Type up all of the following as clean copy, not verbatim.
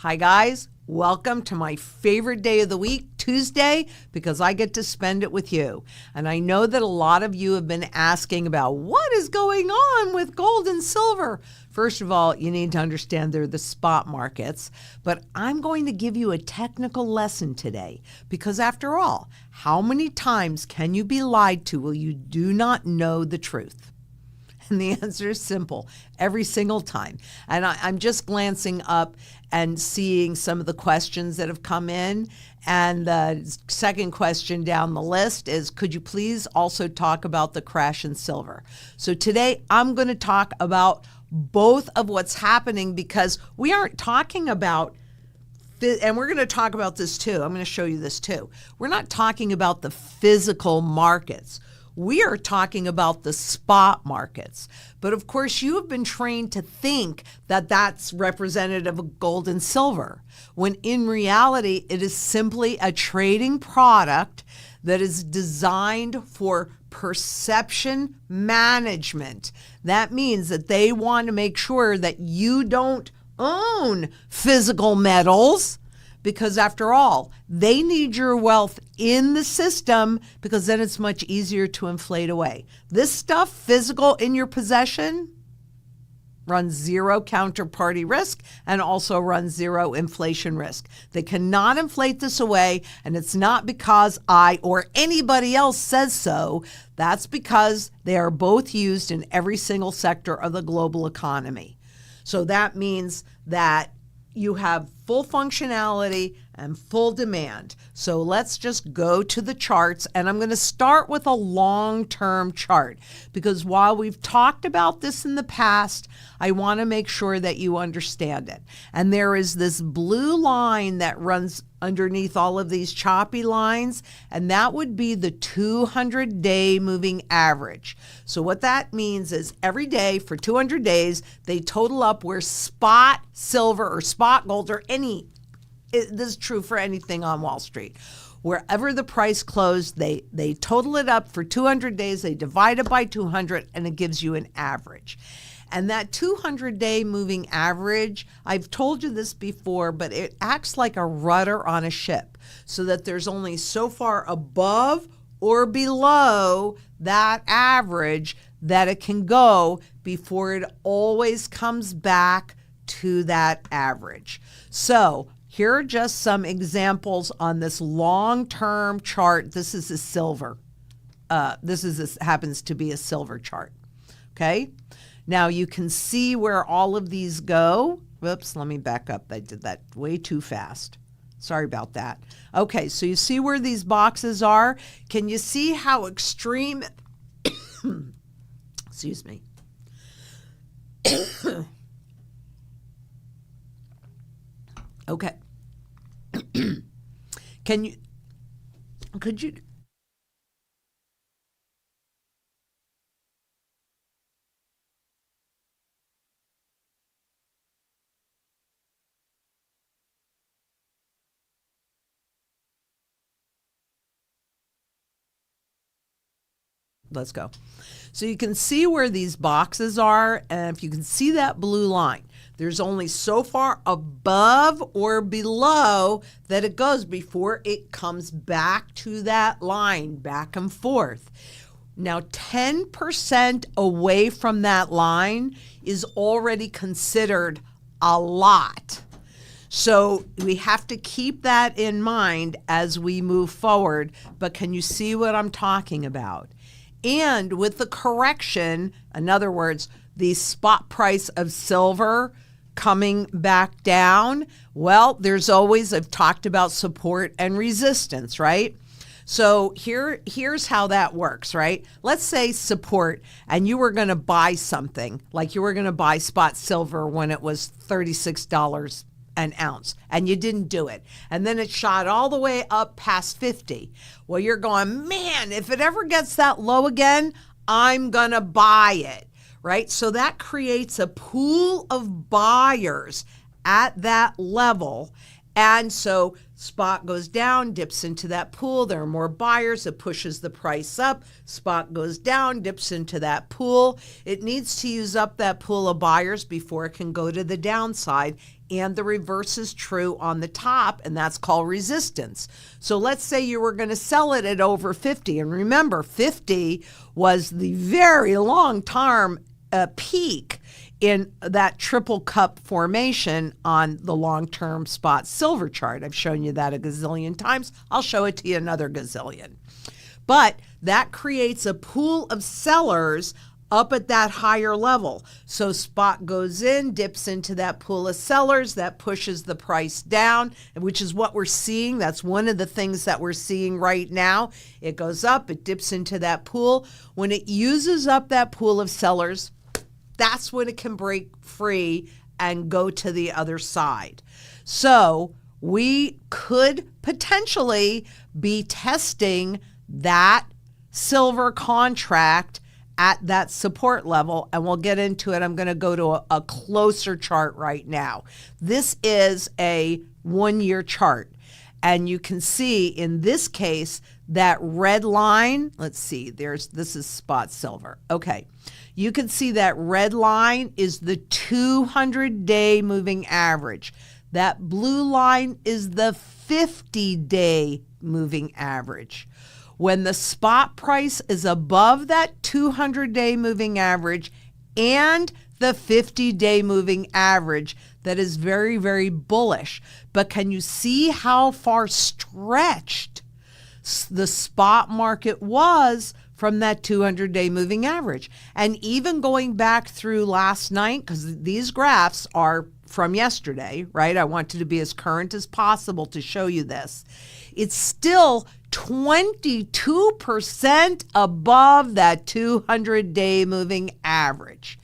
Hi guys, welcome to my favorite day of the week, Tuesday, because I get to spend it with you. And I know that a lot of you have been asking about what is going on with gold and silver. First of all, you need to understand they're the spot markets, but I'm going to give you a technical lesson today because after all, how many times can you be lied to while you do not know the truth? And the answer is simple, every single time. And I'm just glancing up and seeing some of the questions that have come in. And the second question down the list is, could you please also talk about the crash in silver? So today I'm going to talk about both of what's happening because we aren't talking about, and we're going to talk about this too. I'm going to show you this too. We're not talking about the physical markets. We are talking about the spot markets. But of course, you have been trained to think that that's representative of gold and silver, when in reality, it is simply a trading product that is designed for perception management. That means that they want to make sure that you don't own physical metals, because after all, they need your wealth in the system because then it's much easier to inflate away. This stuff, physical in your possession, runs zero counterparty risk and also runs zero inflation risk. They cannot inflate this away, and it's not because I or anybody else says so. That's because they are both used in every single sector of the global economy. So that means that you have full functionality and full demand. So let's just go to the charts, and I'm going to start with a long-term chart because while we've talked about this in the past, I want to make sure that you understand it. And there is this blue line that runs underneath all of these choppy lines, and that would be the 200-day moving average. So what that means is every day for 200 days, they total up where spot silver or spot gold or this is true for anything on Wall Street. Wherever the price closed, they total it up for 200 days, they divide it by 200, and it gives you an average. And that 200-day moving average, I've told you this before, but it acts like a rudder on a ship so that there's only so far above or below that average that it can go before it always comes back to that average. So here are just some examples on this long-term chart. This is a silver. Happens to be a silver chart. Okay. Now you can see where all of these go. Whoops, let me back up. I did that way too fast. Sorry about that. Okay, so you see where these boxes are? Can you see how extreme, excuse me. Okay. Could you, let's go. So you can see where these boxes are, and if you can see that blue line, there's only so far above or below that it goes before it comes back to that line, back and forth. Now, 10% away from that line is already considered a lot. So we have to keep that in mind as we move forward. But can you see what I'm talking about? And with the correction, in other words, the spot price of silver coming back down, well, there's always, I've talked about support and resistance, right? So here's how that works, right? Let's say support, and you were going to buy something, like you were going to buy spot silver when it was $36 an ounce, and you didn't do it. And then it shot all the way up past 50. Well, you're going, man, if it ever gets that low again, I'm going to buy it. Right? So that creates a pool of buyers at that level. And so spot goes down, dips into that pool. There are more buyers. It pushes the price up. Spot goes down, dips into that pool. It needs to use up that pool of buyers before it can go to the downside. And the reverse is true on the top, and that's called resistance. So let's say you were going to sell it at over 50. And remember, 50 was the very long-term peak in that triple cup formation on the long-term spot silver chart. I've shown you that a gazillion times. I'll show it to you another gazillion. But that creates a pool of sellers up at that higher level. So spot goes in, dips into that pool of sellers, that pushes the price down, which is what we're seeing. That's one of the things that we're seeing right now. It goes up, it dips into that pool. When it uses up that pool of sellers, that's when it can break free and go to the other side. So we could potentially be testing that silver contract at that support level, and we'll get into it. I'm going to go to a closer chart right now. This is a 1-year chart, and you can see in this case that red line. Let's see, this is spot silver. Okay. You can see that red line is the 200-day moving average. That blue line is the 50-day moving average. When the spot price is above that 200-day moving average and the 50-day moving average, that is very, very bullish. But can you see how far stretched the spot market was from that 200-day moving average? And even going back through last night, because these graphs are from yesterday, right? I wanted to be as current as possible to show you this. It's still 22% above that 200-day moving average.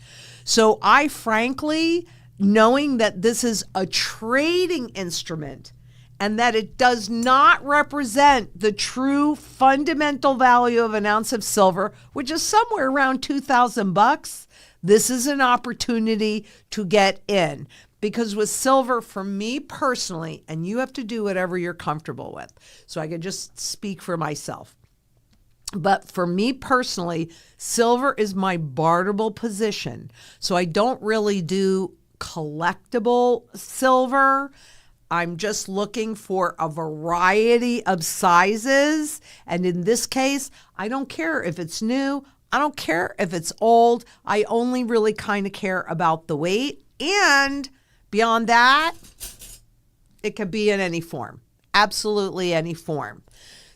So I frankly, knowing that this is a trading instrument, and that it does not represent the true fundamental value of an ounce of silver, which is somewhere around $2,000, this is an opportunity to get in. Because with silver, for me personally, and you have to do whatever you're comfortable with, so I can just speak for myself. But for me personally, silver is my barterable position. So I don't really do collectible silver. I'm just looking for a variety of sizes. And in this case, I don't care if it's new. I don't care if it's old. I only really kind of care about the weight. And beyond that, it can be in any form. Absolutely any form.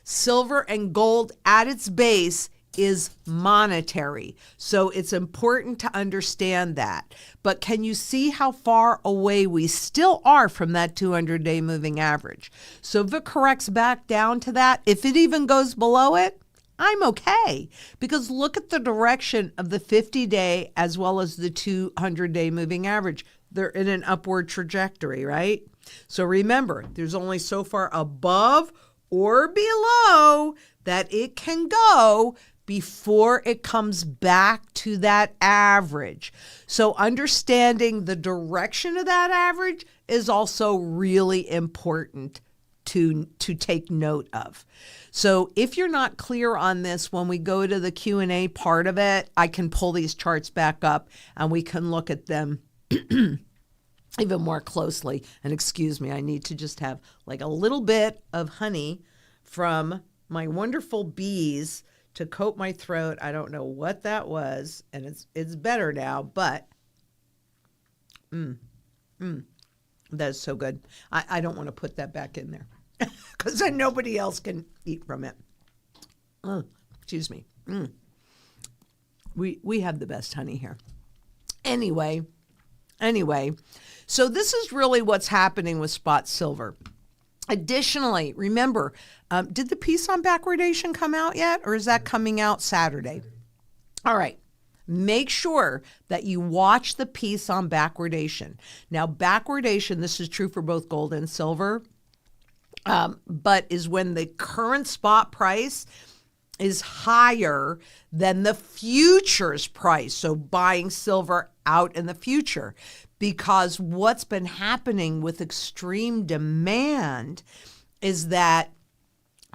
Silver and gold at its base is monetary. So it's important to understand that. But can you see how far away we still are from that 200-day moving average? So if it corrects back down to that, if it even goes below it, I'm okay. Because look at the direction of the 50-day as well as the 200-day moving average. They're in an upward trajectory, right? So remember, there's only so far above or below that it can go before it comes back to that average. So understanding the direction of that average is also really important to take note of. So if you're not clear on this, when we go to the Q&A part of it, I can pull these charts back up and we can look at them even more closely. And excuse me, I need to just have like a little bit of honey from my wonderful bees to coat my throat. I don't know what that was, and it's better now, but that is so good. I don't want to put that back in there because then nobody else can eat from it. Excuse me. We have the best honey here. Anyway, so this is really what's happening with spot silver. Additionally, remember, did the piece on backwardation come out yet, or is that coming out Saturday? All right. Make sure that you watch the piece on backwardation. Now, backwardation, this is true for both gold and silver, but is when the current spot price is higher than the futures price, so buying silver out in the future. because what's been happening with extreme demand is that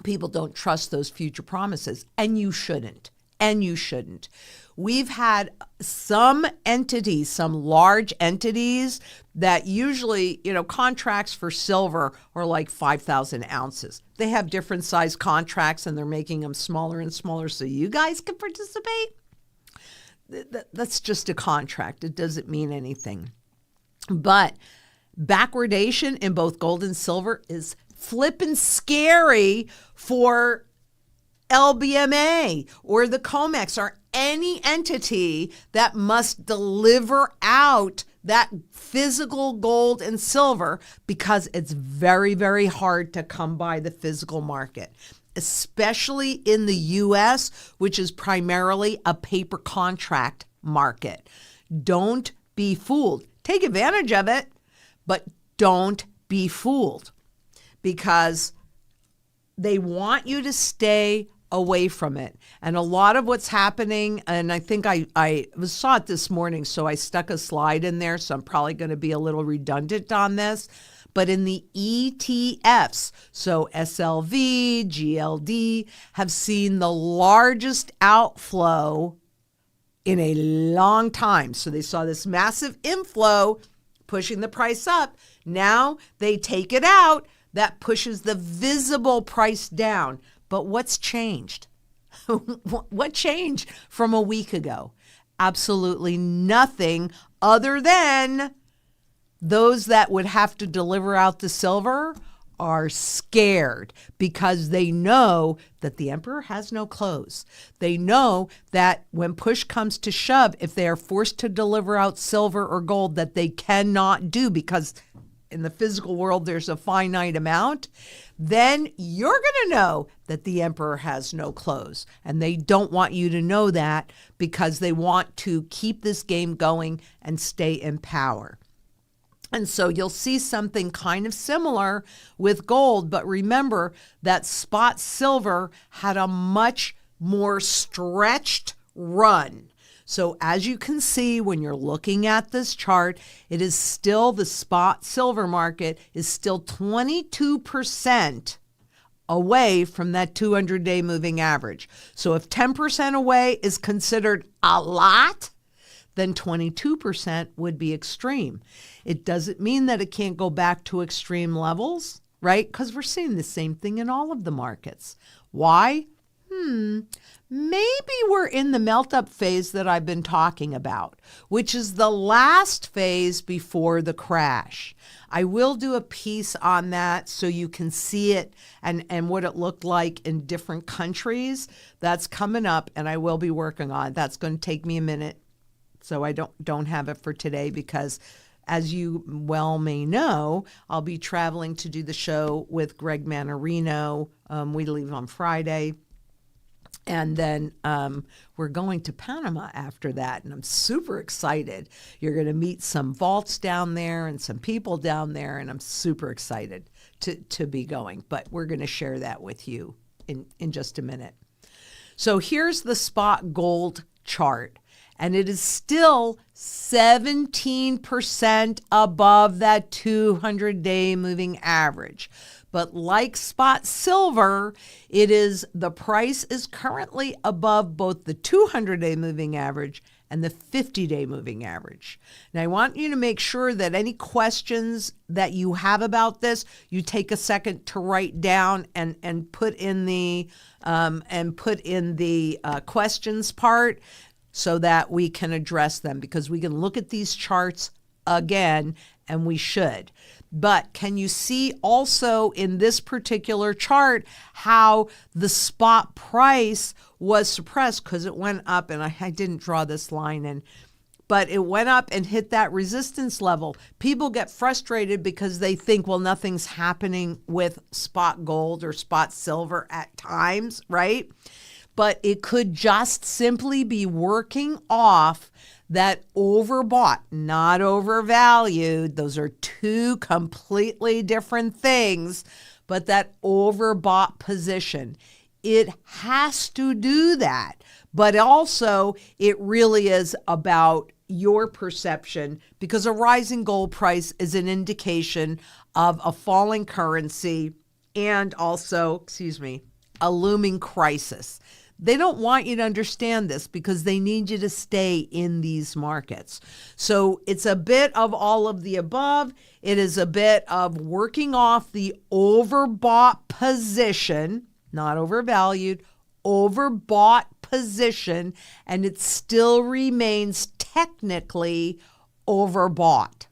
people don't trust those future promises, and you shouldn't. We've had some entities, some large entities that usually, contracts for silver are like 5,000 ounces. They have different size contracts and they're making them smaller and smaller so you guys can participate. That's just a contract. It doesn't mean anything. But backwardation in both gold and silver is flippin' scary for LBMA or the COMEX or any entity that must deliver out that physical gold and silver, because it's very, very hard to come by the physical market, especially in the U.S., which is primarily a paper contract market. Don't be fooled. Take advantage of it, but don't be fooled, because they want you to stay away from it. And a lot of what's happening, and I think I saw it this morning, so I stuck a slide in there, so I'm probably going to be a little redundant on this, but in the ETFs, so SLV, GLD, have seen the largest outflow in a long time. So they saw this massive inflow pushing the price up. Now they take it out. That pushes the visible price down. But what's changed? What changed from a week ago? Absolutely nothing, other than those that would have to deliver out the silver are scared because they know that the emperor has no clothes. They know that when push comes to shove, if they are forced to deliver out silver or gold, that they cannot do, because in the physical world there's a finite amount, then you're going to know that the emperor has no clothes. And they don't want you to know that because they want to keep this game going and stay in power. And so you'll see something kind of similar with gold, but remember that spot silver had a much more stretched run. So as you can see, when you're looking at this chart, it is still, the spot silver market is still 22% away from that 200-day moving average. So if 10% away is considered a lot, then 22% would be extreme. It doesn't mean that it can't go back to extreme levels, right? Because we're seeing the same thing in all of the markets. Why? Maybe we're in the melt-up phase that I've been talking about, which is the last phase before the crash. I will do a piece on that so you can see it and what it looked like in different countries. That's coming up, and I will be working on it. That's going to take me a minute, so I don't have it for today because, as you well may know, I'll be traveling to do the show with Greg Manarino. We leave on Friday. And then we're going to Panama after that, and I'm super excited. You're going to meet some vaults down there and some people down there, and I'm super excited to be going. But we're going to share that with you in just a minute. So here's the spot gold chart, and it is still 17% above that 200-day moving average. But like spot silver, the price is currently above both the 200-day moving average and the 50-day moving average. Now, I want you to make sure that any questions that you have about this, you take a second to write down and put in the questions part so that we can address them, because we can look at these charts again, and we should. But can you see also in this particular chart how the spot price was suppressed because it went up, and I didn't draw this line in, but it went up and hit that resistance level. People get frustrated because they think, well, nothing's happening with spot gold or spot silver at times, right? But it could just simply be working off that overbought, not overvalued. Those are two completely different things, but that overbought position. It has to do that. But also, it really is about your perception, because a rising gold price is an indication of a falling currency and also, a looming crisis. They don't want you to understand this because they need you to stay in these markets. So it's a bit of all of the above. It is a bit of working off the overbought position, not overvalued, overbought position, and it still remains technically overbought.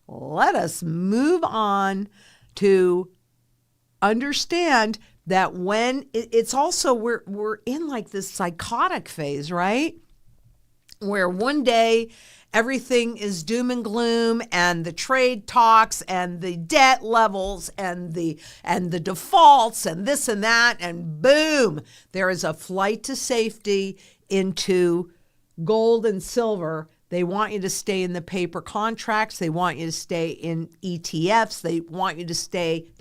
Let us move on to understand that when it's also we're in like this psychotic phase, right? Where one day everything is doom and gloom, and the trade talks and the debt levels and the defaults and this and that, and boom, there is a flight to safety into gold and silver. They want you to stay in the paper contracts. They want you to stay in ETFs. They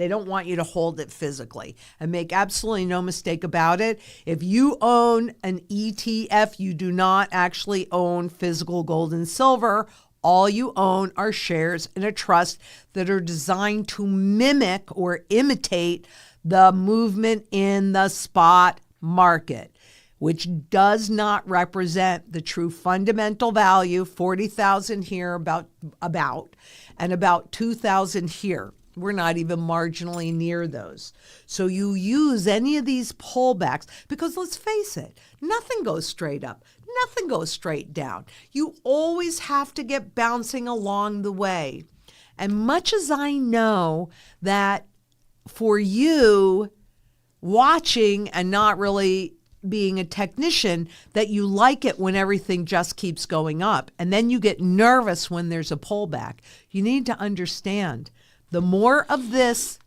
don't want you to hold it physically. And make absolutely no mistake about it. If you own an ETF, you do not actually own physical gold and silver. All you own are shares in a trust that are designed to mimic or imitate the movement in the spot market, which does not represent the true fundamental value, 40,000 here about, and about 2,000 here. We're not even marginally near those. So you use any of these pullbacks, because let's face it, nothing goes straight up. Nothing goes straight down. You always have to get bouncing along the way. And much as I know that for you watching and not really being a technician, that you like it when everything just keeps going up, and then you get nervous when there's a pullback. You need to understand, the more of this,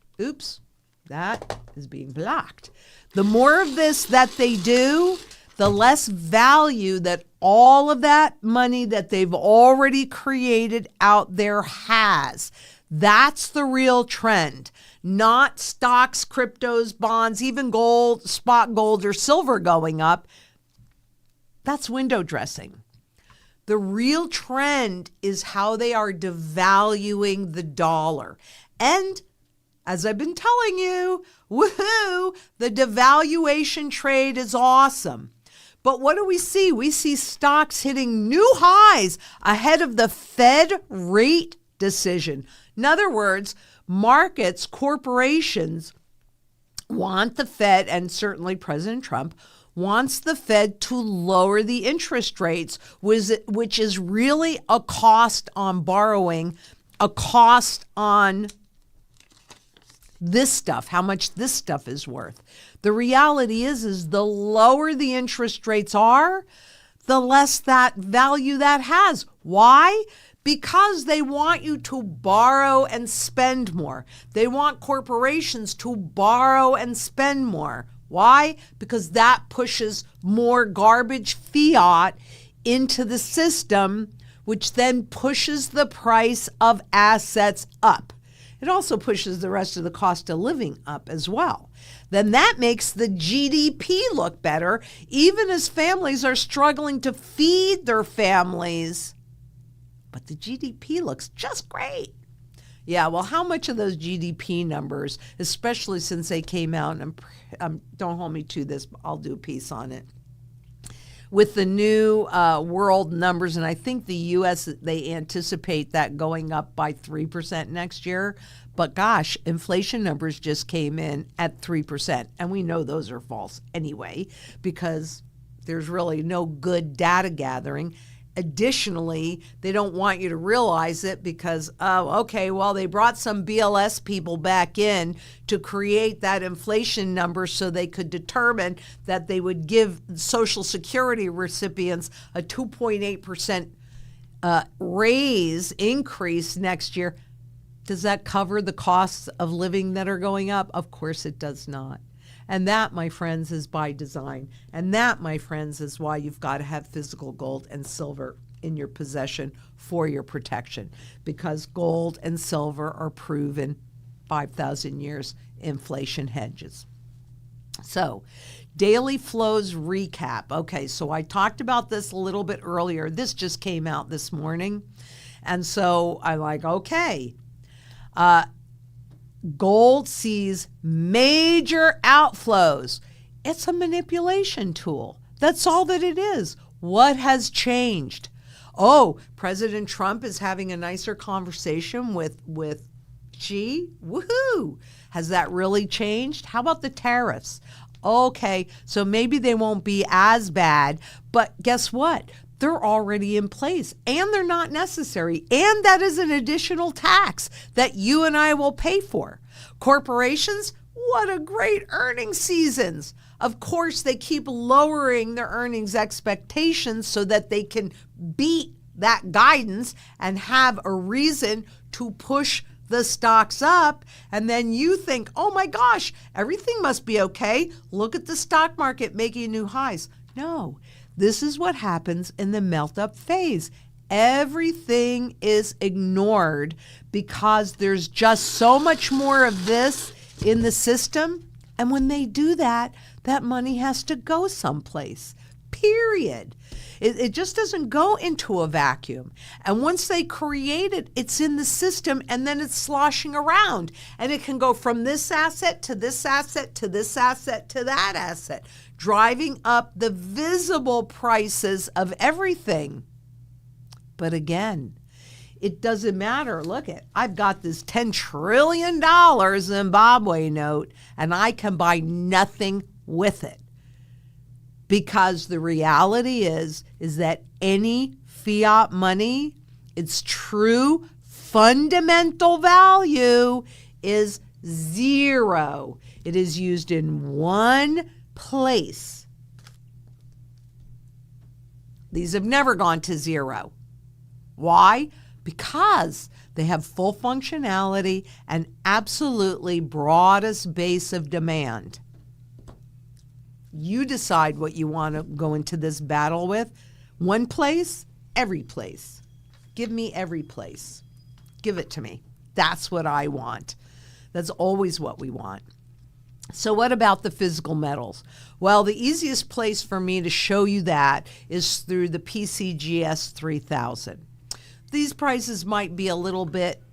that is being blocked. The more of this that they do, the less value that all of that money that they've already created out there has. That's the real trend. Not stocks, cryptos, bonds, even gold, spot gold or silver going up. That's window dressing. The real trend is how they are devaluing the dollar. And as I've been telling you, woohoo, the devaluation trade is awesome. But what do we see? We see stocks hitting new highs ahead of the Fed rate decision. In other words, markets, corporations want the Fed, and certainly President Trump wants the Fed to lower the interest rates, which is really a cost on borrowing, a cost on this stuff, how much this stuff is worth. The reality is the lower the interest rates are, the less that value that has. Why? Because they want you to borrow and spend more. They want corporations to borrow and spend more. Why? Because that pushes more garbage fiat into the system, which then pushes the price of assets up. It also pushes the rest of the cost of living up as well. Then that makes the GDP look better, even as families are struggling to feed their families. But the GDP looks just great. Yeah, well, how much of those GDP numbers, especially since they came out, and don't hold me to this, I'll do a piece on it, with the new world numbers, and I think the U.S., they anticipate that going up by 3% next year. But gosh, inflation numbers just came in at 3%, and we know those are false anyway, because there's really no good data gathering. Additionally, they don't want you to realize it because, they brought some BLS people back in to create that inflation number so they could determine that they would give Social Security recipients a 2.8% increase next year. Does that cover the costs of living that are going up? Of course it does not. And that, my friends, is by design. And that, my friends, is why you've got to have physical gold and silver in your possession for your protection. Because gold and silver are proven 5,000 years inflation hedges. So Daily flows recap. Okay, so I talked about this a little bit earlier. This just came out this morning. And so I'm like, okay, gold sees major outflows. It's a manipulation tool. That's all that it is. What has changed? Oh, President Trump is having a nicer conversation with Xi. Woohoo! Has that really changed? How about the tariffs? Okay, so maybe they won't be as bad, but guess what? They're already in place and they're not necessary. And that is an additional tax that you and I will pay for. Corporations, what a great earnings seasons. Of course, they keep lowering their earnings expectations so that they can beat that guidance and have a reason to push the stocks up. And then you think, oh my gosh, everything must be okay. Look at the stock market making new highs. No, this is what happens in the melt up phase. Everything is ignored because there's just so much more of this in the system. And when they do that, that money has to go someplace, period. It just doesn't go into a vacuum. And once they create it, it's in the system and then it's sloshing around. And it can go from this asset to this asset to this asset to that asset, driving up the visible prices of everything. But again, it doesn't matter. Look I've got this $10 trillion Zimbabwe note and I can buy nothing with it. Because the reality is that any fiat money, its true fundamental value is zero. It is used in one place. These have never gone to zero. Why? Because they have full functionality and absolutely broadest base of demand. You decide what you want to go into this battle with. One place, every place. Give me every place. Give it to me. That's what I want. That's always what we want. So what about the physical metals? Well, the easiest place for me to show you that is through the PCGS 3000. These prices might be a little bit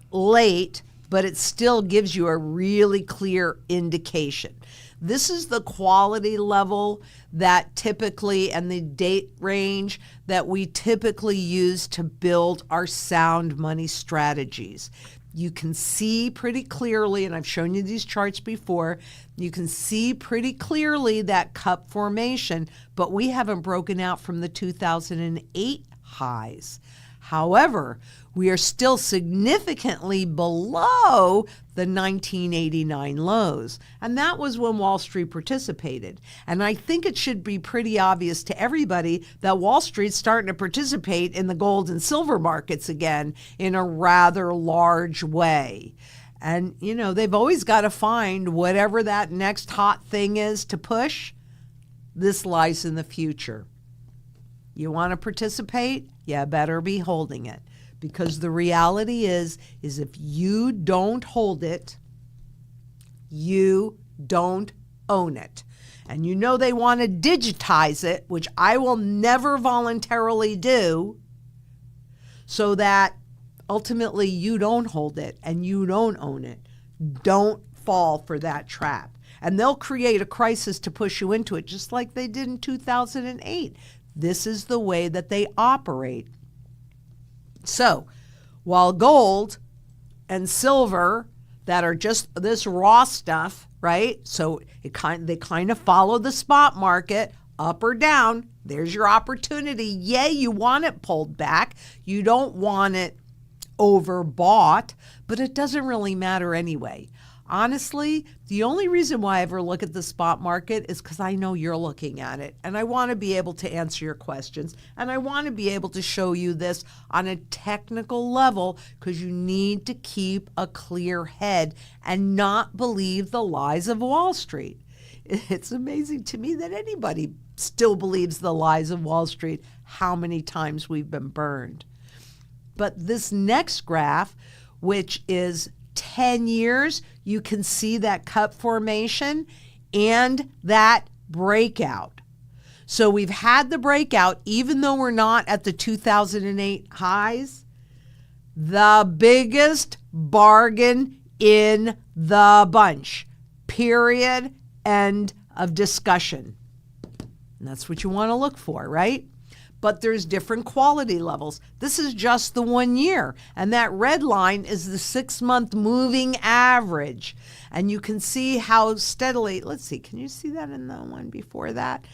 late, but it still gives you a really clear indication. This is the quality level that typically, and the date range that we typically use to build our sound money strategies. You can see pretty clearly, and I've shown you these charts before, you can see pretty clearly that cup formation, but we haven't broken out from the 2008 highs. However, we are still significantly below the 1989 lows. And that was when Wall Street participated. And I think it should be pretty obvious to everybody that Wall Street's starting to participate in the gold and silver markets again in a rather large way. And, you know, they've always got to find whatever that next hot thing is to push. This lies in the future. You want to participate? You better be holding it. Because the reality is if you don't hold it, you don't own it. And you know they want to digitize it, which I will never voluntarily do, so that ultimately you don't hold it and you don't own it. Don't fall for that trap. And they'll create a crisis to push you into it, just like they did in 2008. This is the way that they operate. So, while gold and silver that are just this raw stuff, right? So they kind of follow the spot market up or down. There's your opportunity. Yay, you want it pulled back. You don't want it overbought, but it doesn't really matter anyway. Honestly, the only reason why I ever look at the spot market is because I know you're looking at it and I want to be able to answer your questions and I want to be able to show you this on a technical level because you need to keep a clear head and not believe the lies of Wall Street. It's amazing to me that anybody still believes the lies of Wall Street, how many times we've been burned. But this next graph, which is 10 years, you can see that cup formation. and that breakout. So we've had the breakout, even though we're not at the 2008 highs, the biggest bargain in the bunch, period, end of discussion. And that's what you want to look for, right? But there's different quality levels. This is just the 1 year. And that red line is the 6-month moving average. And you can see how steadily, let's see, can you see that in the one before that?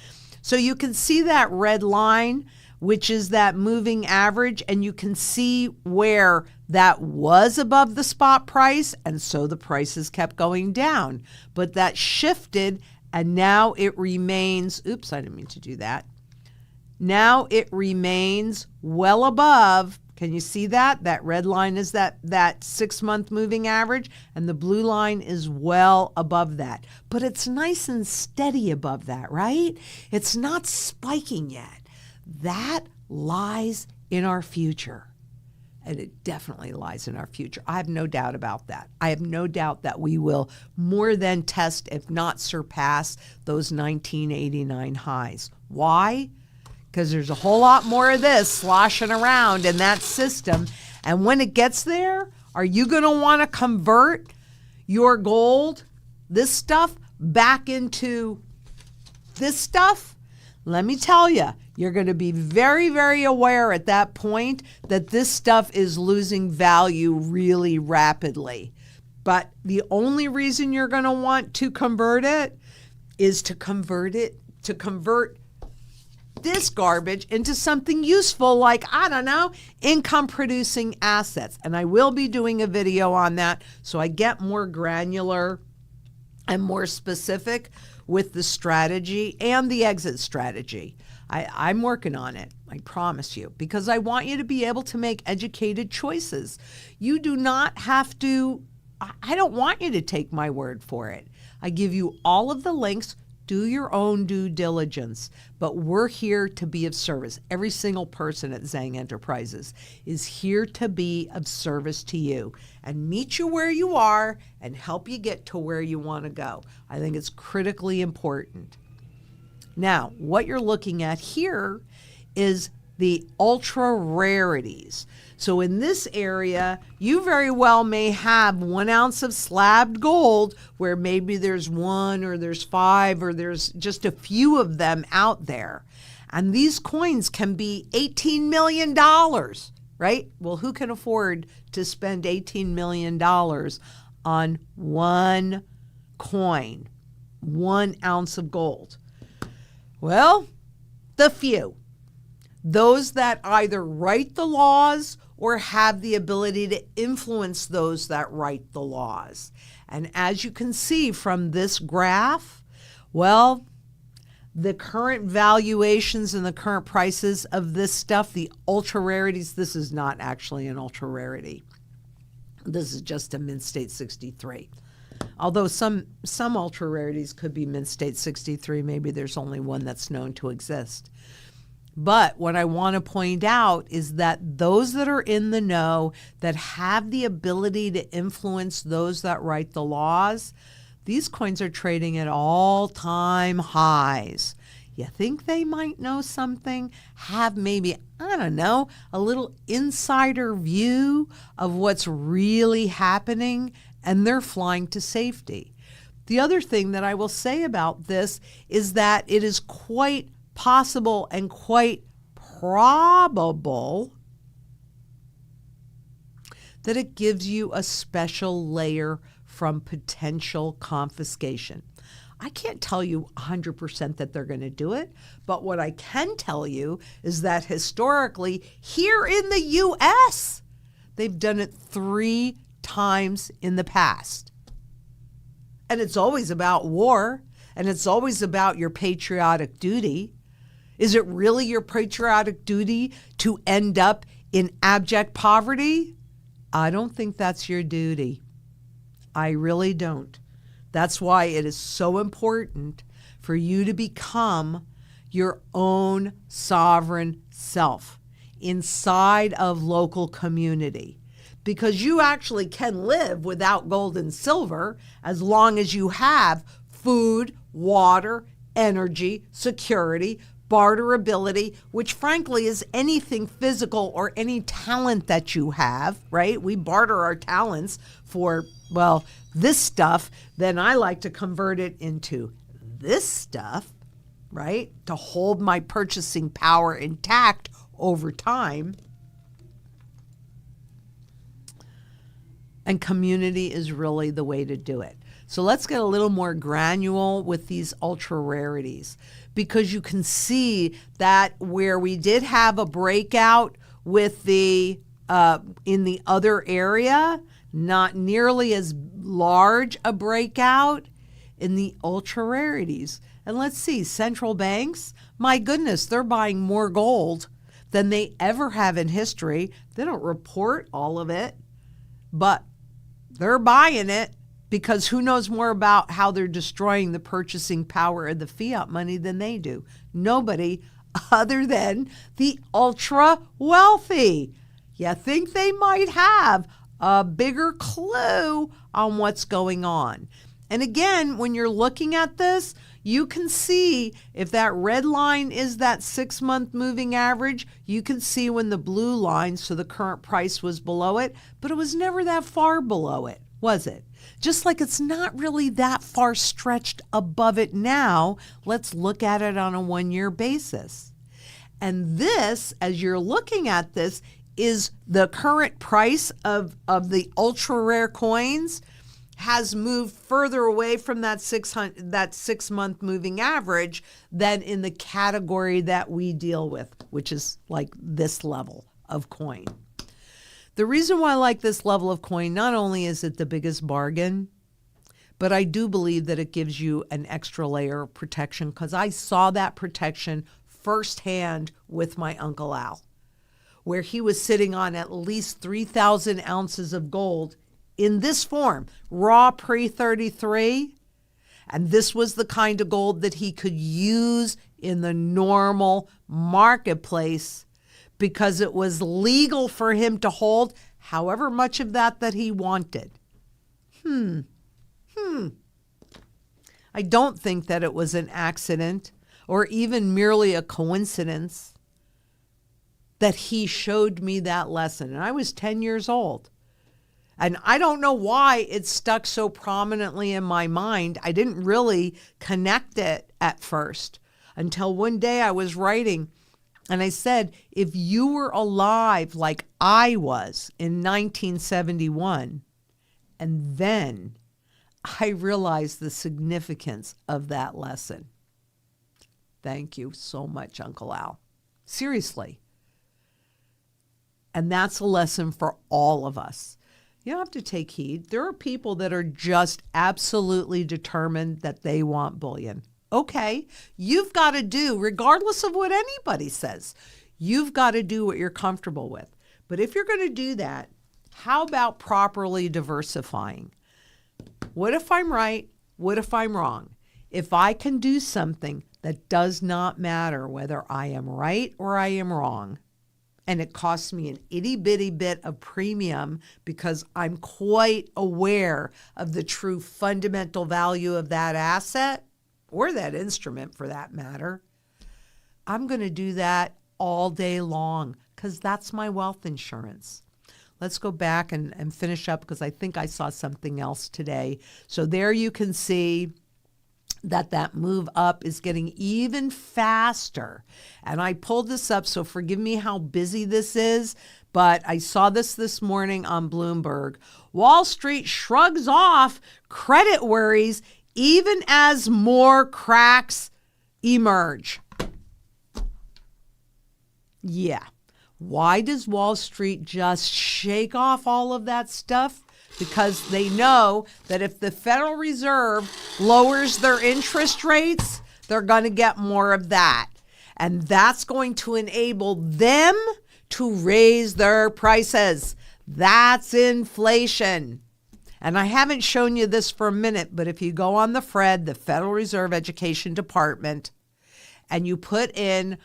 So you can see that red line, which is that moving average, and you can see where that was above the spot price, and so the prices kept going down. But that shifted, and now it remains, oops, I didn't mean to do that. Now it remains well above. Can you see that? That red line is that 6-month moving average, and the blue line is well above that. But it's nice and steady above that, right? It's not spiking yet. That lies in our future. And it definitely lies in our future. I have no doubt about that. I have no doubt that we will more than test, if not surpass, those 1989 highs. Why? Because there's a whole lot more of this sloshing around in that system. And when it gets there, are you going to want to convert your gold, this stuff, back into this stuff? Let me tell you, you're going to be very, very aware at that point that this stuff is losing value really rapidly. But the only reason you're going to want to convert it is to convert this garbage into something useful, like, I don't know, income producing assets. And I will be doing a video on that, so I get more granular and more specific with the strategy and the exit strategy. I'm working on it, I promise you, because I want you to be able to make educated choices. You do not have to, I don't want you to take my word for it. I give you all of the links. Do your own due diligence, but we're here to be of service. Every single person at Zang Enterprises is here to be of service to you and meet you where you are and help you get to where you want to go. I think it's critically important. Now, what you're looking at here is the ultra rarities. So in this area, you very well may have 1 ounce of slabbed gold where maybe there's 1 or there's 5 or there's just a few of them out there. And these coins can be $18 million, right? Well, who can afford to spend $18 million on one coin, 1 ounce of gold? Well, the few. Those that either write the laws or have the ability to influence those that write the laws. And as you can see from this graph, well, the current valuations and the current prices of this stuff, the ultra rarities, this is not actually an ultra rarity. This is just a mint state 63. Although some ultra rarities could be mint state 63, maybe there's only one that's known to exist. But what I want to point out is that those that are in the know, that have the ability to influence those that write the laws, these coins are trading at all-time highs. You think they might know something? Have maybe, I don't know, a little insider view of what's really happening, and they're flying to safety. The other thing that I will say about this is that it is quite possible and quite probable that it gives you a special layer from potential confiscation. I can't tell you 100% that they're going to do it, but what I can tell you is that historically, here in the U.S., they've done it 3 times in the past. And it's always about war, and it's always about your patriotic duty. Is it really your patriotic duty to end up in abject poverty? I don't think that's your duty. I really don't. That's why it is so important for you to become your own sovereign self inside of local community. Because you actually can live without gold and silver as long as you have food, water, energy, security, barterability, which frankly is anything physical or any talent that you have, right? We barter our talents for, well, this stuff. Then I like to convert it into this stuff, right? To hold my purchasing power intact over time. And community is really the way to do it. So let's get a little more granular with these ultra rarities, because you can see that where we did have a breakout with the in the other area, not nearly as large a breakout in the ultra rarities. And let's see, central banks, my goodness, they're buying more gold than they ever have in history. They don't report all of it, but they're buying it, because who knows more about how they're destroying the purchasing power of the fiat money than they do? Nobody, other than the ultra wealthy. You think they might have a bigger clue on what's going on. And again, when you're looking at this, you can see if that red line is that 6-month moving average, you can see when the blue line, so the current price was below it, but it was never that far below it, was it? Just like it's not really that far stretched above it now, let's look at it on a 1-year basis. And this, as you're looking at this, is the current price of the ultra rare coins has moved further away from that 6-month moving average than in the category that we deal with, which is like this level of coin. The reason why I like this level of coin, not only is it the biggest bargain, but I do believe that it gives you an extra layer of protection, because I saw that protection firsthand with my Uncle Al, where he was sitting on at least 3,000 ounces of gold in this form, raw pre-33. And this was the kind of gold that he could use in the normal marketplace, because it was legal for him to hold however much of that he wanted. I don't think that it was an accident or even merely a coincidence that he showed me that lesson. And I was 10 years old. And I don't know why it stuck so prominently in my mind. I didn't really connect it at first until one day I was writing. And I said, if you were alive like I was in 1971, and then I realized the significance of that lesson. Thank you so much, Uncle Al. Seriously. And that's a lesson for all of us. You don't have to take heed. There are people that are just absolutely determined that they want bullion. Okay, you've got to do, regardless of what anybody says, you've got to do what you're comfortable with. But if you're going to do that, how about properly diversifying? What if I'm right? What if I'm wrong? If I can do something that does not matter whether I am right or I am wrong, and it costs me an itty-bitty bit of premium because I'm quite aware of the true fundamental value of that asset, or that instrument for that matter, I'm going to do that all day long, because that's my wealth insurance. Let's go back and finish up, because I think I saw something else today. So there you can see that move up is getting even faster. And I pulled this up, so forgive me how busy this is, but I saw this morning on Bloomberg. Wall Street shrugs off credit worries even as more cracks emerge. Yeah. Why does Wall Street just shake off all of that stuff? Because they know that if the Federal Reserve lowers their interest rates, they're going to get more of that. And that's going to enable them to raise their prices. That's inflation. And I haven't shown you this for a minute, but if you go on the FRED, the Federal Reserve Education Department, and you put in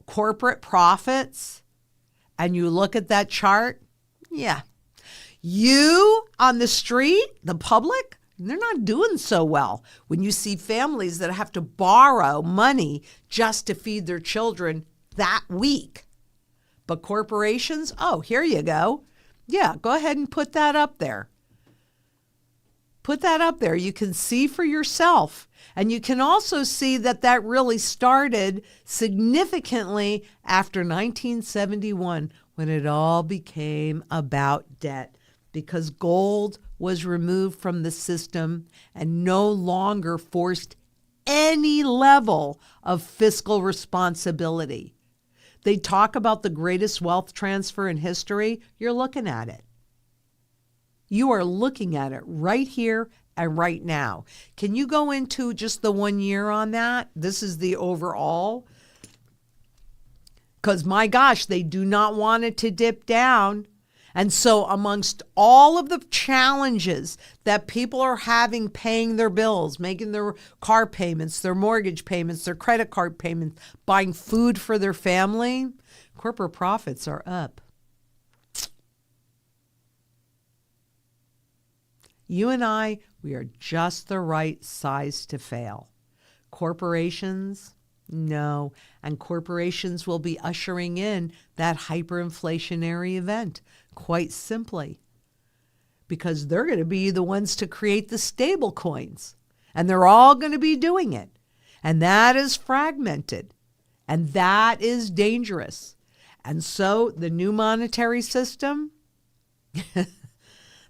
corporate profits, and you look at that chart, yeah. You on the street, the public, They're not doing so well. When you see families that have to borrow money just to feed their children that week. But corporations, oh, here you go. Yeah, go ahead and put that up there. Put that up there. You can see for yourself. And you can also see that that really started significantly after 1971 when it all became about debt, because gold was removed from the system and no longer forced any level of fiscal responsibility. They talk about the greatest wealth transfer in history. You're looking at it. You are looking at it right here and right now. Can you go into just the 1 year on that? This is the overall. Because my gosh, they do not want it to dip down. And so amongst all of the challenges that people are having paying their bills, making their car payments, their mortgage payments, their credit card payments, buying food for their family, corporate profits are up. You and I, we are just the right size to fail. Corporations, no. And corporations will be ushering in that hyperinflationary event, quite simply, because they're going to be the ones to create the stable coins. And they're all going to be doing it. And that is fragmented. And that is dangerous. And so the new monetary system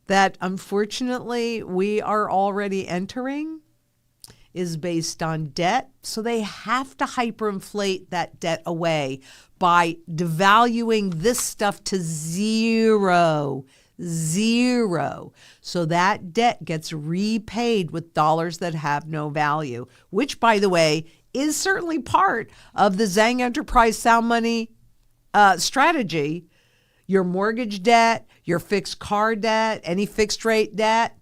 that unfortunately we are already entering is based on debt. So they have to hyperinflate that debt away by devaluing this stuff to zero. So that debt gets repaid with dollars that have no value, which, by the way, is certainly part of the Zang Enterprise Sound Money strategy. Your mortgage debt, your fixed car debt, any fixed rate debt,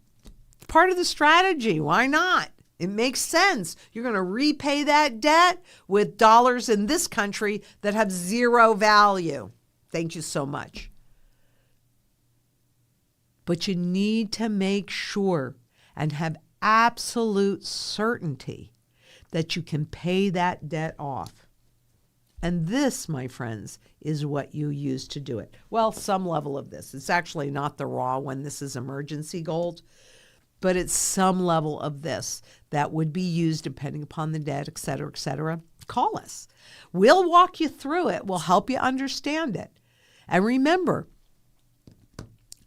part of the strategy. Why not? It makes sense. You're going to repay that debt with dollars in this country that have zero value. Thank you so much. But you need to make sure and have absolute certainty that you can pay that debt off. And this, my friends, is what you use to do it. Well, some level of this. It's actually not the raw one. This is emergency gold. But it's some level of this that would be used depending upon the debt, et cetera, et cetera. Call us. We'll walk you through it. We'll help you understand it. And remember,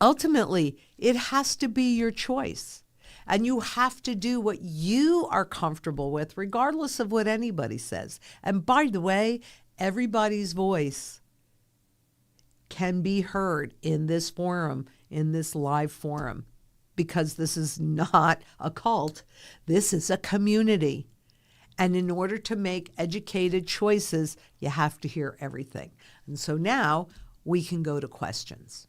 ultimately, it has to be your choice. And you have to do what you are comfortable with, regardless of what anybody says. And by the way, everybody's voice can be heard in this forum, in this live forum, because this is not a cult. This is a community. And in order to make educated choices, you have to hear everything. And so now we can go to questions.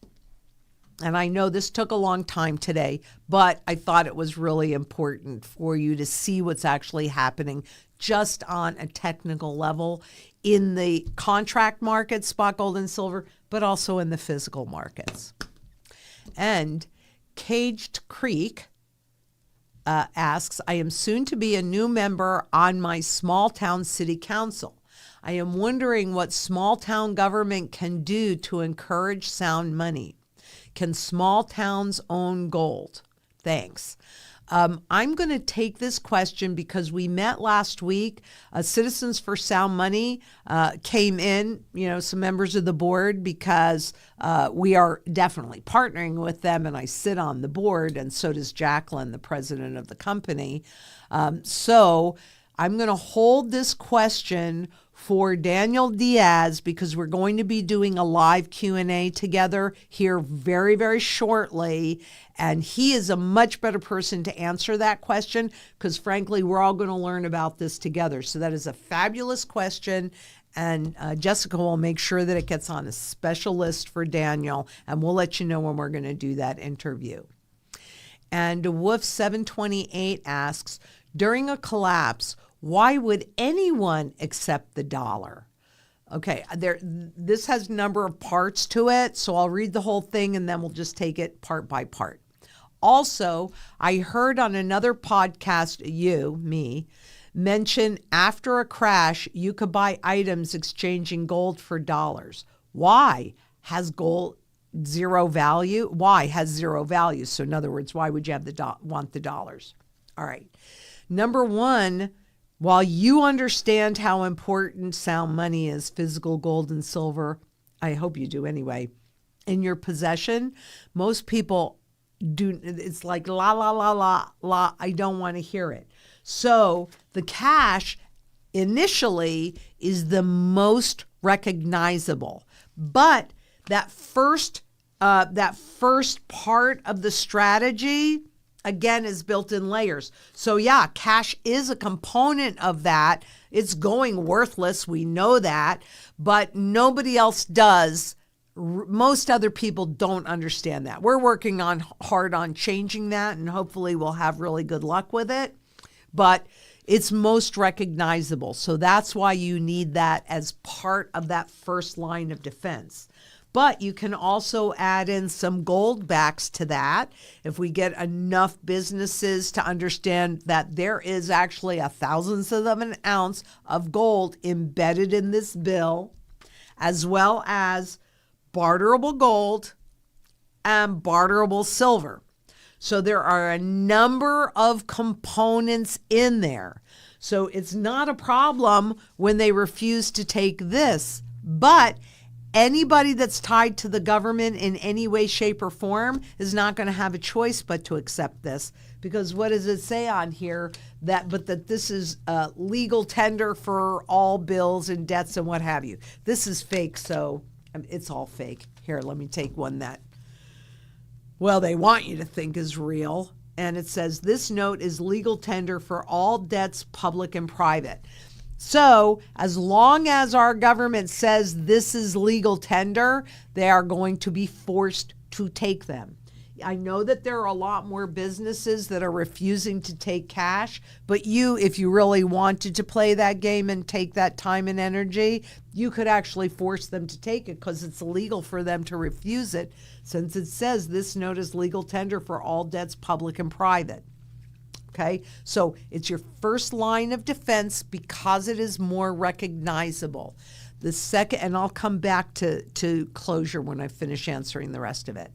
And I know this took a long time today, but I thought it was really important for you to see what's actually happening just on a technical level in the contract markets, spot gold and silver, but also in the physical markets. And Caged Creek asks, I am soon to be a new member on my small town city council. I am wondering what small town government can do to encourage sound money. Can small towns own gold? Thanks. I'm going to take this question because we met last week. Citizens for Sound Money came in, some members of the board, because we are definitely partnering with them, and I sit on the board, and so does Jacqueline, the president of the company. So I'm going to hold this question for Daniel Diaz because we're going to be doing a live Q&A together here very, very shortly. And he is a much better person to answer that question because, frankly, we're all going to learn about this together. So that is a fabulous question. And Jessica will make sure that it gets on a special list for Daniel. And we'll let you know when we're going to do that interview. And Wolf728 asks, during a collapse, why would anyone accept the dollar? Okay, this has a number of parts to it, so I'll read the whole thing and then we'll just take it part by part. Also, I heard on another podcast, me, mention after a crash, you could buy items exchanging gold for dollars. Why? Has gold zero value? Why has zero value? So in other words, why would you have want the dollars? All right. Number one, while you understand how important sound money is, physical gold and silver, I hope you do anyway, in your possession, most people do. It's like la, la, la, la, la. I don't want to hear it. So the cash initially is the most recognizable, but that first part of the strategy, again, is built in layers. So yeah, cash is a component of that. It's going worthless. We know that, but nobody else does. Most other people don't understand that. We're working hard on changing that, and hopefully we'll have really good luck with it. But it's most recognizable. So that's why you need that as part of that first line of defense. But you can also add in some gold backs to that. If we get enough businesses to understand that there is actually a thousandth of an ounce of gold embedded in this bill, as well as barterable gold and barterable silver. So there are a number of components in there. So it's not a problem when they refuse to take this, but anybody that's tied to the government in any way, shape, or form is not going to have a choice but to accept this. Because what does it say on here? That this is legal tender for all bills and debts and what have you. This is fake, so it's all fake. Here, let me take one that, well, they want you to think is real. And it says, this note is legal tender for all debts, public and private. So as long as our government says this is legal tender, they are going to be forced to take them. I know that there are a lot more businesses that are refusing to take cash, but if you really wanted to play that game and take that time and energy, you could actually force them to take it because it's illegal for them to refuse it, since it says this note is legal tender for all debts, public and private. Okay, so it's your first line of defense because it is more recognizable. The second, and I'll come back to closure when I finish answering the rest of it.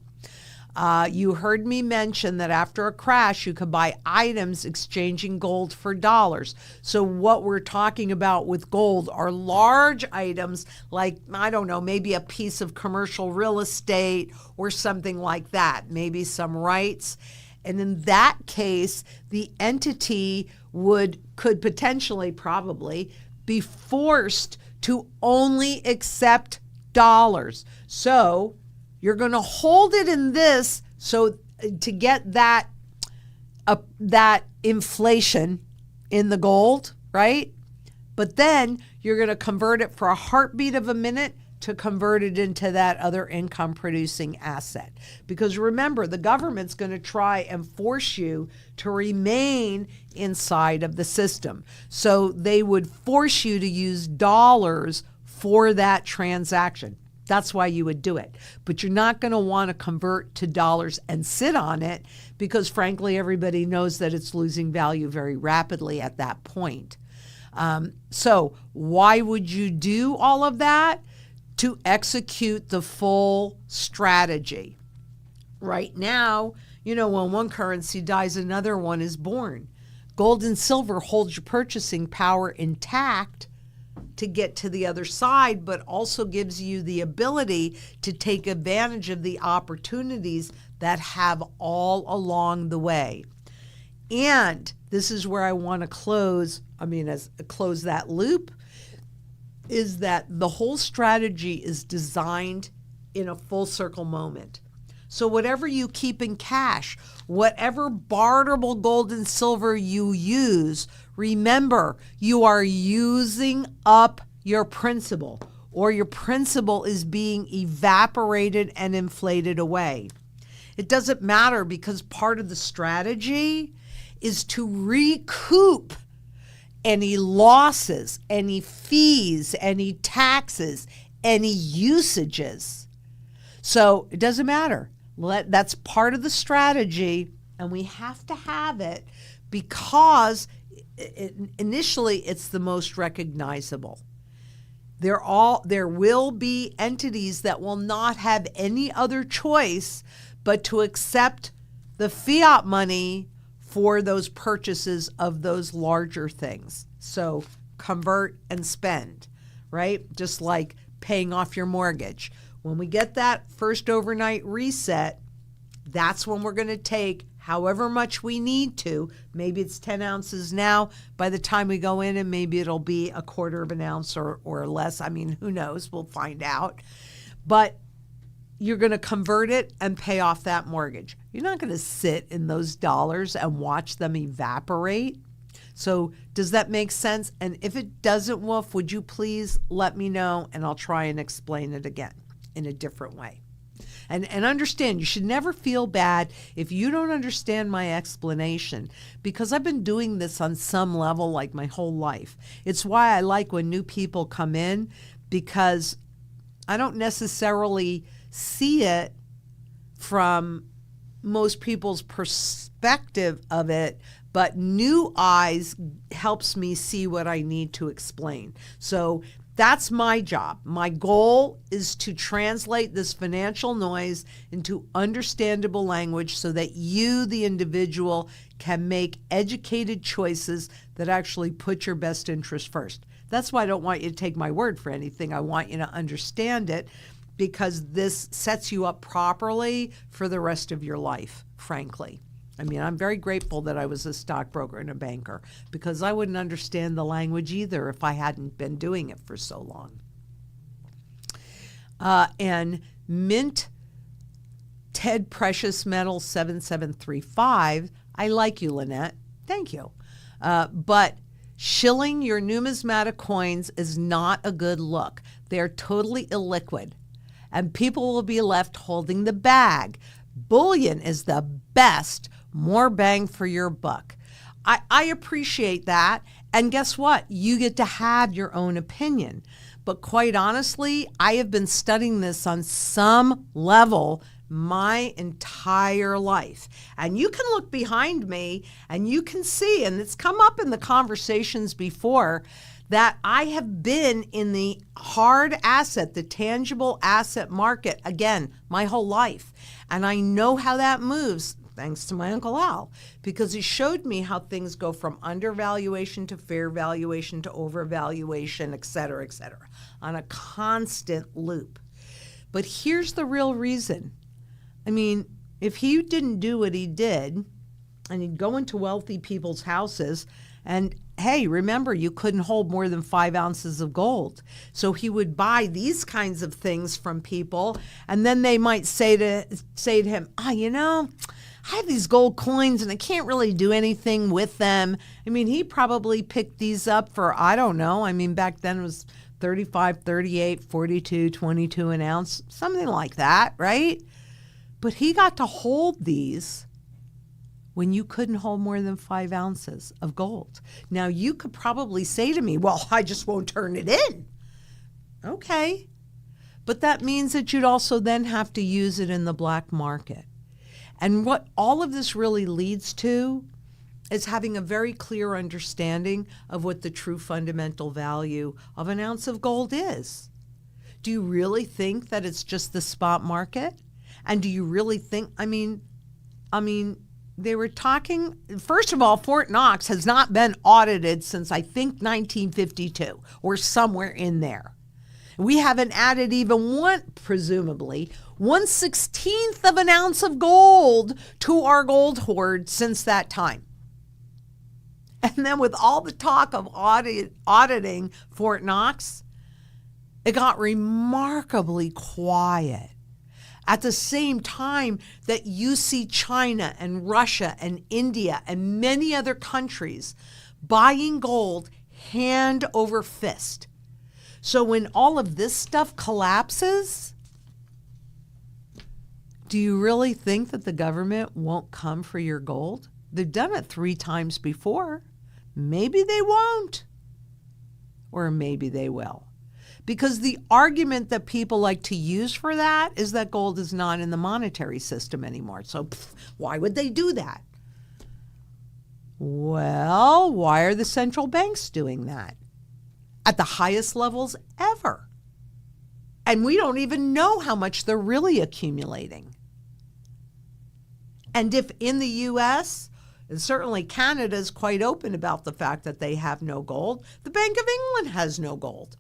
You heard me mention that after a crash, you could buy items exchanging gold for dollars. So what we're talking about with gold are large items like, I don't know, maybe a piece of commercial real estate or something like that, maybe some rights. And in that case, the entity could potentially, probably, be forced to only accept dollars. So you're going to hold it in this so to get that inflation in the gold, right? But then you're going to convert it for a heartbeat of a minute to convert it into that other income producing asset. Because remember, the government's going to try and force you to remain inside of the system. So they would force you to use dollars for that transaction. That's why you would do it. But you're not going to want to convert to dollars and sit on it because, frankly, everybody knows that it's losing value very rapidly at that point. So why would you do all of that? To execute the full strategy. Right now, when one currency dies, another one is born. Gold and silver holds your purchasing power intact to get to the other side, but also gives you the ability to take advantage of the opportunities that have all along the way. And this is where I want to close that loop, is that the whole strategy is designed in a full circle moment. So whatever you keep in cash, whatever barterable gold and silver you use, remember, you are using up your principal, or your principal is being evaporated and inflated away. It doesn't matter, because part of the strategy is to recoup any losses, any fees, any taxes, any usages. So it doesn't matter. That's part of the strategy. And we have to have it because initially it's the most recognizable. There will be entities that will not have any other choice but to accept the fiat money for those purchases of those larger things. So convert and spend, right? Just like paying off your mortgage. When we get that first overnight reset, that's when we're going to take however much we need to. Maybe it's 10 ounces now. By the time we go in, and maybe it'll be a quarter of an ounce or less. I mean, who knows? We'll find out. But you're going to convert it and pay off that mortgage. You're not going to sit in those dollars and watch them evaporate. So does that make sense? And if it doesn't, Wolf, would you please let me know, and I'll try and explain it again in a different way. And understand, you should never feel bad if you don't understand my explanation, because I've been doing this on some level like my whole life. It's why I like when new people come in, because I don't necessarily see it from most people's perspective of it, but new eyes helps me see what I need to explain. So that's my job. My goal is to translate this financial noise into understandable language so that you, the individual, can make educated choices that actually put your best interest first. That's why I don't want you to take my word for anything. I want you to understand it, because this sets you up properly for the rest of your life, frankly. I mean, I'm very grateful that I was a stockbroker and a banker, because I wouldn't understand the language either if I hadn't been doing it for so long. And Mint Ted Precious Metal 7735, I like you, Lynette. Thank you. But shilling your numismatic coins is not a good look. They're totally illiquid, and people will be left holding the bag. Bullion is the best, more bang for your buck. I appreciate that. And guess what? You get to have your own opinion. But quite honestly, I have been studying this on some level my entire life. And you can look behind me and you can see, and it's come up in the conversations before, that I have been in the hard asset, the tangible asset market, again, my whole life. And I know how that moves, thanks to my Uncle Al, because he showed me how things go from undervaluation to fair valuation to overvaluation, et cetera, on a constant loop. But here's the real reason. I mean, if he didn't do what he did, and he'd go into wealthy people's houses, and hey, remember, you couldn't hold more than 5 ounces of gold. So he would buy these kinds of things from people, and then they might say to him, you know, I have these gold coins and I can't really do anything with them. I mean, he probably picked these up for, I don't know. I mean, back then it was 35, 38, 42, 22 an ounce, something like that, right? But he got to hold these when you couldn't hold more than 5 ounces of gold. Now, you could probably say to me, well, I just won't turn it in. Okay. But that means that you'd also then have to use it in the black market. And what all of this really leads to is having a very clear understanding of what the true fundamental value of an ounce of gold is. Do you really think that it's just the spot market? And do you really think, I mean, they were talking, first of all, Fort Knox has not been audited since I think 1952 or somewhere in there. We haven't added even presumably 1/16 of an ounce of gold to our gold hoard since that time. And then with all the talk of auditing Fort Knox, it got remarkably quiet. At the same time that you see China and Russia and India and many other countries buying gold hand over fist. So when all of this stuff collapses, do you really think that the government won't come for your gold? They've done it 3 times before. Maybe they won't. Or maybe they will. Because the argument that people like to use for that is that gold is not in the monetary system anymore. So why would they do that? Well, why are the central banks doing that? At the highest levels ever. And we don't even know how much they're really accumulating. And if in the U.S., and certainly Canada is quite open about the fact that they have no gold, the Bank of England has no gold.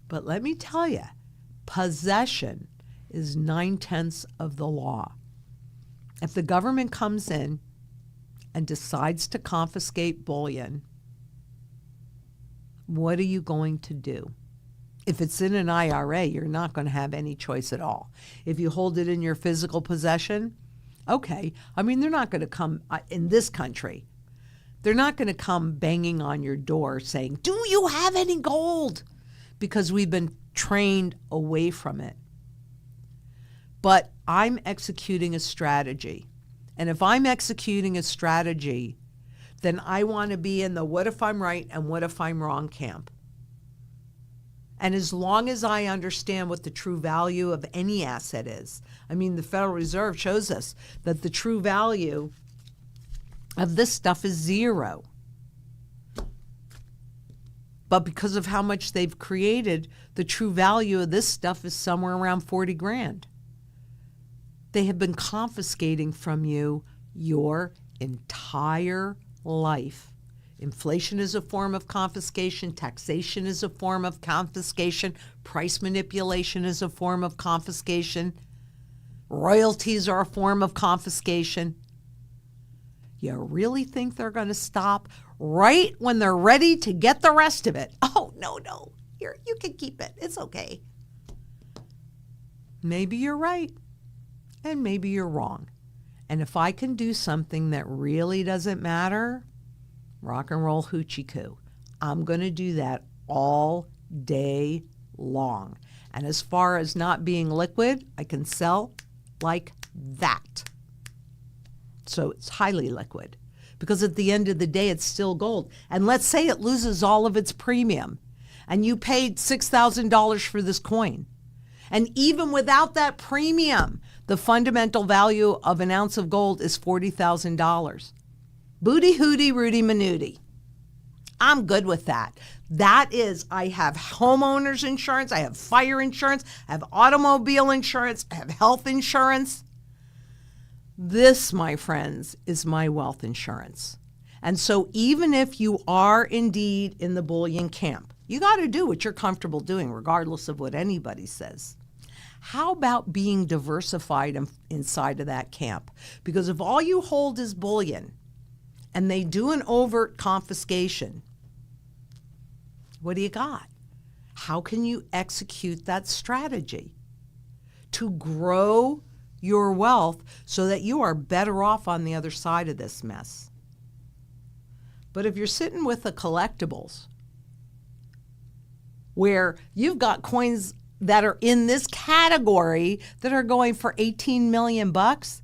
But let me tell you, possession is 9/10 of the law. If the government comes in and decides to confiscate bullion, what are you going to do? If it's in an IRA, you're not going to have any choice at all. If you hold it in your physical possession, okay. I mean, they're not going to come in this country. They're not going to come banging on your door saying, do you have any gold? Because we've been trained away from it. But I'm executing a strategy. And if I'm executing a strategy, then I want to be in the what if I'm right and what if I'm wrong camp. And as long as I understand what the true value of any asset is, I mean, the Federal Reserve shows us that the true value of this stuff is zero. But because of how much they've created, the true value of this stuff is somewhere around 40 grand. They have been confiscating from you your entire life. Inflation is a form of confiscation. Taxation is a form of confiscation. Price manipulation is a form of confiscation. Royalties are a form of confiscation. You really think they're going to stop right when they're ready to get the rest of it? Oh, no. Here, you can keep it. It's okay. Maybe you're right, and maybe you're wrong. And if I can do something that really doesn't matter, rock and roll hoochie coo, I'm going to do that all day long. And as far as not being liquid, I can sell like that. So it's highly liquid because at the end of the day, it's still gold. And let's say it loses all of its premium and you paid $6,000 for this coin. And even without that premium, the fundamental value of an ounce of gold is $40,000. Booty hooty Rudy Manooty. I'm good with that. That is, I have homeowners insurance, I have fire insurance, I have automobile insurance, I have health insurance. This, my friends, is my wealth insurance. And so even if you are indeed in the bullion camp, you got to do what you're comfortable doing, regardless of what anybody says. How about being diversified inside of that camp? Because if all you hold is bullion and they do an overt confiscation, what do you got? How can you execute that strategy to grow your wealth so that you are better off on the other side of this mess? But if you're sitting with the collectibles, where you've got coins that are in this category that are going for 18 million bucks,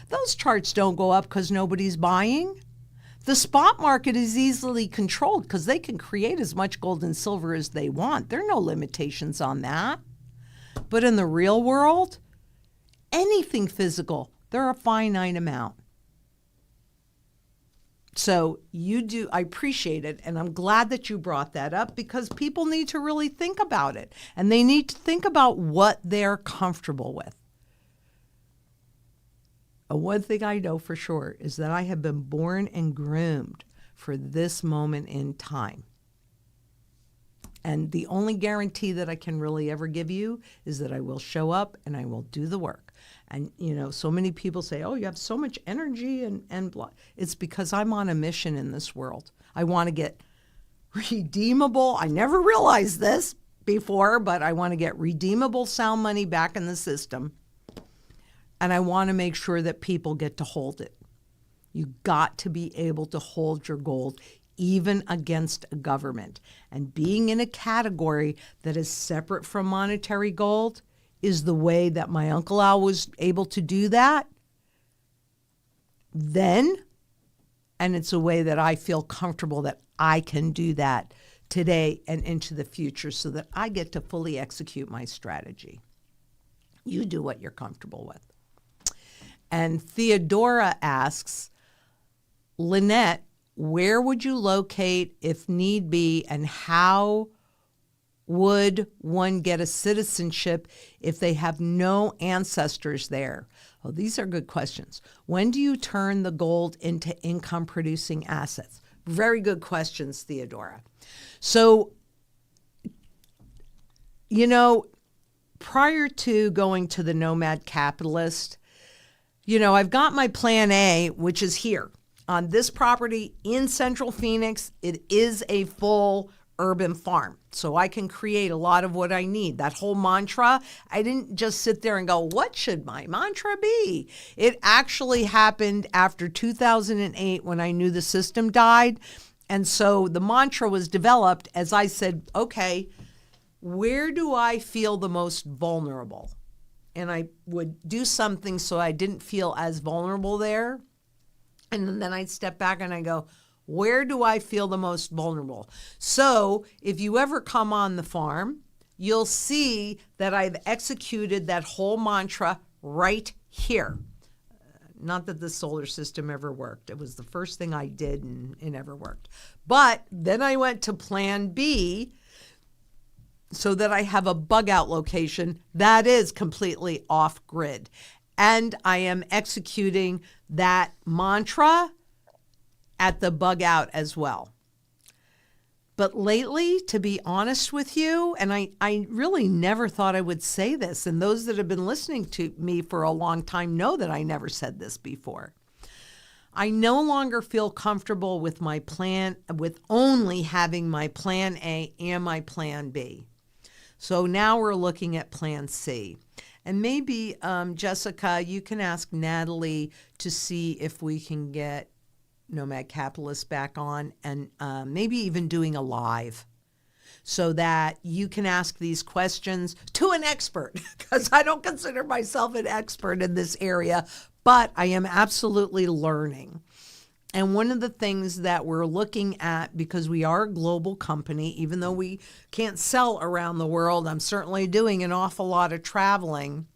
those charts don't go up because nobody's buying. The spot market is easily controlled because they can create as much gold and silver as they want. There are no limitations on that. But in the real world, anything physical, they're a finite amount. So I appreciate it, and I'm glad that you brought that up because people need to really think about it, and they need to think about what they're comfortable with. One thing I know for sure is that I have been born and groomed for this moment in time. And the only guarantee that I can really ever give you is that I will show up and I will do the work. And, so many people say, oh, you have so much energy and blah. It's because I'm on a mission in this world. I want to get redeemable. I never realized this before, but I want to get redeemable sound money back in the system. And I want to make sure that people get to hold it. You got to be able to hold your gold even against a government. And being in a category that is separate from monetary gold is the way that my Uncle Al was able to do that then. And it's a way that I feel comfortable that I can do that today and into the future so that I get to fully execute my strategy. You do what you're comfortable with. And Theodora asks, Lynette, where would you locate if need be, and how would one get a citizenship if they have no ancestors there? Oh, these are good questions. When do you turn the gold into income-producing assets? Very good questions, Theodora. So, prior to going to the Nomad Capitalist, I've got my plan A, which is here on this property in Central Phoenix. It is a full urban farm, so I can create a lot of what I need. That whole mantra, I didn't just sit there and go, what should my mantra be? It actually happened after 2008 when I knew the system died. And so the mantra was developed as I said, okay, where do I feel the most vulnerable? And I would do something so I didn't feel as vulnerable there. And then I'd step back and I go, where do I feel the most vulnerable? So if you ever come on the farm, you'll see that I've executed that whole mantra right here. Not that the solar system ever worked. It was the first thing I did and it never worked. But then I went to plan B so that I have a bug out location that is completely off grid. And I am executing that mantra at the bug out as well. But lately, to be honest with you, and I really never thought I would say this, and those that have been listening to me for a long time know that I never said this before. I no longer feel comfortable with my plan, with only having my plan A and my plan B. So now we're looking at plan C. And maybe, Jessica, you can ask Natalie to see if we can get Nomad Capitalist back on, and maybe even doing a live so that you can ask these questions to an expert, because I don't consider myself an expert in this area, but I am absolutely learning. And one of the things that we're looking at, because we are a global company, even though we can't sell around the world, I'm certainly doing an awful lot of traveling.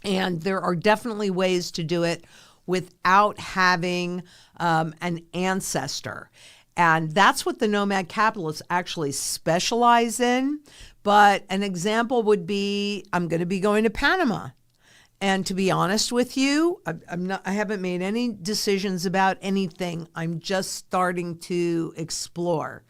And there are definitely ways to do it without having an ancestor. And that's what the Nomad Capitalists actually specialize in. But an example would be, I'm going to be going to Panama. And to be honest with you, I haven't made any decisions about anything. I'm just starting to explore.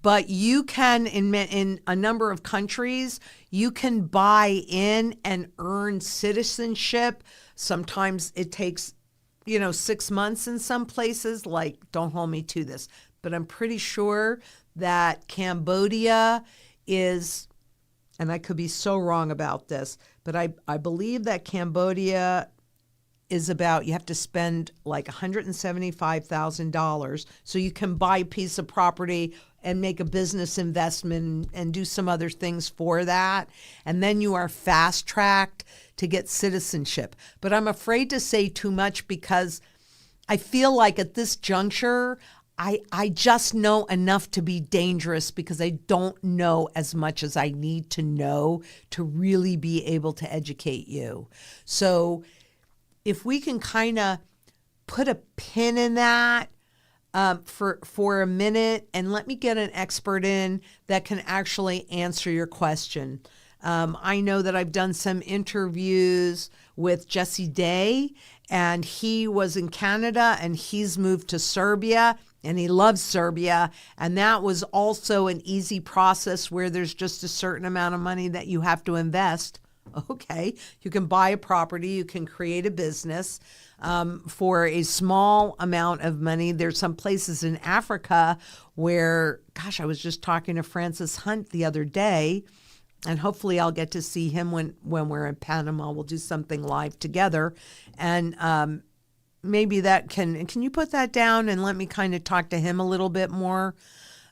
But you can, in a number of countries, you can buy in and earn citizenship. Sometimes it takes 6 months in some places, like, don't hold me to this, but I'm pretty sure that Cambodia is, and I could be so wrong about this, but I believe that Cambodia is about, you have to spend like $175,000 so you can buy a piece of property and make a business investment and do some other things for that. And then you are fast-tracked to get citizenship. But I'm afraid to say too much because I feel like at this juncture, I just know enough to be dangerous because I don't know as much as I need to know to really be able to educate you. So if we can kind of put a pin in that for a minute, and let me get an expert in that can actually answer your question. I know that I've done some interviews with Jesse Day, and he was in Canada and he's moved to Serbia and he loves Serbia. And that was also an easy process where there's just a certain amount of money that you have to invest. Okay, you can buy a property, you can create a business for a small amount of money. There's some places in Africa where, gosh, I was just talking to Francis Hunt the other day, and hopefully I'll get to see him when we're in Panama. We'll do something live together. And maybe that can you put that down and let me kind of talk to him a little bit more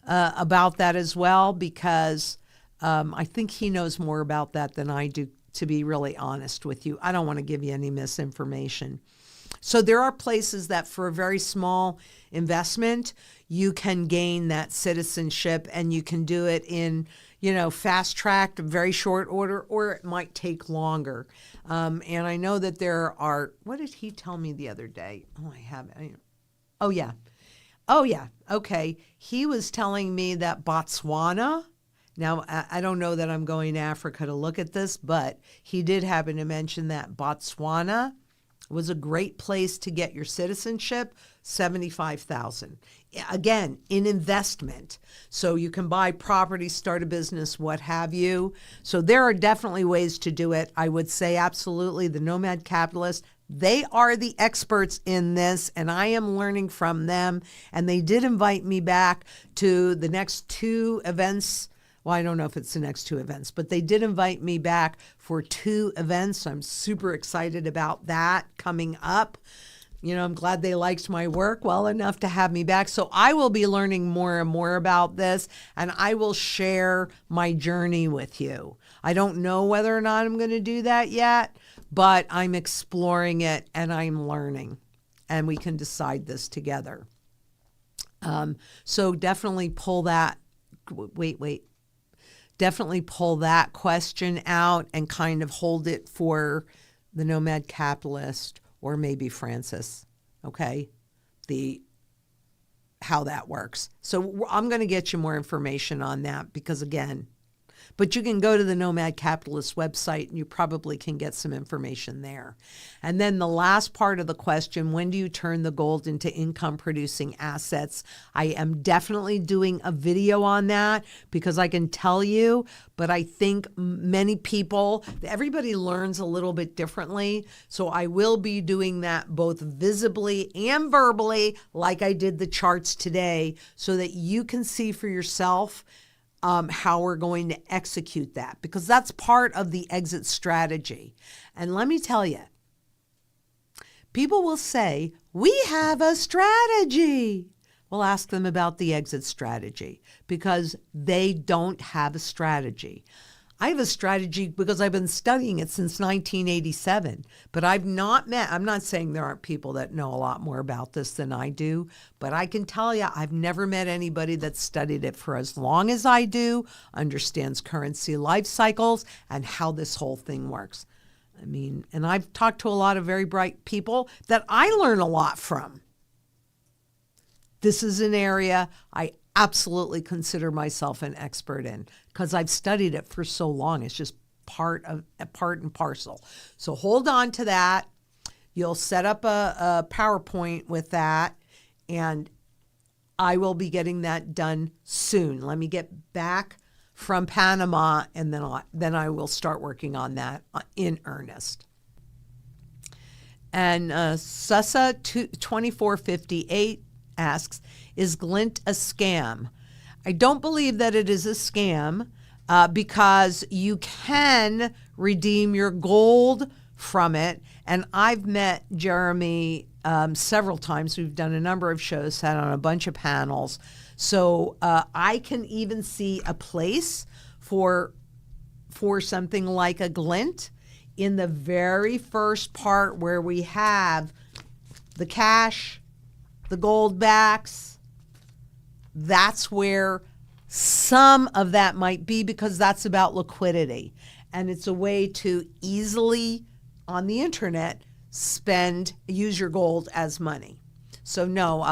about that as well, because I think he knows more about that than I do, to be really honest with you. I don't want to give you any misinformation. So there are places that for a very small investment, you can gain that citizenship, and you can do it in, fast track, very short order, or it might take longer. And I know that there are, what did he tell me the other day? Oh, I have it. Oh, yeah. Okay. He was telling me that Botswana, now I don't know that I'm going to Africa to look at this, but he did happen to mention that Botswana was a great place to get your citizenship, $75,000. Again, in investment. So you can buy property, start a business, what have you. So there are definitely ways to do it. I would say absolutely the Nomad Capitalist, they are the experts in this, and I am learning from them. And they did invite me back to the next 2 events. Well, I don't know if it's the next 2 events, but they did invite me back for 2 events. I'm super excited about that coming up. I'm glad they liked my work well enough to have me back. So I will be learning more and more about this, and I will share my journey with you. I don't know whether or not I'm going to do that yet, but I'm exploring it and I'm learning, and we can decide this together. So definitely pull that. Wait. Definitely pull that question out and kind of hold it for the Nomad Capitalist, or maybe Francis, okay? How that works. So I'm going to get you more information on that because, again, but you can go to the Nomad Capitalist website and you probably can get some information there. And then the last part of the question, when do you turn the gold into income producing assets? I am definitely doing a video on that because I can tell you, but I think many people, everybody learns a little bit differently. So I will be doing that both visibly and verbally, like I did the charts today, so that you can see for yourself how we're going to execute that, because that's part of the exit strategy. And let me tell you, people will say, we have a strategy. Well, ask them about the exit strategy, because they don't have a strategy. I have a strategy because I've been studying it since 1987, but I'm not saying there aren't people that know a lot more about this than I do, but I can tell you I've never met anybody that studied it for as long as I do, understands currency life cycles and how this whole thing works. And I've talked to a lot of very bright people that I learn a lot from. This is an area I absolutely consider myself an expert in because I've studied it for so long. It's just part and parcel. So hold on to that. You'll set up a PowerPoint with that, and I will be getting that done soon. Let me get back from Panama, and then I will start working on that in earnest. And Sussa 2458 asks, is Glint a scam? I don't believe that it is a scam because you can redeem your gold from it. And I've met Jeremy several times. We've done a number of shows, sat on a bunch of panels. So I can even see a place for something like a Glint in the very first part where we have the cash, the gold backs. That's where some of that might be, because that's about liquidity. And it's a way to easily, on the internet, use your gold as money. So no,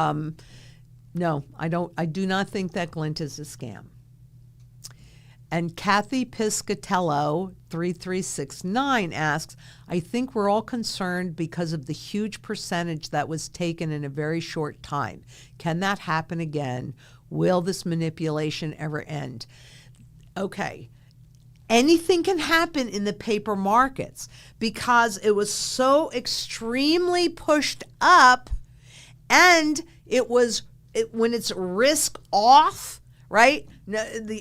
I do not think that Glint is a scam. And Kathy Piscatello 3369 asks, I think we're all concerned because of the huge percentage that was taken in a very short time. Can that happen again? Will this manipulation ever end? Okay. Anything can happen in the paper markets because it was so extremely pushed up, and when it's risk off, right?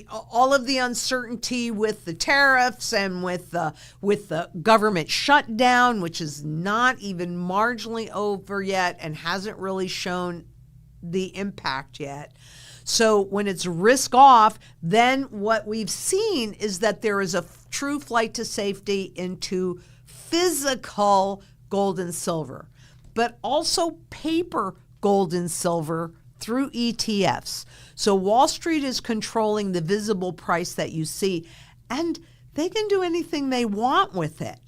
All of the uncertainty with the tariffs and with the government shutdown, which is not even marginally over yet and hasn't really shown the impact yet. So when it's risk off, then what we've seen is that there is a true flight to safety into physical gold and silver. but also paper gold and silver through ETFs. So Wall Street is controlling the visible price that you see, and they can do anything they want with it.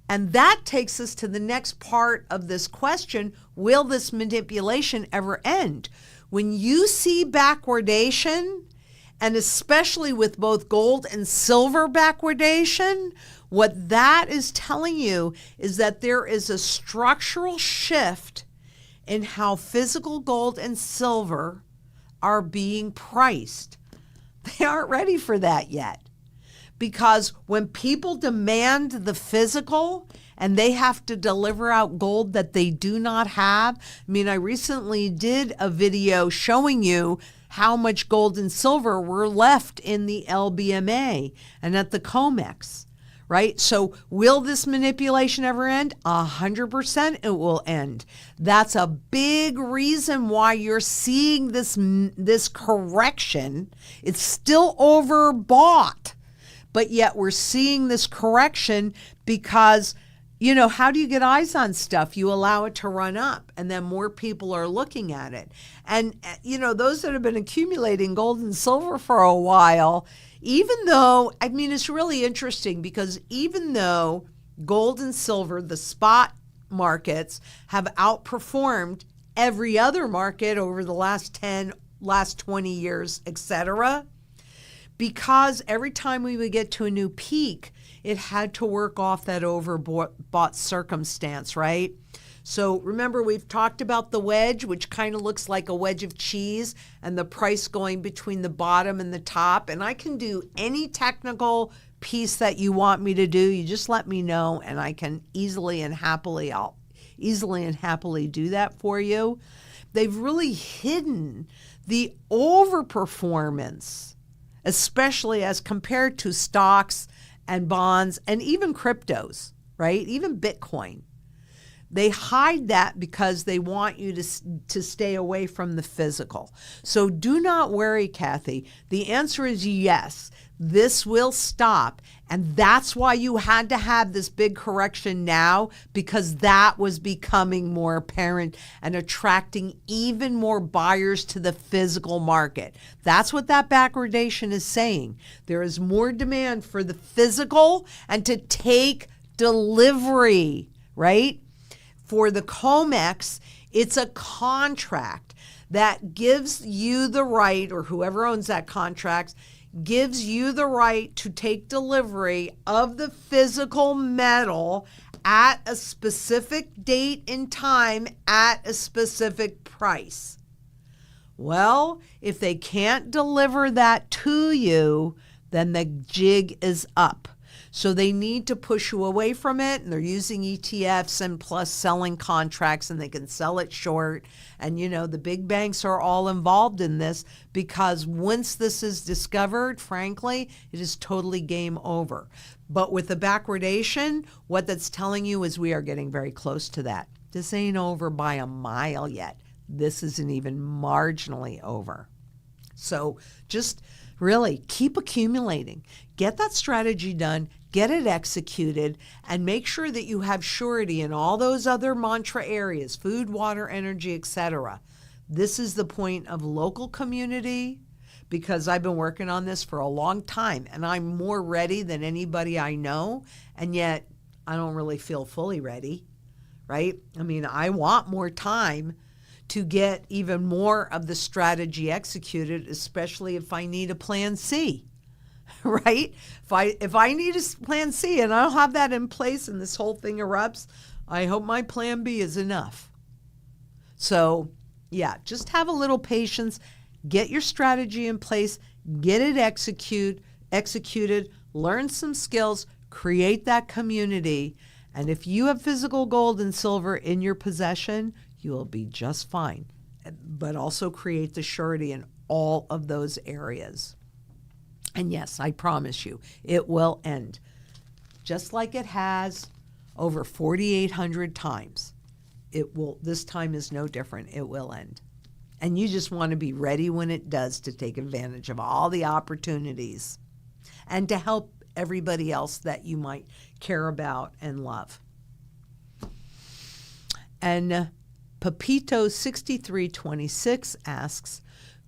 And that takes us to the next part of this question: will this manipulation ever end? When you see backwardation, and especially with both gold and silver backwardation, what that is telling you is that there is a structural shift in how physical gold and silver are being priced. They aren't ready for that yet. Because when people demand the physical and they have to deliver out gold that they do not have, I mean, I recently did a video showing you how much gold and silver were left in the LBMA and at the COMEX, right? So will this manipulation ever end? 100% it will end. That's a big reason why you're seeing this correction. It's still overbought, but yet we're seeing this correction because, you know, how do you get eyes on stuff? You allow it to run up, and then more people are looking at it. And, you know, those that have been accumulating gold and silver for a while, even though, I mean, it's really interesting because even though gold and silver, the spot markets, have outperformed every other market over the last 10, last 20 years, etc., because every time we would get to a new peak, it had to work off that overbought circumstance, right? So remember, we've talked about the wedge, which kind of looks like a wedge of cheese, and the price going between the bottom and the top. And I can do any technical piece that you want me to do. You just let me know, and I can easily and happily do that for you. They've really hidden the overperformance, especially as compared to stocks and bonds and even cryptos, right? Even Bitcoin. They hide that because they want you to stay away from the physical. So do not worry, Kathy. The answer is yes. This will stop. And that's why you had to have this big correction now, because that was becoming more apparent and attracting even more buyers to the physical market. That's what that backwardation is saying. There is more demand for the physical and to take delivery, right? For the COMEX, it's a contract that gives you the right, or whoever owns that contract, gives you the right to take delivery of the physical metal at a specific date in time at a specific price. Well, if they can't deliver that to you, then the jig is up. So they need to push you away from it, and they're using ETFs and plus selling contracts, and they can sell it short. And, you know, the big banks are all involved in this because once this is discovered, frankly, it is totally game over. But with the backwardation, what that's telling you is we are getting very close to that. This ain't over by a mile yet. This isn't even marginally over. So just really keep accumulating. Get that strategy done, get it executed, and make sure that you have surety in all those other mantra areas: food, water, energy, etc. This is the point of local community, because I've been working on this for a long time, and I'm more ready than anybody I know, and yet I don't really feel fully ready, right? I mean, I want more time to get even more of the strategy executed, especially if I need a plan C, right? If I need a plan C and I don't have that in place and this whole thing erupts, I hope my plan B is enough. So yeah, just have a little patience, get your strategy in place, get it executed, learn some skills, create that community. And if you have physical gold and silver in your possession, you will be just fine. But also create the surety in all of those areas. And yes, I promise you, it will end. Just like it has over 4,800 times. It will. This time is no different. It will end. And you just want to be ready when it does to take advantage of all the opportunities and to help everybody else that you might care about and love. And Pepito6326 asks,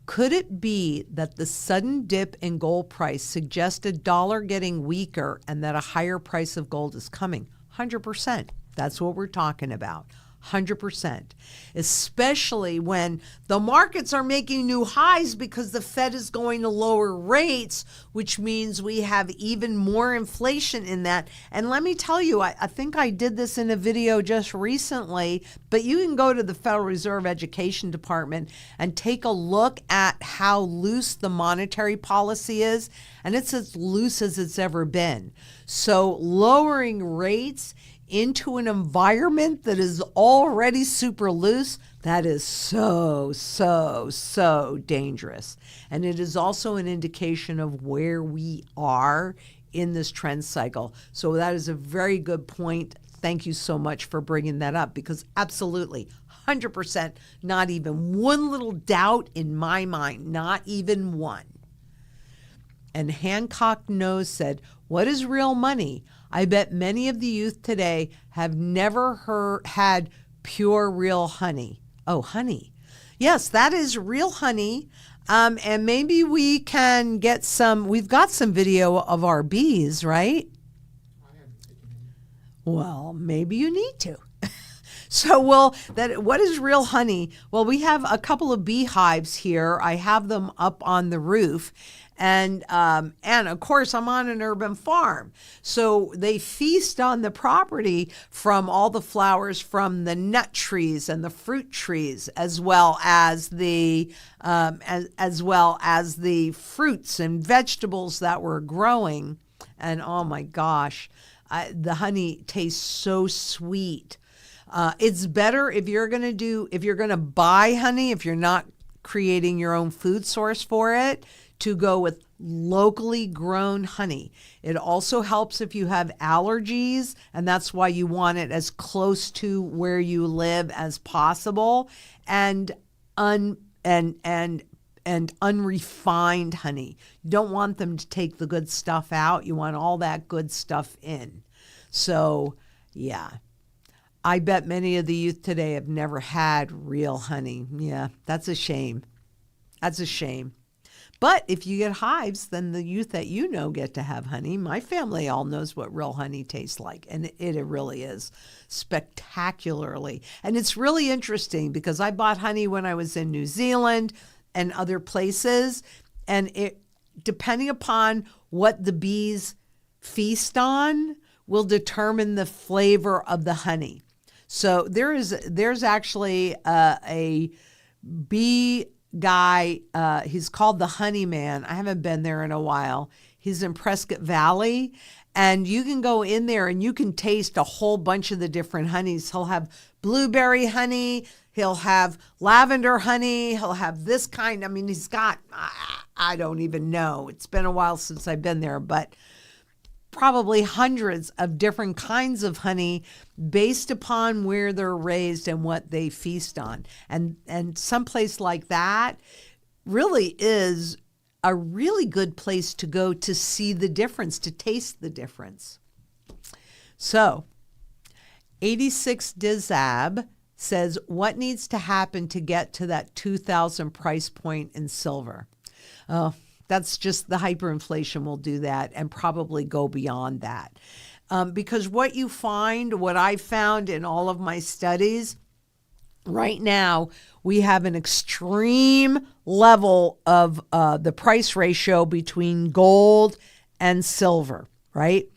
could it be that the sudden dip in gold price suggests a dollar getting weaker and that a higher price of gold is coming? 100%. That's what we're talking about. 100%. Especially when the markets are making new highs because the Fed is going to lower rates, which means we have even more inflation in that. And let me tell you, I think I did this in a video just recently, but you can go to the Federal Reserve Education Department and take a look at how loose the monetary policy is, and it's as loose as it's ever been. So lowering rates into an environment that is already super loose, that is so dangerous. And it is also an indication of where we are in this trend cycle. So that is a very good point. Thank you so much for bringing that up, because absolutely, 100%, not even one little doubt in my mind, not even one. And Hancock Nose said, what is real money? I bet many of the youth today have never had pure real honey. Oh, honey. Yes, that is real honey. And maybe we can get some, we've got some video of our bees, right? Well, maybe you need to. So, what is real honey? Well, we have a couple of beehives here. I have them up on the roof. And of course, I'm on an urban farm. So they feast on the property from all the flowers from the nut trees and the fruit trees, as well as the fruits and vegetables that we're growing. And oh my gosh, the honey tastes so sweet. It's better if you're going to buy honey, if you're not creating your own food source for it, to go with locally grown honey. It also helps if you have allergies, and that's why you want it as close to where you live as possible, and unrefined honey. You don't want them to take the good stuff out. You want all that good stuff in. So, yeah. I bet many of the youth today have never had real honey. Yeah, that's a shame. That's a shame. But if you get hives, then the youth that you know get to have honey. My family all knows what real honey tastes like, and it really is spectacularly. And it's really interesting because I bought honey when I was in New Zealand and other places, and it, depending upon what the bees feast on, will determine the flavor of the honey. So there's actually a bee guy, he's called the Honey Man. I haven't been there in a while. He's in Prescott Valley, and you can go in there and you can taste a whole bunch of the different honeys. He'll have blueberry honey, he'll have lavender honey, he'll have this kind. I mean, he's got, I don't even know. It's been a while since I've been there, but probably hundreds of different kinds of honey based upon where they're raised and what they feast on. And someplace like that really is a really good place to go to see the difference, to taste the difference. So 86 Dizab says, what needs to happen to get to that 2,000 price point in silver? Oh, that's just the hyperinflation will do that, and probably go beyond that. Because what I found in all of my studies, right now, we have an extreme level of the price ratio between gold and silver, right?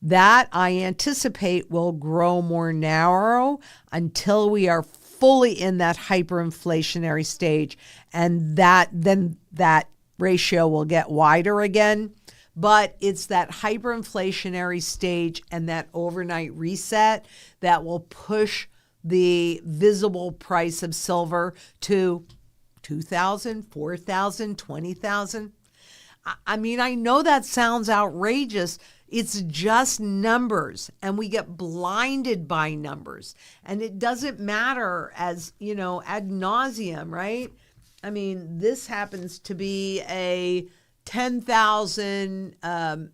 That I anticipate will grow more narrow until we are fully in that hyperinflationary stage, and that ratio will get wider again. But it's that hyperinflationary stage and that overnight reset that will push the visible price of silver to 2,000, 4,000, 20,000. I mean, I know that sounds outrageous. It's just numbers, and we get blinded by numbers. And it doesn't matter, as, ad nauseum, right? I mean, this happens to be a 10,000 Iranian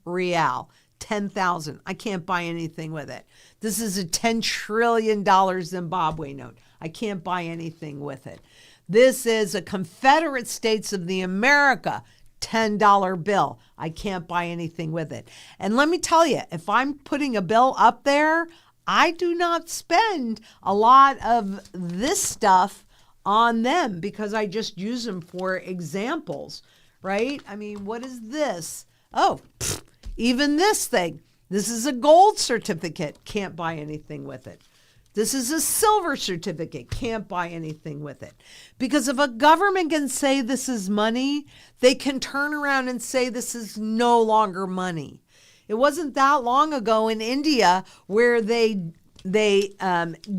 rial, 10,000. I can't buy anything with it. This is a $10 trillion Zimbabwe note. I can't buy anything with it. This is a Confederate States of the America $10 bill. I can't buy anything with it. And let me tell you, if I'm putting a bill up there, I do not spend a lot of this stuff on them because I just use them for examples, right? I mean, what is this? Oh, even this thing. This is a gold certificate. Can't buy anything with it. This is a silver certificate. Can't buy anything with it. Because if a government can say this is money, they can turn around and say this is no longer money. It wasn't that long ago in India where they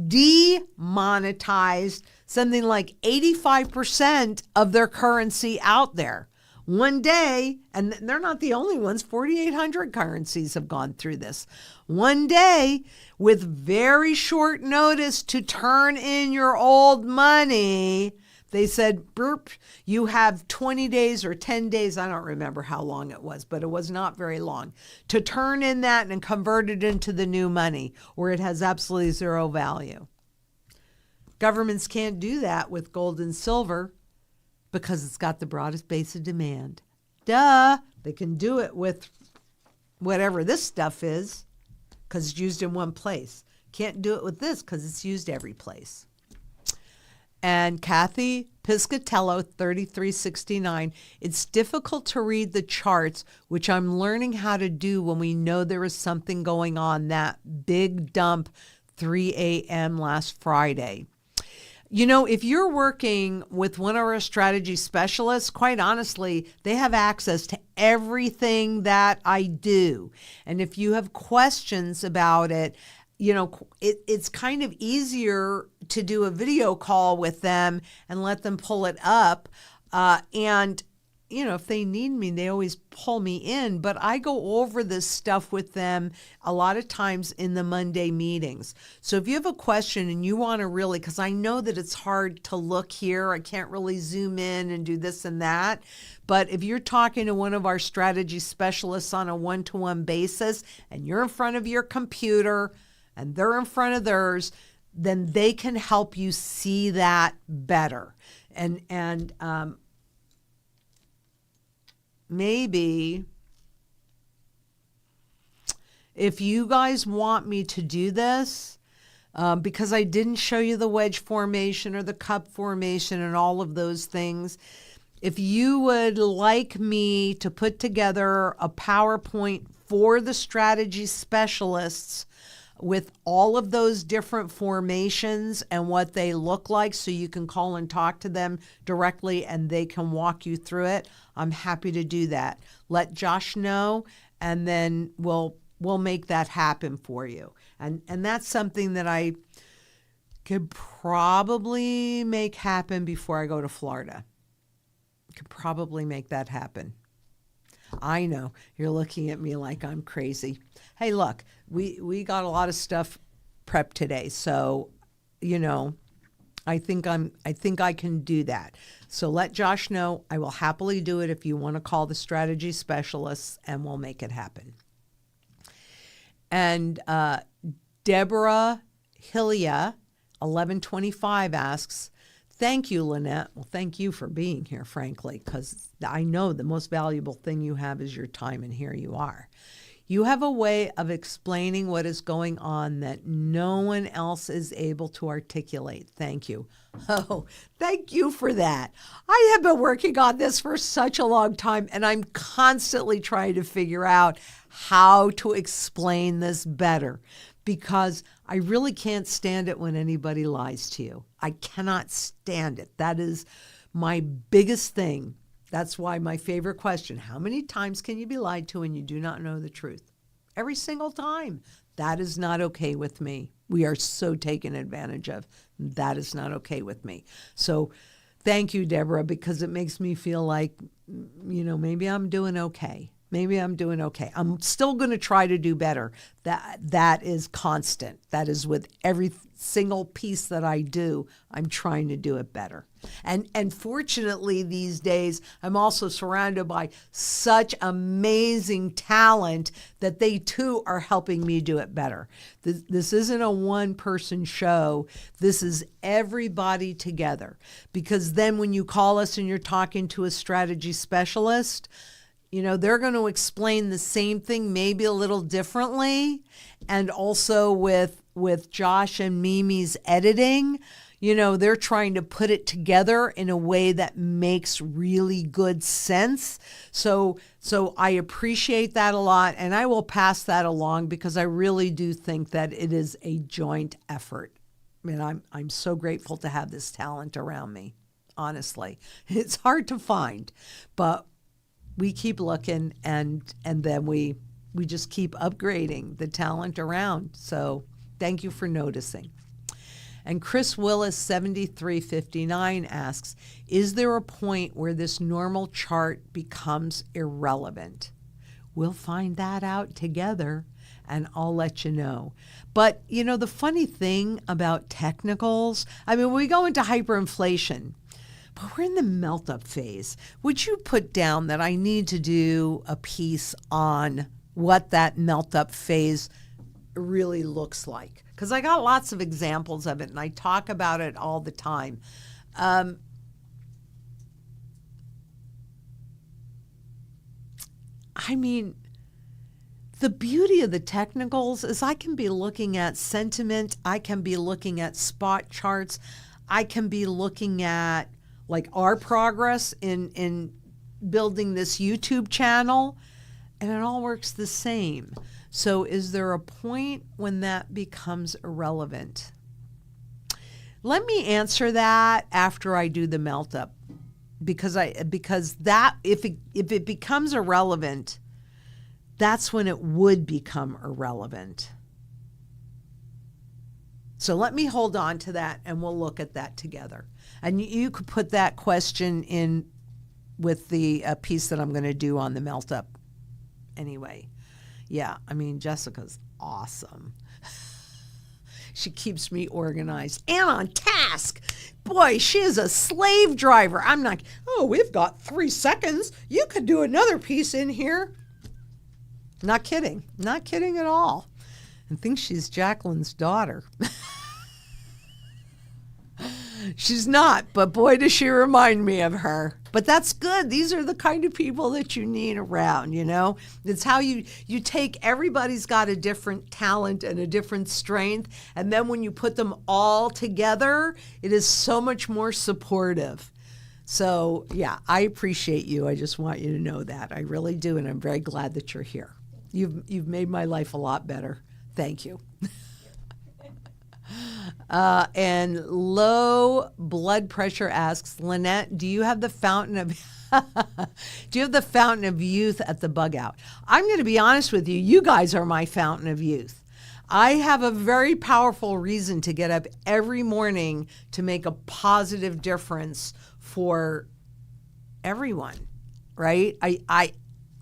demonetized something like 85% of their currency out there. One day, and they're not the only ones, 4,800 currencies have gone through this. One day, with very short notice to turn in your old money, they said, burp, you have 20 days or 10 days, I don't remember how long it was, but it was not very long, to turn in that and convert it into the new money, where it has absolutely zero value. Governments can't do that with gold and silver because it's got the broadest base of demand. Duh, they can do it with whatever this stuff is because it's used in one place. Can't do it with this because it's used every place. And Kathy Piscatello, 3369, it's difficult to read the charts, which I'm learning how to do when we know there is something going on. That big dump 3 a.m. last Friday. You know, if you're working with one of our strategy specialists, quite honestly, they have access to everything that I do. And if you have questions about it, you know, it's kind of easier to do a video call with them and let them pull it up. And, you know, if they need me, they always pull me in. But I go over this stuff with them a lot of times in the Monday meetings. So if you have a question and you want to really, because I know that it's hard to look here, I can't really zoom in and do this and that. But if you're talking to one of our strategy specialists on a one-to-one basis and you're in front of your computer and they're in front of theirs, then they can help you see that better. And maybe if you guys want me to do this, because I didn't show you the wedge formation or the cup formation and all of those things, if you would like me to put together a PowerPoint for the strategy specialists with all of those different formations and what they look like so you can call and talk to them directly and they can walk you through it, I'm happy to do that. Let Josh know and then we'll make that happen for you. And that's something that I could probably make happen before I go to Florida. Could probably make that happen. I know you're looking at me like I'm crazy. Hey, look, we got a lot of stuff prepped today, so you know, I think I can do that. So let Josh know. I will happily do it if you want to call the strategy specialists, and we'll make it happen. And Deborah Hillia, 1125 asks, thank you, Lynette. Well, thank you for being here, frankly, because I know the most valuable thing you have is your time, and here you are. You have a way of explaining what is going on that no one else is able to articulate. Thank you. Oh, thank you for that. I have been working on this for such a long time, and I'm constantly trying to figure out how to explain this better, because I really can't stand it when anybody lies to you. I cannot stand it. That is my biggest thing. That's why my favorite question, how many times can you be lied to and you do not know the truth? Every single time. That is not okay with me. We are so taken advantage of. That is not okay with me. So thank you, Deborah, because it makes me feel like, you know, maybe I'm doing okay. Maybe I'm doing okay. I'm still going to try to do better. That is constant. That is with every single piece that I do. I'm trying to do it better. And fortunately these days, I'm also surrounded by such amazing talent that they too are helping me do it better. This isn't a one-person show. This is everybody together. Because then when you call us and you're talking to a strategy specialist, they're going to explain the same thing, maybe a little differently. And also with Josh and Mimi's editing, they're trying to put it together in a way that makes really good sense. So I appreciate that a lot, and I will pass that along because I really do think that it is a joint effort. I mean, I'm so grateful to have this talent around me, honestly. It's hard to find, but we keep looking, and then we just keep upgrading the talent around. So thank you for noticing. And Chris Willis 7359 asks, is there a point where this normal chart becomes irrelevant? We'll find that out together, and I'll let you know. But, the funny thing about technicals, when we go into hyperinflation, but we're in the melt-up phase. Would you put down that I need to do a piece on what that melt-up phase really looks like? Because I got lots of examples of it, and I talk about it all the time. The beauty of the technicals is I can be looking at sentiment. I can be looking at spot charts. I can be looking at our progress in building this YouTube channel, and it all works the same. So is there a point when that becomes irrelevant? Let me answer that after I do the melt up, because that if it becomes irrelevant, that's when it would become irrelevant. So let me hold on to that, and we'll look at that together. And you could put that question in with the piece that I'm going to do on the melt up anyway. Yeah, Jessica's awesome. She keeps me organized and on task. Boy, she is a slave driver. I'm like, we've got 3 seconds. You could do another piece in here. Not kidding. Not kidding at all. I think she's Jacqueline's daughter. She's not, but boy, does she remind me of her. But that's good. These are the kind of people that you need around, It's how you take, everybody's got a different talent and a different strength. And then when you put them all together, it is so much more supportive. So yeah, I appreciate you. I just want you to know that. I really do. And I'm very glad that you're here. You've made my life a lot better. Thank you. And low blood pressure asks, Lynette, do you have the fountain of youth at the bug out? I'm going to be honest with you. You guys are my fountain of youth. I have a very powerful reason to get up every morning to make a positive difference for everyone, right?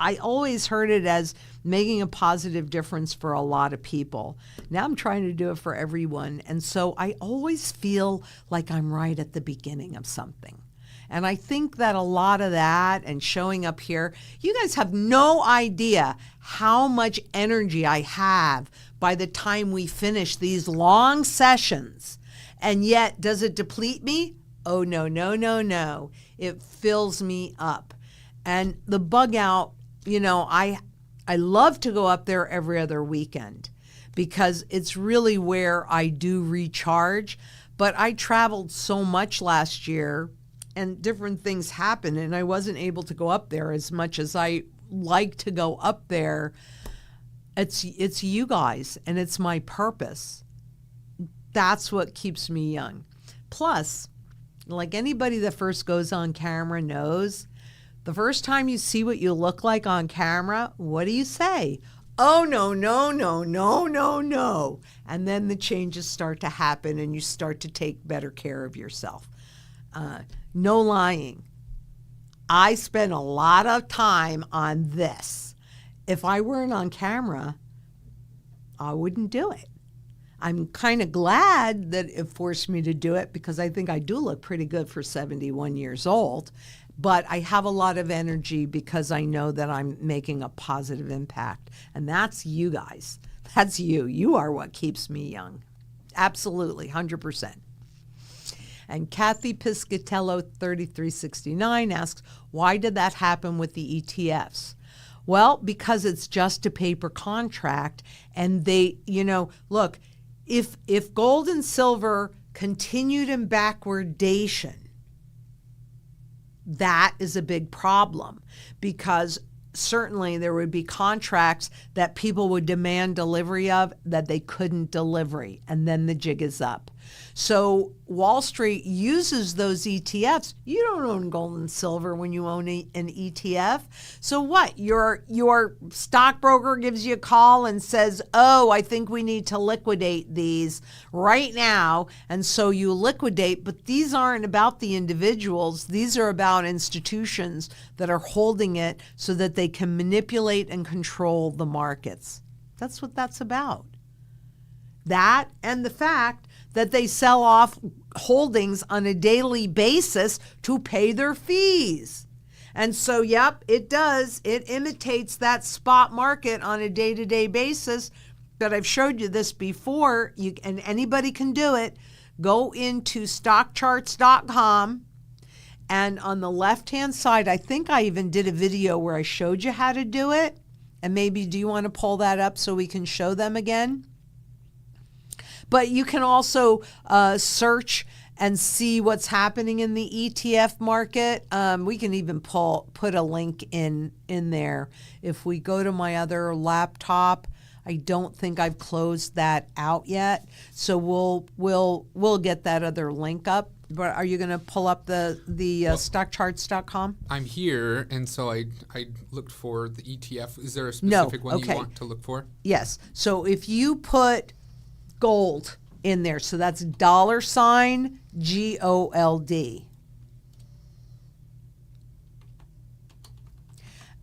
I always heard it as making a positive difference for a lot of people. Now I'm trying to do it for everyone. And so I always feel like I'm right at the beginning of something. And I think that a lot of that and showing up here, you guys have no idea how much energy I have by the time we finish these long sessions. And yet, does it deplete me? Oh, no, no, no, no. It fills me up. And the bug out, I love to go up there every other weekend because it's really where I do recharge. But I traveled so much last year and different things happened, and I wasn't able to go up there as much as I like to go up there. It's you guys, and it's my purpose. That's what keeps me young. Plus, like anybody that first goes on camera knows, the first time you see what you look like on camera, what do you say? Oh, no, no, no, no, no, no. And then the changes start to happen and you start to take better care of yourself. No lying. I spent a lot of time on this. if I weren't on camera, I wouldn't do it. I'm kind of glad that it forced me to do it because I think I do look pretty good for 71 years old. But I have a lot of energy because I know that I'm making a positive impact. And that's you guys. That's you. You are what keeps me young. Absolutely, 100%. And Kathy Piscatello 3369 asks, why did that happen with the ETFs? Well, because it's just a paper contract, and they, look, if gold and silver continued in backwardation, that is a big problem, because certainly there would be contracts that people would demand delivery of that they couldn't deliver, and then the jig is up. So Wall Street uses those ETFs. You don't own gold and silver when you own an ETF. So what? Your stockbroker gives you a call and says, oh, I think we need to liquidate these right now. And so you liquidate, but these aren't about the individuals. These are about institutions that are holding it so that they can manipulate and control the markets. That's what that's about. That and the fact that they sell off holdings on a daily basis to pay their fees. And so, yep, it does. It imitates that spot market on a day-to-day basis. But I've showed you this before, and anybody can do it. Go into stockcharts.com, and on the left-hand side, I think I even did a video where I showed you how to do it. And maybe, do you want to pull that up so we can show them again? But you can also search and see what's happening in the ETF market. We can even put a link in there. If we go to my other laptop, I don't think I've closed that out yet. So we'll get that other link up. But are you going to pull up the stockcharts.com? I'm here, and so I looked for the ETF. Is there a specific one you want to look for? Yes. So if you put gold in there, so that's $GOLD.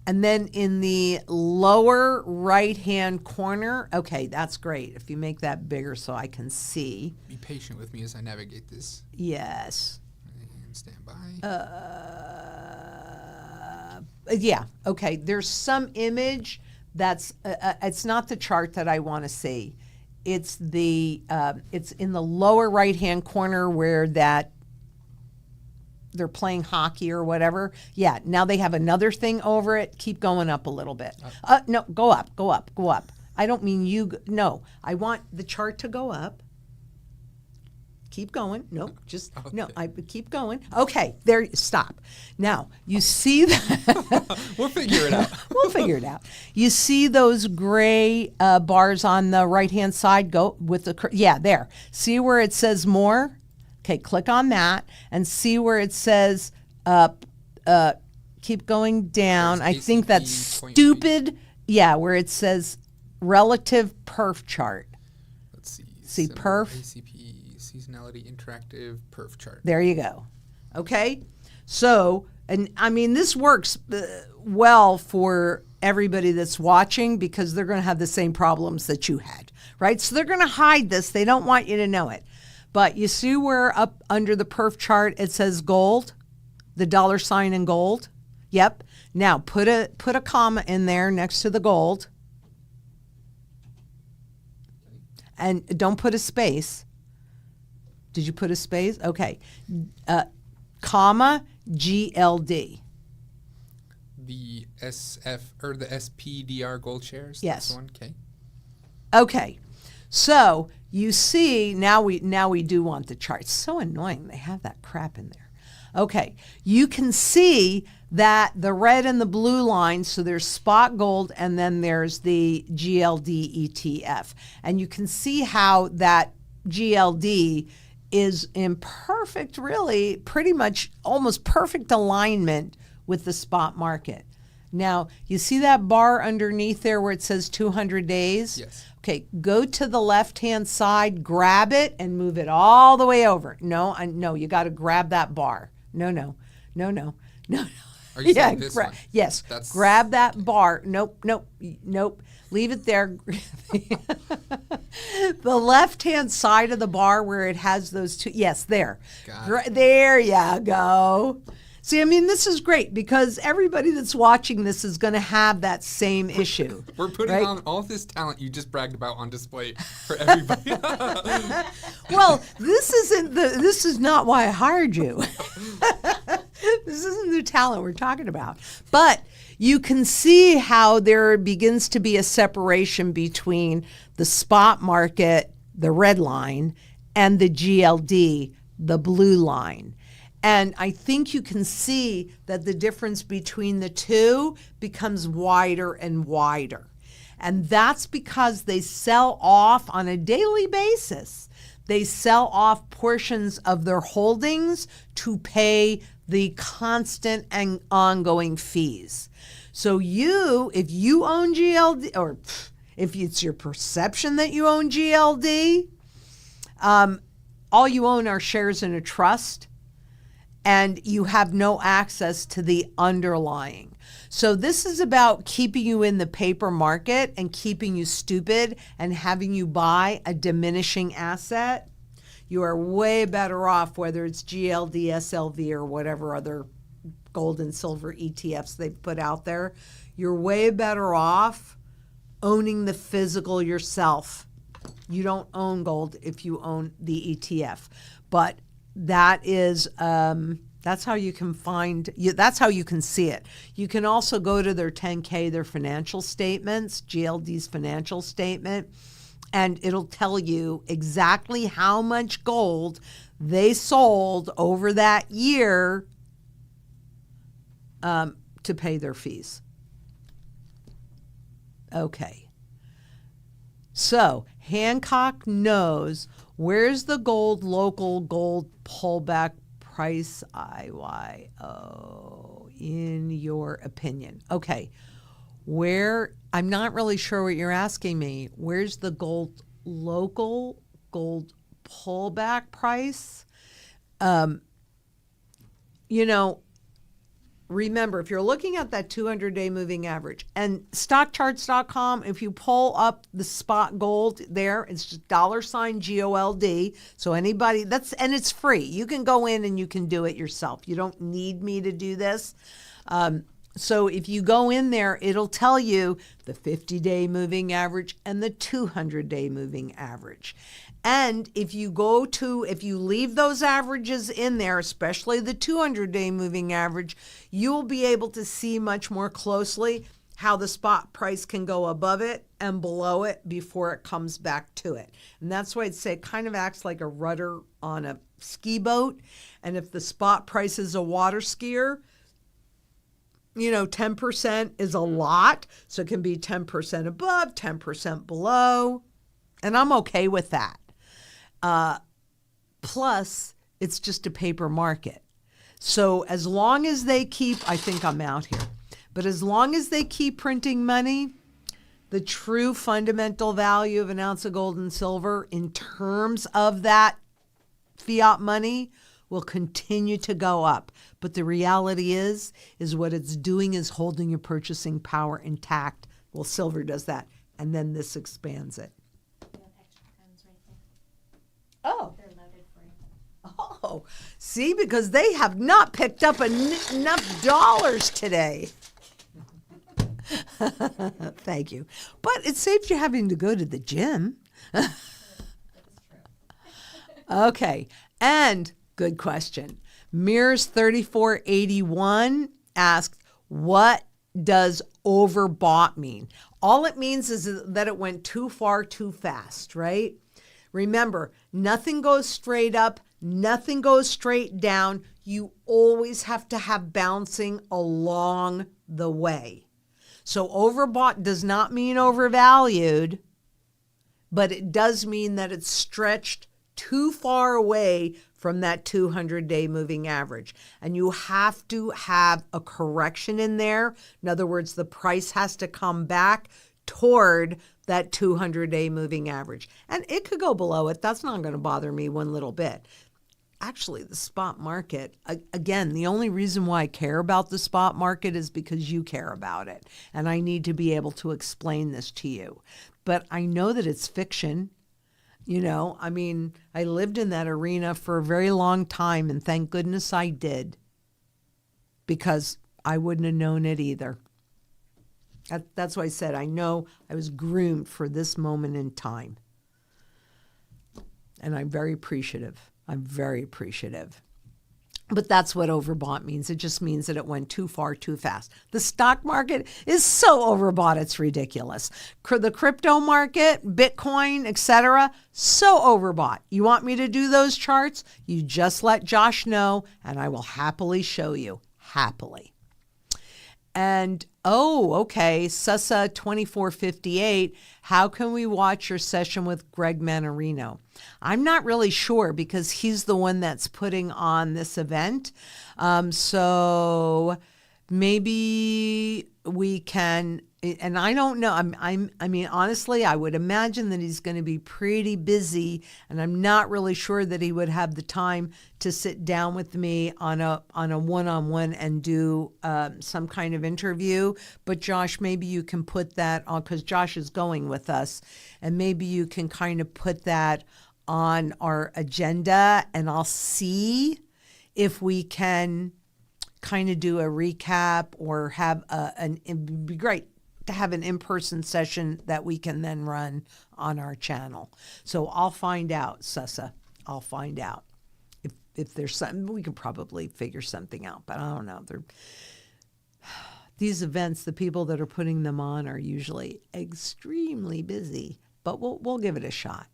And then in the lower right-hand corner, okay, that's great. If you make that bigger so I can see. Be patient with me as I navigate this. Yes. And stand by. Yeah, okay. There's some image that's, it's not the chart that I want to see. It's it's in the lower right-hand corner where that they're playing hockey or whatever. Yeah, now they have another thing over it. Keep going up a little bit. No, go up. I don't mean you. No, I want the chart to go up. Keep going. Nope, just okay. No. I keep going. Okay, there. Stop. Now you see that. We'll figure it out. We'll figure it out. You see those gray bars on the right-hand side? Go with the there. See where it says more? Okay, click on that and see where it says. Keep going down. There's I think that's stupid. Yeah, where it says relative perf chart. Let's see. See perf. ACP. Seasonality interactive perf chart. There you go. Okay. So, and I mean, this works well for everybody that's watching because they're going to have the same problems that you had, right? So they're going to hide this. They don't want you to know it. But you see where up under the perf chart, it says gold, the $ in gold. Yep. Now put a comma in there next to the gold. And don't put a space. Did you put a space? Okay. Comma GLD. The SF or the SPDR gold shares? Yes. That's the one? Okay. Okay. So you see, now we do want the chart. It's so annoying. They have that crap in there. Okay. You can see that the red and the blue lines, so there's spot gold and then there's the GLD ETF. And you can see how that GLD is in perfect, really, pretty much almost perfect alignment with the spot market. Now, you see that bar underneath there where it says 200 days? Yes. Okay, go to the left-hand side, grab it, and move it all the way over. No, you got to grab that bar. No. Are you saying this one? Yes. Grab that bar. Nope. Leave it there. The left-hand side of the bar where it has those two. Yes, there. There you go. See, I mean, this is great because everybody that's watching this is going to have that same issue. We're putting on all this talent you just bragged about on display for everybody. Well, this is not why I hired you. This isn't the talent we're talking about. But you can see how there begins to be a separation between the spot market, the red line, and the GLD, the blue line. And I think you can see that the difference between the two becomes wider and wider. And that's because they sell off on a daily basis. They sell off portions of their holdings to pay the constant and ongoing fees. So if you own GLD, or if it's your perception that you own GLD, all you own are shares in a trust, and you have no access to the underlying. So this is about keeping you in the paper market and keeping you stupid and having you buy a diminishing asset. You are way better off, whether it's GLD, SLV, or whatever other gold and silver ETFs they've put out there. You're way better off owning the physical yourself. You don't own gold if you own the ETF. But that is that's how you can that's how you can see it. You can also go to their 10K, their financial statements, GLD's financial statement, and it'll tell you exactly how much gold they sold over that year to pay their fees. Okay. So Hancock knows where's the local gold pullback price IYO in your opinion. Okay. I'm not really sure what you're asking me. Where's the local gold pullback price? Remember, if you're looking at that 200-day moving average, and stockcharts.com, if you pull up the spot gold there, it's just $GOLD. So anybody, and it's free. You can go in and you can do it yourself. You don't need me to do this. So if you go in there, it'll tell you the 50-day moving average and the 200-day moving average. And if you leave those averages in there, especially the 200-day moving average, you'll be able to see much more closely how the spot price can go above it and below it before it comes back to it. And that's why I'd say it kind of acts like a rudder on a ski boat. And if the spot price is a water skier, 10% is a lot. So it can be 10% above, 10% below. And I'm okay with that. Plus, it's just a paper market. So as long as they I think I'm out here, but as long as they keep printing money, the true fundamental value of an ounce of gold and silver in terms of that fiat money will continue to go up. But the reality is what it's doing is holding your purchasing power intact. Well, silver does that, and then this expands it. Oh. They're loaded for you. Oh, see, because they have not picked up enough dollars today. Thank you. But it saves you having to go to the gym. That's true. Okay, and good question. Mirrors 3481 asked, what does overbought mean? All it means is that it went too far too fast, right? Remember, nothing goes straight up, nothing goes straight down. You always have to have bouncing along the way. So overbought does not mean overvalued, but it does mean that it's stretched too far away from that 200-day moving average. And you have to have a correction in there. In other words, the price has to come back toward that 200-day moving average. And it could go below it. That's not going to bother me one little bit. actually the spot market, again, the only reason why I care about the spot market is because you care about it. And I need to be able to explain this to you. But I know that it's fiction. I lived in that arena for a very long time, and thank goodness I did, because I wouldn't have known it either. That's why I said I know I was groomed for this moment in time. And I'm very appreciative. I'm very appreciative. But that's what overbought means. It just means that it went too far, too fast. The stock market is so overbought, it's ridiculous. The crypto market, Bitcoin, etc., so overbought. You want me to do those charts? You just let Josh know, and I will happily show you. Happily. And, okay, Sussa 2458, how can we watch your session with Greg Manarino? I'm not really sure because he's the one that's putting on this event. So maybe we can, and I don't know. I mean, honestly, I would imagine that he's going to be pretty busy, and I'm not really sure that he would have the time to sit down with me on a one-on-one and do some kind of interview. But Josh, maybe you can put that on, because Josh is going with us, and maybe you can kind of put that on our agenda, and I'll see if we can kind of do a recap or have it'd be great to have an in-person session that we can then run on our channel. So I'll find out, Sussa. I'll find out if there's something. We could probably figure something out, but I don't know. These events, the people that are putting them on are usually extremely busy, but we'll give it a shot.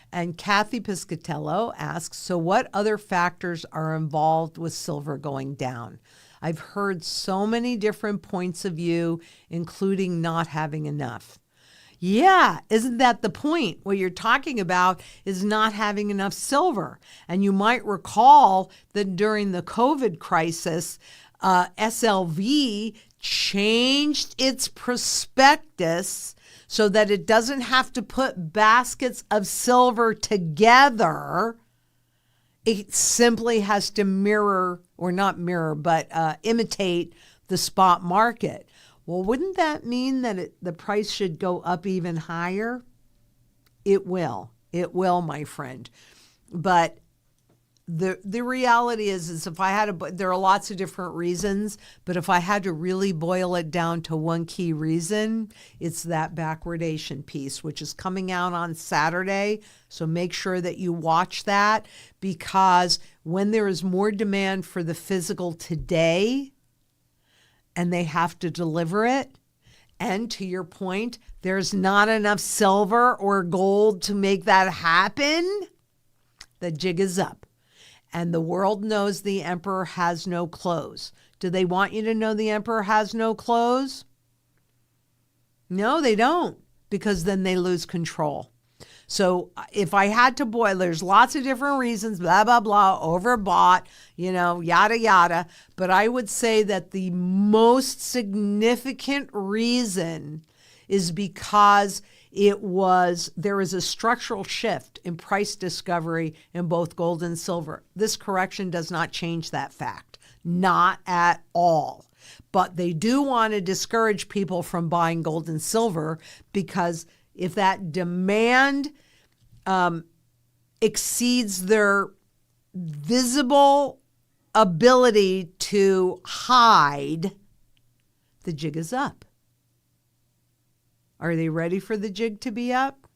And Kathy Piscatello asks, so what other factors are involved with silver going down? I've heard so many different points of view, including not having enough. Yeah, isn't that the point? What you're talking about is not having enough silver. And you might recall that during the COVID crisis, SLV changed its prospectus so that it doesn't have to put baskets of silver together. It simply has to imitate the spot market. Well, wouldn't that mean that the price should go up even higher? It will. It will, my friend. But the reality is if I had to, there are lots of different reasons, but if I had to really boil it down to one key reason, it's that backwardation piece, which is coming out on Saturday. So make sure that you watch that, because when there is more demand for the physical today and they have to deliver it, and to your point, there's not enough silver or gold to make that happen, the jig is up. And the world knows the emperor has no clothes. Do they want you to know the emperor has no clothes? No, they don't, because then they lose control. So if I had to boil, there's lots of different reasons, blah, blah, blah, overbought, yada, yada. But I would say that the most significant reason is because there is a structural shift in price discovery in both gold and silver. This correction does not change that fact, not at all. But they do want to discourage people from buying gold and silver, because if that demand exceeds their visible ability to hide, the jig is up. Are they ready for the jig to be up?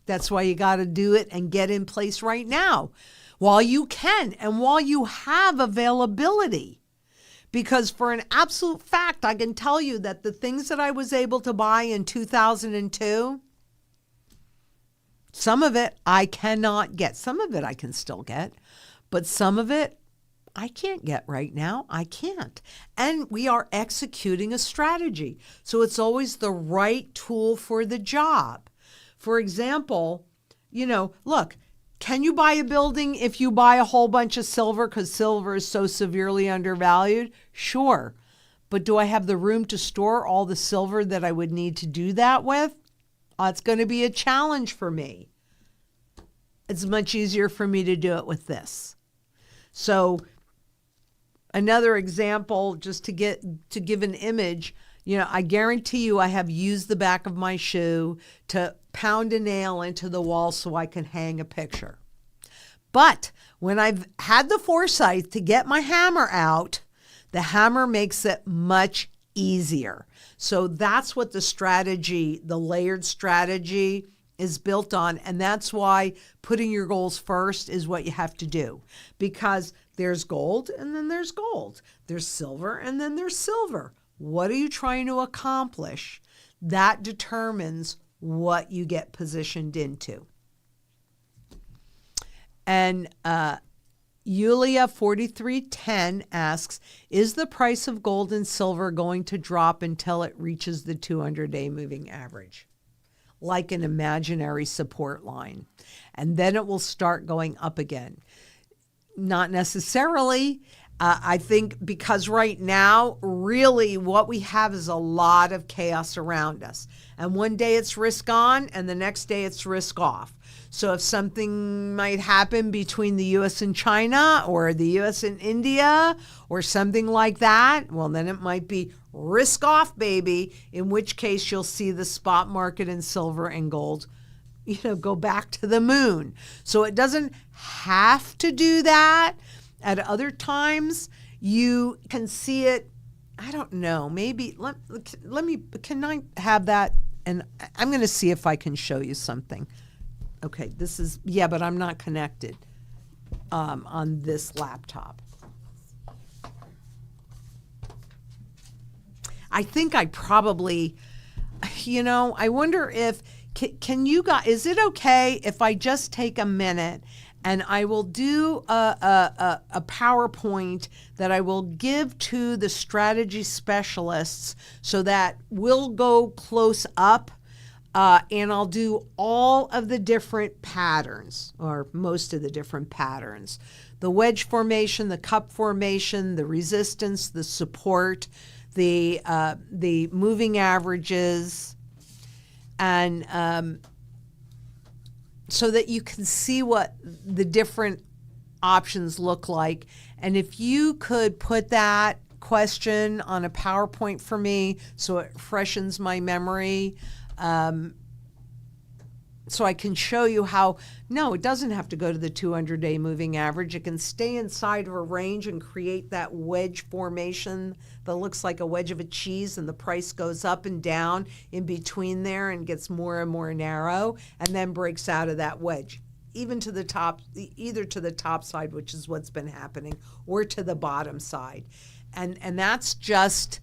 That's why you got to do it and get in place right now while you can and while you have availability. Because for an absolute fact, I can tell you that the things that I was able to buy in 2002, some of it I cannot get. Some of it I can still get, but some of it I can't get right now. I can't. And we are executing a strategy. So it's always the right tool for the job. For example, look, can you buy a building if you buy a whole bunch of silver because silver is so severely undervalued? Sure. But do I have the room to store all the silver that I would need to do that with? It's going to be a challenge for me. it's much easier for me to do it with this. So another example, just to give an image, I guarantee you I have used the back of my shoe to pound a nail into the wall so I can hang a picture. But when I've had the foresight to get my hammer out, the hammer makes it much easier. So that's what the strategy, the layered strategy, is built on. And that's why putting your goals first is what you have to do. Because there's gold and then there's gold. There's silver and then there's silver. What are you trying to accomplish? That determines what you get positioned into. And Yulia 4310 asks, is the price of gold and silver going to drop until it reaches the 200-day moving average? Like an imaginary support line. And then it will start going up again. Not necessarily. I think because right now, really what we have is a lot of chaos around us. And one day it's risk on and the next day it's risk off. So if something might happen between the U.S. and China or the U.S. and India or something like that, well, then it might be risk off, baby, in which case you'll see the spot market in silver and gold, go back to the moon. So it doesn't have to do that. At other times, you can see it, I don't know, maybe, can I have that? And I'm going to see if I can show you something. Okay, but I'm not connected on this laptop. I think I probably, I wonder if, can you guys, is it okay if I just take a minute and I will do a PowerPoint that I will give to the strategy specialists so that we'll go close up and I'll do all of the different patterns, or most of the different patterns. The wedge formation, the cup formation, the resistance, the support, the moving averages, and so that you can see what the different options look like. And if you could put that question on a PowerPoint for me so it freshens my memory, so I can show you how, no, it doesn't have to go to the 200-day moving average. It can stay inside of a range and create that wedge formation that looks like a wedge of a cheese, and the price goes up and down in between there and gets more and more narrow and then breaks out of that wedge, even to the top, either to the top side, which is what's been happening, or to the bottom side. And that's just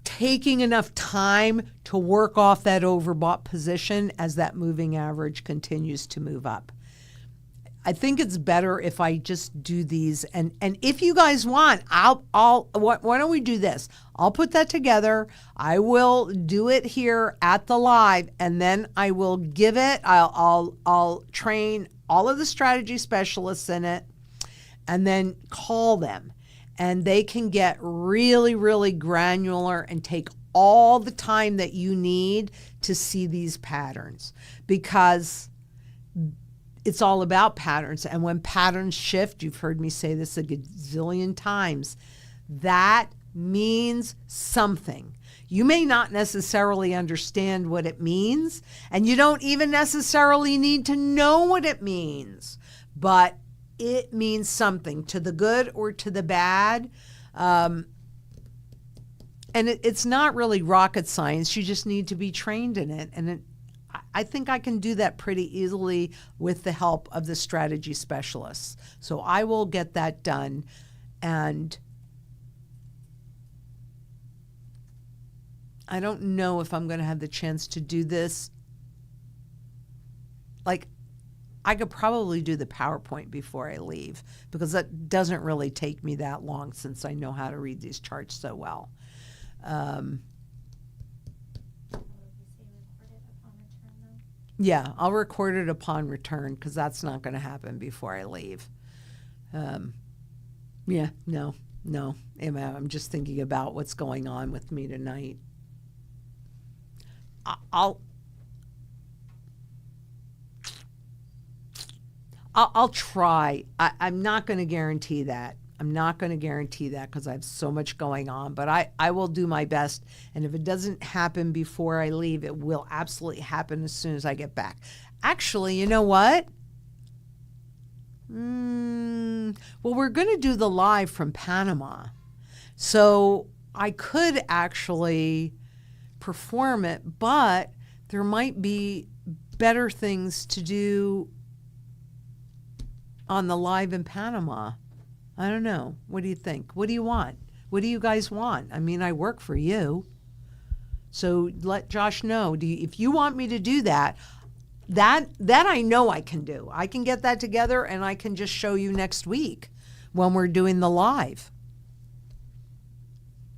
taking enough time to work off that overbought position as that moving average continues to move up. I think it's better if I just do these, and if you guys want, why don't we do this? I'll put that together. I will do it here at the live, and then I will give it. I'll train all of the strategy specialists in it, and then call them. And they can get really, really granular and take all the time that you need to see these patterns, because it's all about patterns. And when patterns shift, you've heard me say this a gazillion times, that means something. You may not necessarily understand what it means, and you don't even necessarily need to know what it means, but it means something, to the good or to the bad. And it's not really rocket science. You just need to be trained in it. And I think I can do that pretty easily with the help of the strategy specialists. So I will get that done. And I don't know if I'm going to have the chance to do this. I could probably do the PowerPoint before I leave, because that doesn't really take me that long since I know how to read these charts so well. Yeah, I'll record it upon return, because that's not going to happen before I leave. Yeah, no, I'm just thinking about what's going on with me tonight. I'll try. I'm not going to guarantee that. I'm not going to guarantee that because I have so much going on, but I will do my best. And if it doesn't happen before I leave, it will absolutely happen as soon as I get back. Actually, you know what? Well, we're going to do the live from Panama. So I could actually perform it, but there might be better things to do on the live in Panama. I don't know. What do you think? What do you want? What do you guys want? I mean, I work for you. So let Josh know. If you want me to do that I know I can do. I can get that together and I can just show you next week when we're doing the live.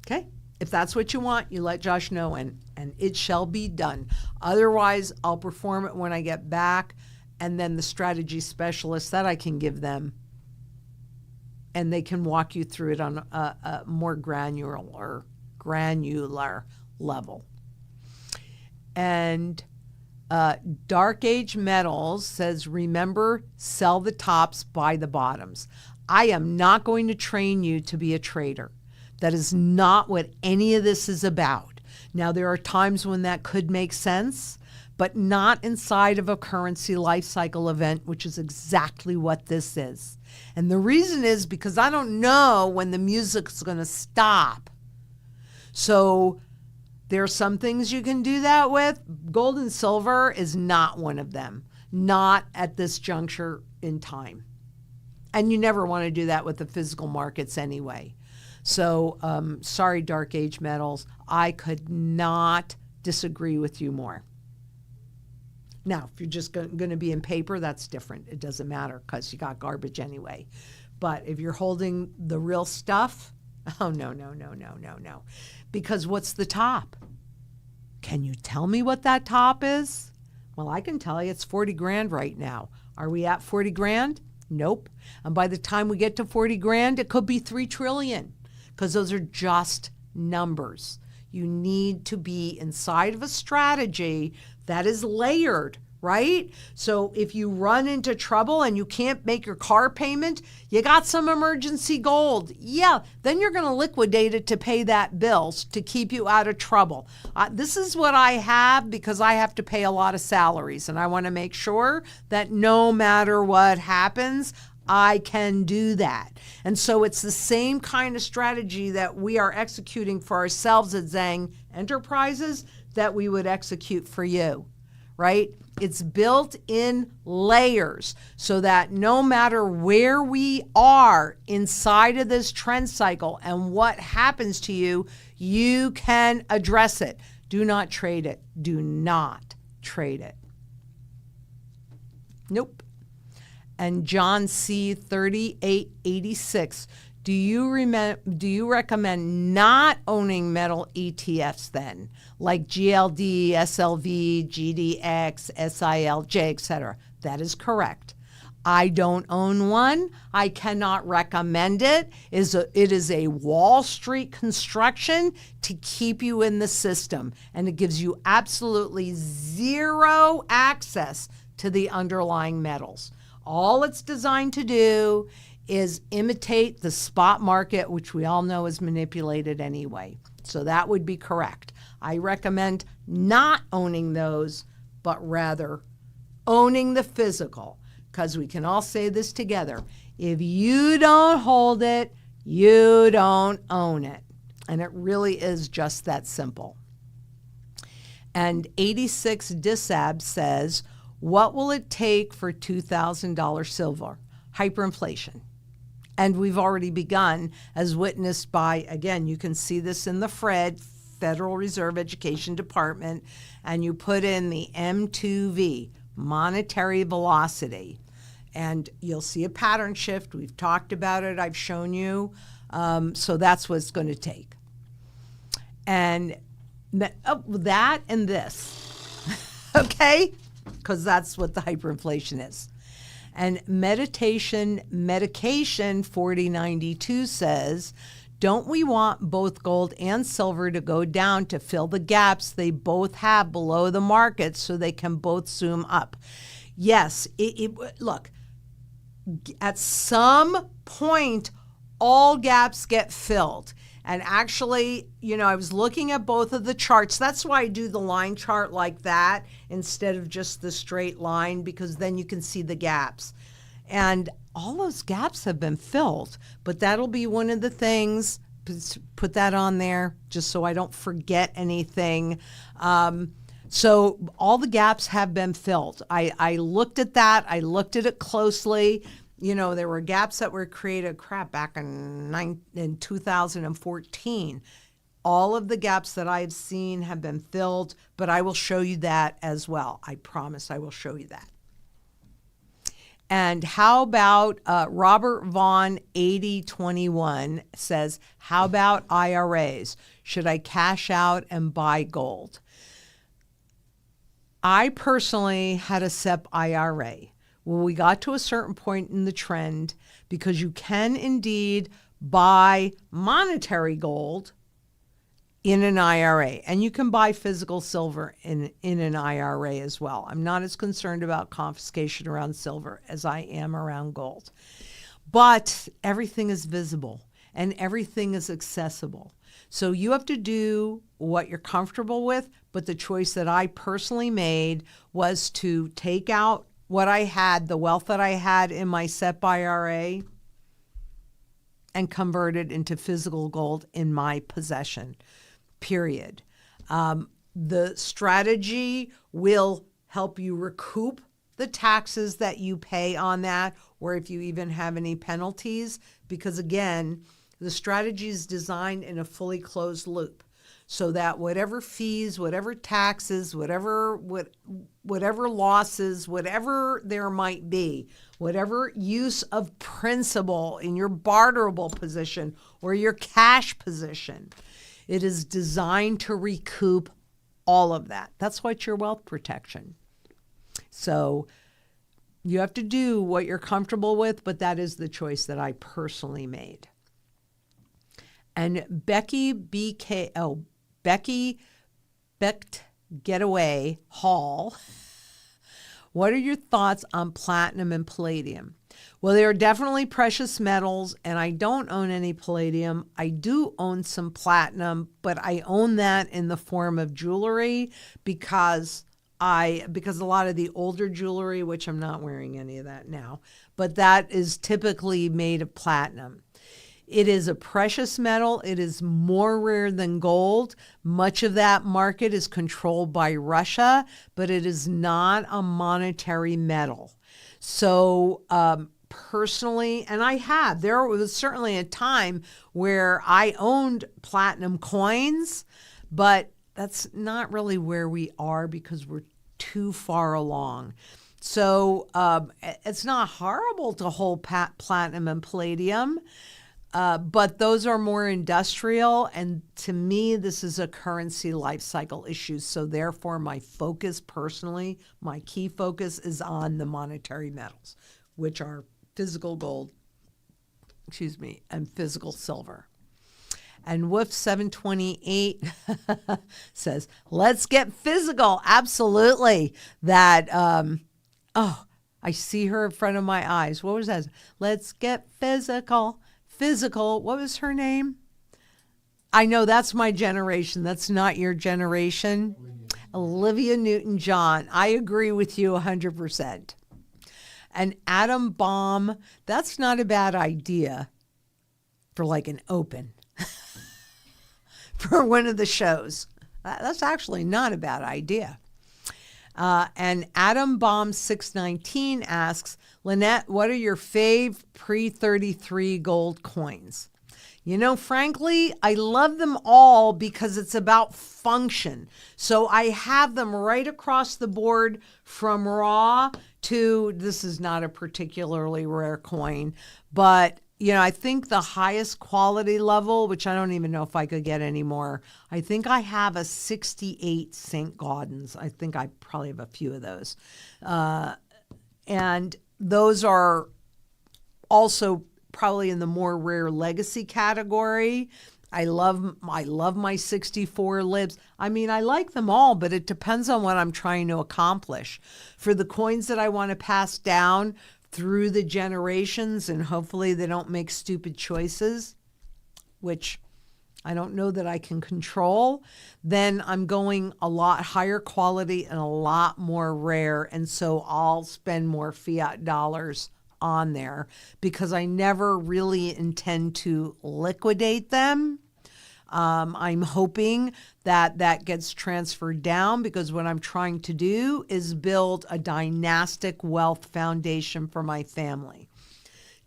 Okay? If that's what you want, you let Josh know and it shall be done. Otherwise, I'll perform it when I get back, and then the strategy specialist that I can give them, and they can walk you through it on a more granular level. And Dark Age Metals says, remember, sell the tops, buy the bottoms. I am not going to train you to be a trader. That is not what any of this is about. Now, there are times when that could make sense, but not inside of a currency life cycle event, which is exactly what this is. And the reason is because I don't know when the music's going to stop. So there are some things you can do that with. Gold and silver is not one of them, not at this juncture in time. And you never want to do that with the physical markets anyway. So sorry, Dark Age Metals, I could not disagree with you more. Now, if you're just going to be in paper, that's different. It doesn't matter because you got garbage anyway. But if you're holding the real stuff, oh, no. Because what's the top? Can you tell me what that top is? Well, I can tell you it's 40 grand right now. Are we at 40 grand? Nope. And by the time we get to 40 grand, it could be 3 trillion because those are just numbers. You need to be inside of a strategy that is layered, right? So if you run into trouble and you can't make your car payment, you got some emergency gold. Yeah, then you're going to liquidate it to pay that bill to keep you out of trouble. This is what I have because I have to pay a lot of salaries, and I want to make sure that no matter what happens, I can do that. And so it's the same kind of strategy that we are executing for ourselves at Zang Enterprises that we would execute for you, right? It's built in layers so that no matter where we are inside of this trend cycle and what happens to you, you can address it. Do not trade it. Do not trade it. Nope. And John C. 3886, do you recommend not owning metal ETFs then, like GLD, SLV, GDX, SILJ, etc.? That is correct. I don't own one. I cannot recommend it. It is a Wall Street construction to keep you in the system, and it gives you absolutely zero access to the underlying metals. All it's designed to do is imitate the spot market, which we all know is manipulated anyway. So that would be correct. I recommend not owning those, but rather owning the physical, because we can all say this together. If you don't hold it, you don't own it. And it really is just that simple. And 86 Disab says, what will it take for $2,000 silver? Hyperinflation. And we've already begun, as witnessed by, again, you can see this in the Federal Reserve Education Department, and you put in the M2V, monetary velocity, and you'll see a pattern shift. We've talked about it. I've shown you. So that's what it's going to take. And that and this, okay? Because that's what the hyperinflation is. And medication 4092 says, don't we want both gold and silver to go down to fill the gaps they both have below the market so they can both zoom up? Yes, look, at some point, all gaps get filled. And actually, I was looking at both of the charts. That's why I do the line chart like that instead of just the straight line, because then you can see the gaps. And all those gaps have been filled. But that'll be one of the things. Put that on there just so I don't forget anything. So all the gaps have been filled. I looked at that. I looked at it closely. There were gaps that were created, back in 2014. All of the gaps that I've seen have been filled, but I will show you that as well. I promise I will show you that. And how about Robert Vaughn 8021 says, how about IRAs? Should I cash out and buy gold? I personally had a SEP IRA. When we got to a certain point in the trend, because you can indeed buy monetary gold in an IRA, and you can buy physical silver in an IRA as well. I'm not as concerned about confiscation around silver as I am around gold. But everything is visible and everything is accessible. So you have to do what you're comfortable with, but the choice that I personally made was to take out what I had, the wealth that I had in my SEP IRA, and convert it into physical gold in my possession, period. The strategy will help you recoup the taxes that you pay on that, or if you even have any penalties, because again, the strategy is designed in a fully closed loop, so that whatever fees, whatever taxes, whatever losses, whatever there might be, whatever use of principal in your barterable position or your cash position, it is designed to recoup all of that. That's what's your wealth protection. So you have to do what you're comfortable with, but that is the choice that I personally made. And Becky Becht Getaway Hall, what are your thoughts on platinum and palladium? Well, they are definitely precious metals, and I don't own any palladium. I do own some platinum, but I own that in the form of jewelry because a lot of the older jewelry, which I'm not wearing any of that now, but that is typically made of platinum. It is a precious metal. It is more rare than gold. Much of that market is controlled by Russia, but it is not a monetary metal. So personally, and there was certainly a time where I owned platinum coins, but that's not really where we are because we're too far along. So it's not horrible to hold platinum and palladium. But those are more industrial, and to me, this is a currency life cycle issue. So therefore, my focus personally, my key focus is on the monetary metals, which are physical gold, and physical silver. And Wolf 728 says, let's get physical. Absolutely. That, I see her in front of my eyes. What was that? Let's get physical. Physical, what was her name? I know that's my generation. That's not your generation. Olivia Newton-John. I agree with you 100%. An atom bomb, that's not a bad idea for like an open for one of the shows. That's actually not a bad idea. And Atom Bomb 619 asks, Lynette, what are your fave pre-33 gold coins? Frankly, I love them all because it's about function. So I have them right across the board from raw to, this is not a particularly rare coin, but I think the highest quality level, which I don't even know if I could get anymore, I think I have a 68 St. Gaudens. I think I probably have a few of those. And those are also probably in the more rare legacy category. I love my 64 libs. I like them all, but it depends on what I'm trying to accomplish. For the coins that I want to pass down, through the generations, and hopefully they don't make stupid choices, which I don't know that I can control, then I'm going a lot higher quality and a lot more rare. And so I'll spend more fiat dollars on there because I never really intend to liquidate them. I'm hoping that that gets transferred down because what I'm trying to do is build a dynastic wealth foundation for my family.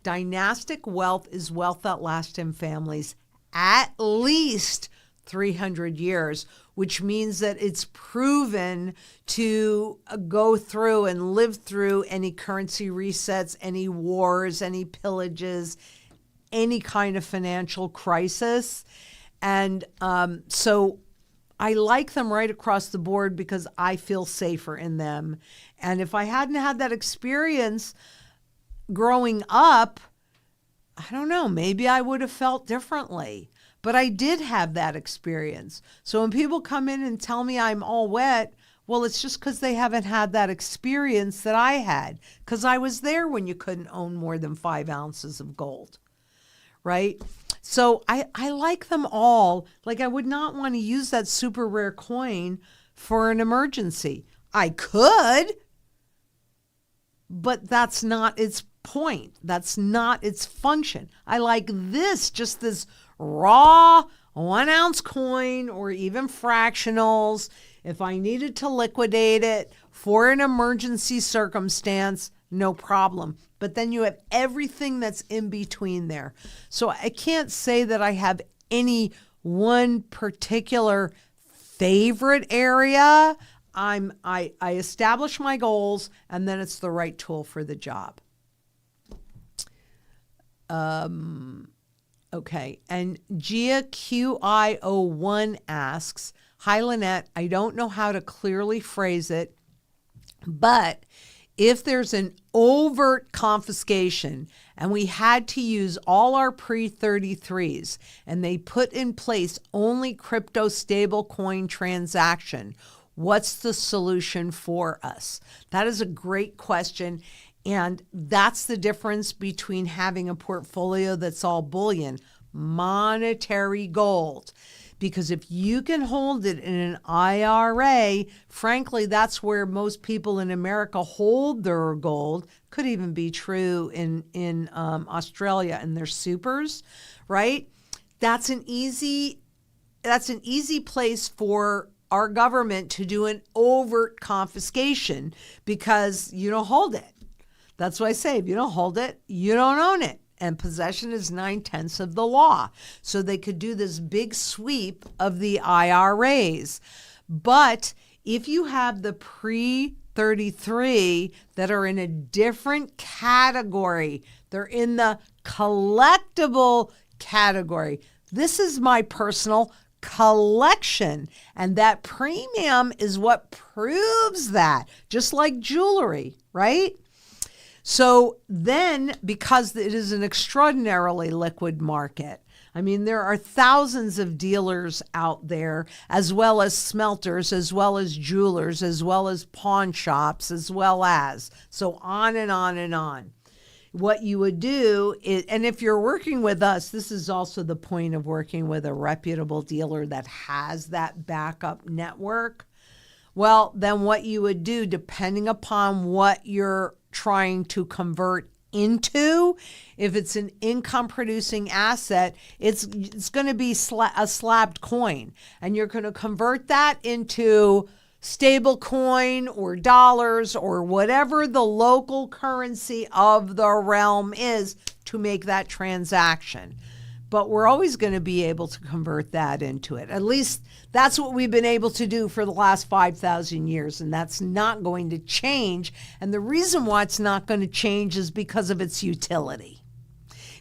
Dynastic wealth is wealth that lasts in families at least 300 years, which means that it's proven to go through and live through any currency resets, any wars, any pillages, any kind of financial crisis. And so I like them right across the board because I feel safer in them. And if I hadn't had that experience growing up, I don't know, maybe I would have felt differently. But I did have that experience. So when people come in and tell me I'm all wet, well, it's just because they haven't had that experience that I had, because I was there when you couldn't own more than 5 ounces of gold, right? So I like them all. Like, I would not want to use that super rare coin for an emergency. I could, but that's not its point. That's not its function. I like this, just this raw 1 ounce coin or even fractionals. If I needed to liquidate it for an emergency circumstance, no problem. But then you have everything that's in between there. So I can't say that I have any one particular favorite area. I establish my goals, and then it's the right tool for the job. Okay, and Gia QI01 asks, hi Lynette, I don't know how to clearly phrase it, but if there's an overt confiscation and we had to use all our pre-33s and they put in place only crypto stablecoin transaction, what's the solution for us? That is a great question. And that's the difference between having a portfolio that's all bullion, monetary gold. Because if you can hold it in an IRA, frankly, that's where most people in America hold their gold. Could even be true in Australia and their supers, right? That's an easy place for our government to do an overt confiscation because you don't hold it. That's why I say, if you don't hold it, you don't own it. And possession is 9/10 of the law. So they could do this big sweep of the IRAs. But if you have the pre-33 that are in a different category, they're in the collectible category. This is my personal collection. And that premium is what proves that, just like jewelry, right? So then, because it is an extraordinarily liquid market, I mean, there are thousands of dealers out there, as well as smelters, as well as jewelers, as well as pawn shops, as well as, so on and on and on. What you would do is, and if you're working with us, this is also the point of working with a reputable dealer that has that backup network. Well, then what you would do, depending upon what you're trying to convert into, if it's an income producing asset, it's going to be a slabbed coin, and you're going to convert that into stable coin or dollars or whatever the local currency of the realm is to make that transaction. But we're always going to be able to convert that into it. At least that's what we've been able to do for the last 5,000 years, and that's not going to change. And the reason why it's not going to change is because of its utility.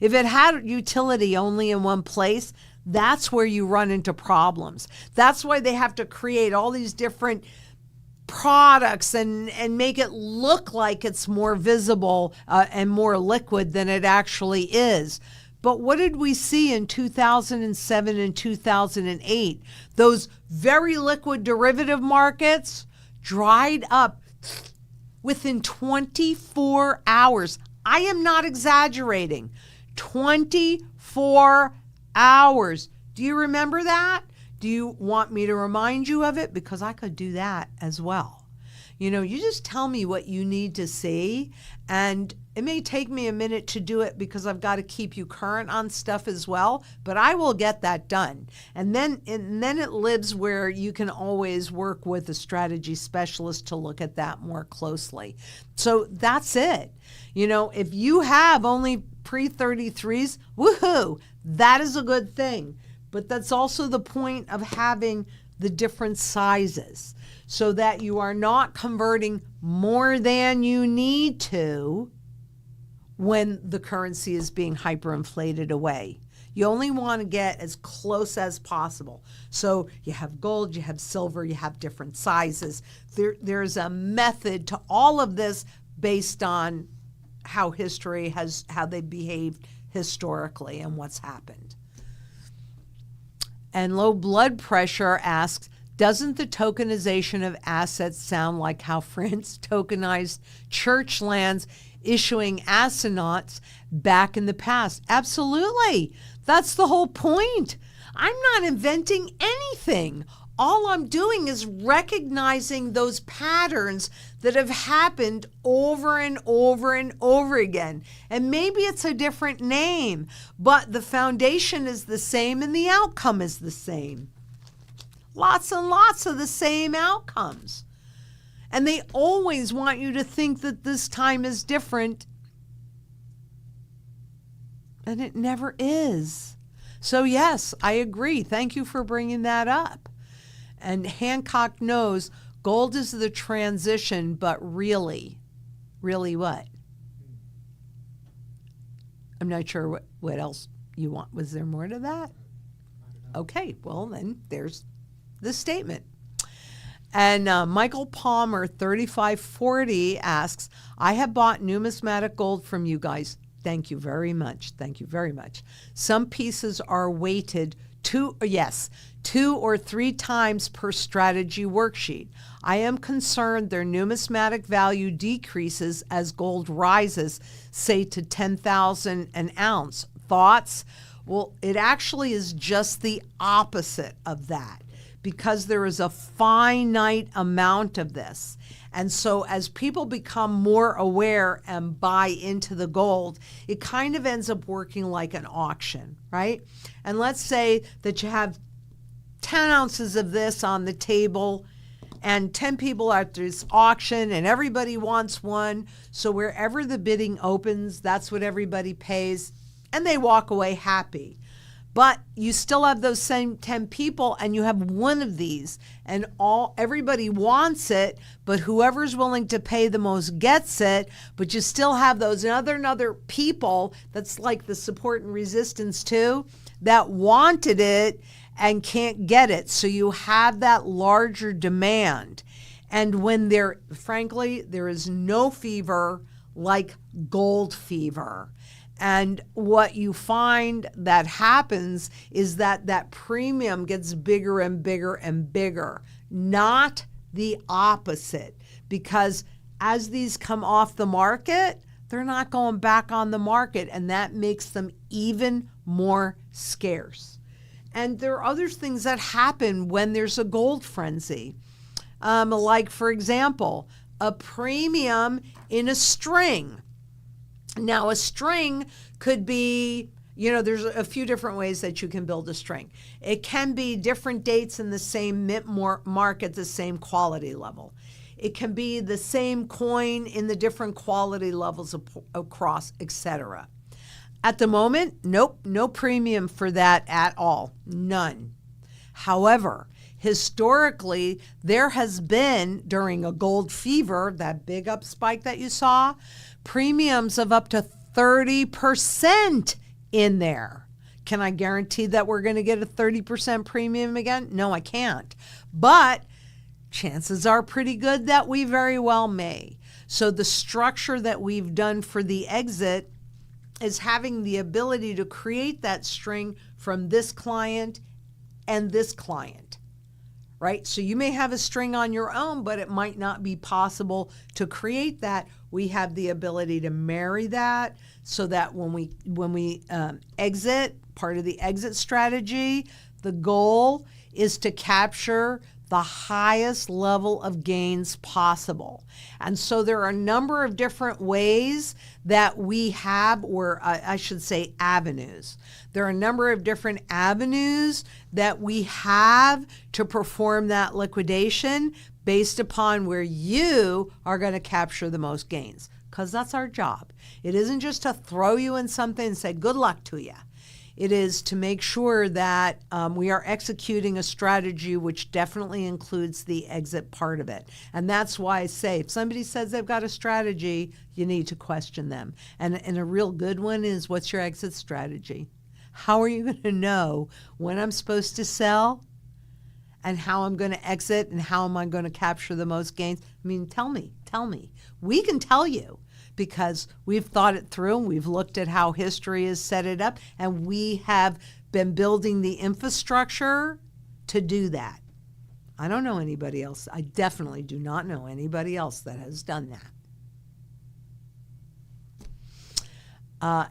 If it had utility only in one place, that's where you run into problems. That's why they have to create all these different products and make it look like it's more visible and more liquid than it actually is. But what did we see in 2007 and 2008? Those very liquid derivative markets dried up within 24 hours. I am not exaggerating. 24 hours. Do you remember that? Do you want me to remind you of it? Because I could do that as well. You just tell me what you need to see, and it may take me a minute to do it because I've got to keep you current on stuff as well, but I will get that done. And then it lives where you can always work with a strategy specialist to look at that more closely. So that's it. If you have only pre-33s, woohoo, that is a good thing. But that's also the point of having the different sizes, so that you are not converting more than you need to when the currency is being hyperinflated away. You only want to get as close as possible. So you have gold, you have silver, you have different sizes. There's a method to all of this based on how they behaved historically and what's happened. And low blood pressure asks, doesn't the tokenization of assets sound like how France tokenized church lands, issuing assignats back in the past? Absolutely. That's the whole point. I'm not inventing anything. All I'm doing is recognizing those patterns that have happened over and over and over again. And maybe it's a different name, but the foundation is the same and the outcome is the same. Lots and lots of the same outcomes. And they always want you to think that this time is different. And it never is. So yes, I agree. Thank you for bringing that up. And Hancock knows gold is the transition, but really what? I'm not sure what else you want. Was there more to that? Okay, well then there's the statement. And Michael Palmer, 3540, asks, I have bought numismatic gold from you guys. Thank you very much. Thank you very much. Some pieces are weighted 2 or 3 times per strategy worksheet. I am concerned their numismatic value decreases as gold rises, say to 10,000 an ounce. Thoughts? Well, it actually is just the opposite of that, because there is a finite amount of this. And so as people become more aware and buy into the gold, it kind of ends up working like an auction, right? And let's say that you have 10 ounces of this on the table and 10 people at this auction and everybody wants one. So wherever the bidding opens, that's what everybody pays, and they walk away happy. But you still have those same 10 people and you have one of these, and everybody wants it, but whoever's willing to pay the most gets it. But you still have those other people, that's like the support and resistance too, that wanted it and can't get it. So you have that larger demand. And when frankly, there is no fever like gold fever. And what you find that happens is that premium gets bigger and bigger and bigger, not the opposite. Because as these come off the market, they're not going back on the market, and that makes them even more scarce. And there are other things that happen when there's a gold frenzy. Like, for example, a premium in a string. Now, a string could be, there's a few different ways that you can build a string. It can be different dates in the same mint mark at the same quality level. It can be the same coin in the different quality levels across, etc. At the moment, nope, no premium for that at all. None. However, historically, there has been, during a gold fever, that big up spike that you saw, premiums of up to 30% in there. Can I guarantee that we're going to get a 30% premium again? No, I can't. But chances are pretty good that we very well may. So the structure that we've done for the exit is having the ability to create that string from this client and this client, right? So you may have a string on your own, but it might not be possible to create that. We have the ability to marry that so that when we exit, part of the exit strategy, the goal is to capture the highest level of gains possible. And so there are a number of different ways that we have, or I should say avenues. There are a number of different avenues that we have to perform that liquidation based upon where you are going to capture the most gains, because that's our job. It isn't just to throw you in something and say, good luck to you. It is to make sure that we are executing a strategy which definitely includes the exit part of it. And that's why I say if somebody says they've got a strategy, you need to question them. And a real good one is, what's your exit strategy? How are you going to know when I'm supposed to sell and how I'm going to exit and how am I going to capture the most gains? I mean, tell me. We can tell you, because we've thought it through and we've looked at how history has set it up, and we have been building the infrastructure to do that. I don't know anybody else. I definitely do not know anybody else that has done that.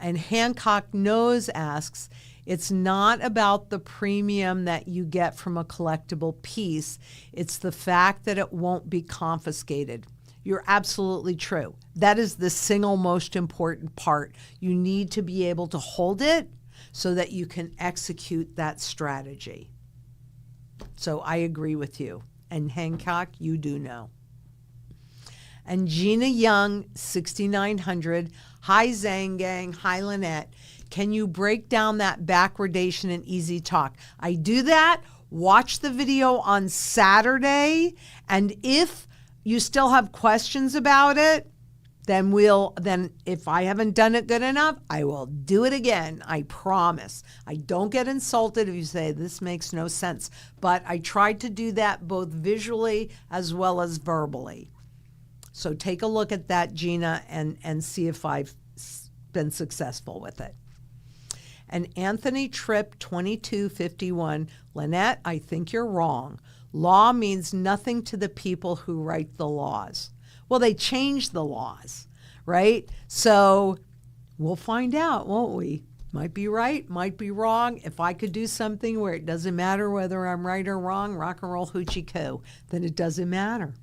And Hancock Knows asks, it's not about the premium that you get from a collectible piece. It's the fact that it won't be confiscated. You're absolutely true. That is the single most important part. You need to be able to hold it so that you can execute that strategy. So I agree with you. And Hancock, you do know. And Gina Young, 6900. Hi, Zang Gang. Hi, Lynette. Can you break down that backwardation in Easy Talk? I do that. Watch the video on Saturday. And if you still have questions about it, then if I haven't done it good enough, I will do it again. I promise. I don't get insulted if you say this makes no sense, but I tried to do that both visually as well as verbally. So take a look at that, Gina, and see if I've been successful with it. And Anthony Tripp, 2251, Lynette, I think you're wrong. Law means nothing to the people who write the laws. Well, they changed the laws, right? So we'll find out, won't we? Might be right, might be wrong. If I could do something where it doesn't matter whether I'm right or wrong, rock and roll hoochie coo, then it doesn't matter.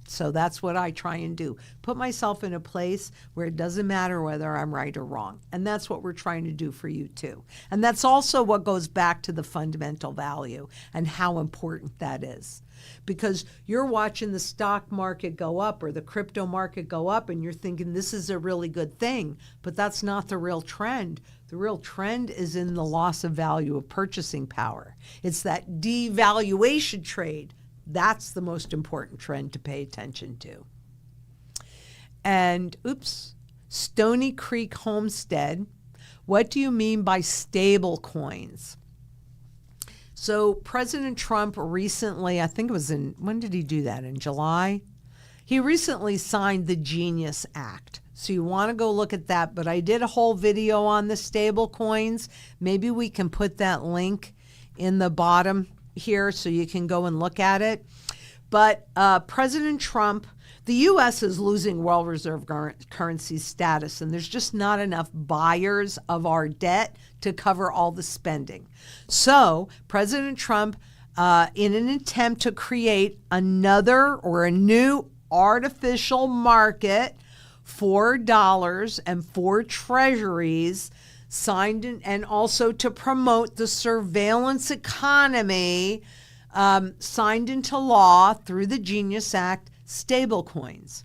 So that's what I try and do. Put myself in a place where it doesn't matter whether I'm right or wrong. And that's what we're trying to do for you too. And that's also what goes back to the fundamental value and how important that is. Because you're watching the stock market go up or the crypto market go up and you're thinking this is a really good thing, but that's not the real trend. The real trend is in the loss of value of purchasing power. It's that devaluation trade. That's the most important trend to pay attention to. And, Stony Creek Homestead, what do you mean by stable coins? So President Trump recently, I think it was when did he do that? In July? He recently signed the Genius Act. So you want to go look at that. But I did a whole video on the stable coins. Maybe we can put that link in the bottom here so you can go and look at it. But President Trump, the U.S. is losing world reserve currency status, and there's just not enough buyers of our debt to cover all the spending. So President Trump, in an attempt to create a new artificial market for dollars and for treasuries, signed and also to promote the surveillance economy, signed into law through the Genius Act, stablecoins.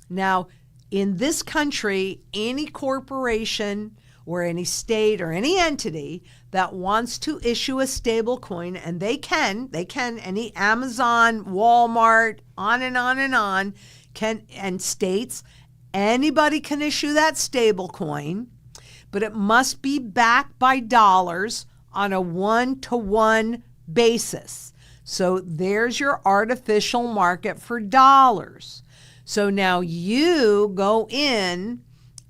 Now, in this country, any corporation or any state or any entity that wants to issue a stablecoin, and they can, any Amazon, Walmart, on and on and on, and states, anybody can issue that stablecoin, but it must be backed by dollars on a one-to-one basis. So there's your artificial market for dollars. So now you go in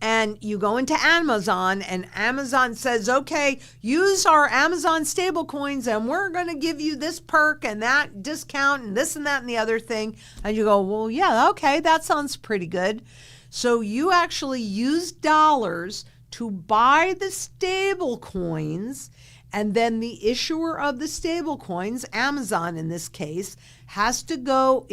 and you go into Amazon and Amazon says, okay, use our Amazon stable coins and we're going to give you this perk and that discount and this and that and the other thing. And you go, well, yeah, okay, that sounds pretty good. So you actually use dollars to buy the stable coins, and then the issuer of the stable coins, Amazon in this case, has to go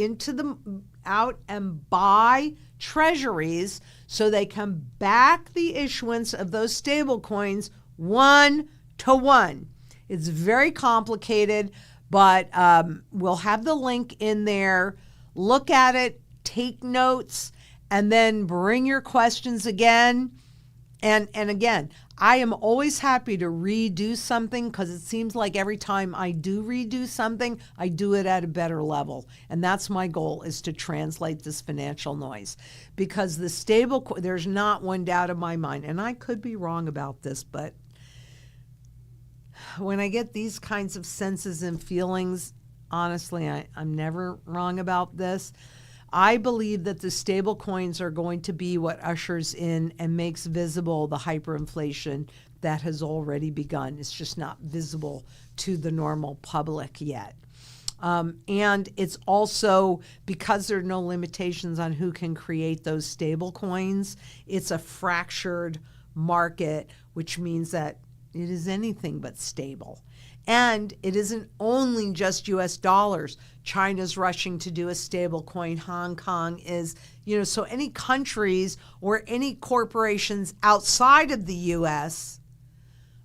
out and buy treasuries so they can back the issuance of those stable coins 1-to-1. It's very complicated, but we'll have the link in there. Look at it, take notes, and then bring your questions again. And again, I am always happy to redo something because it seems like every time I do redo something, I do it at a better level. And that's my goal, is to translate this financial noise. Because the there's not one doubt in my mind, and I could be wrong about this, but when I get these kinds of senses and feelings, honestly, I'm never wrong about this. I believe that the stable coins are going to be what ushers in and makes visible the hyperinflation that has already begun. It's just not visible to the normal public yet. And it's also, because there are no limitations on who can create those stable coins, it's a fractured market, which means that it is anything but stable. And it isn't only just US dollars. China's rushing to do a stable coin. Hong Kong is, so any countries or any corporations outside of the US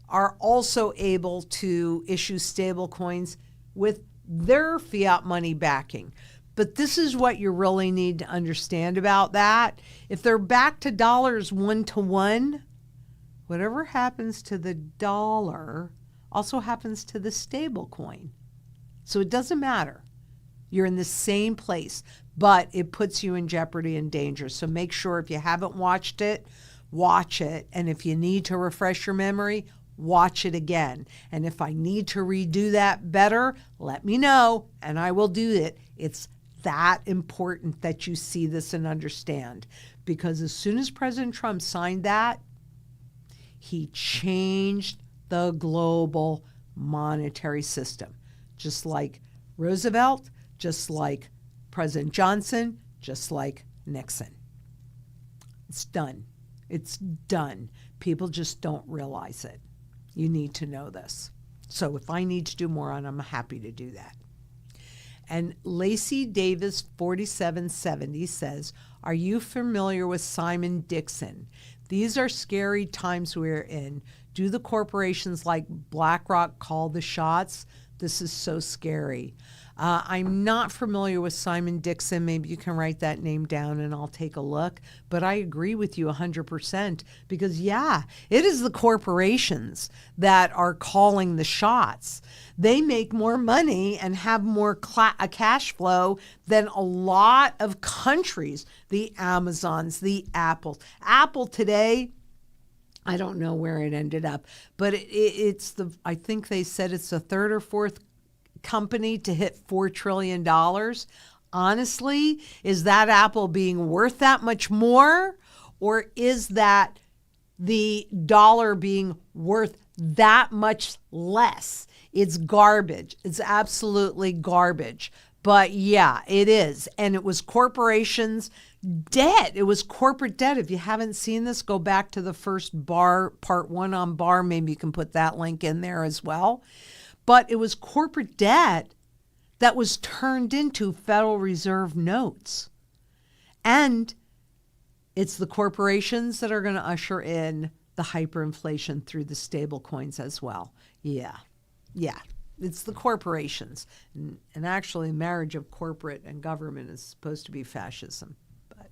are also able to issue stable coins with their fiat money backing. But this is what you really need to understand about that. If they're back to dollars 1-to-1, whatever happens to the dollar also happens to the stable coin. So it doesn't matter. You're in the same place, but it puts you in jeopardy and danger. So make sure, if you haven't watched it, watch it. And if you need to refresh your memory, watch it again. And if I need to redo that better, let me know and I will do it. It's that important that you see this and understand. Because as soon as President Trump signed that, he changed the global monetary system, just like Roosevelt, just like President Johnson, just like Nixon. It's done. It's done. People just don't realize it. You need to know this. So if I need to do more on it, I'm happy to do that. And Lacey Davis 4770 says, are you familiar with Simon Dixon? These are scary times we're in. Do the corporations like BlackRock call the shots? This is so scary. I'm not familiar with Simon Dixon. Maybe you can write that name down and I'll take a look. But I agree with you 100% because, yeah, it is the corporations that are calling the shots. They make more money and have more cash flow than a lot of countries, the Amazons, the Apples. Apple today, I don't know where it ended up, but I think they said it's the third or fourth company to hit $4 trillion. Honestly, is that Apple being worth that much more? Or is that the dollar being worth that much less? It's garbage. It's absolutely garbage. But yeah, it is. And it was corporations' debt. It was corporate debt. If you haven't seen this, go back to the first bar, part 1 on bar. Maybe you can put that link in there as well. But it was corporate debt that was turned into Federal Reserve notes. And it's the corporations that are going to usher in the hyperinflation through the stable coins as well. Yeah. It's the corporations. And actually, marriage of corporate and government is supposed to be fascism. But,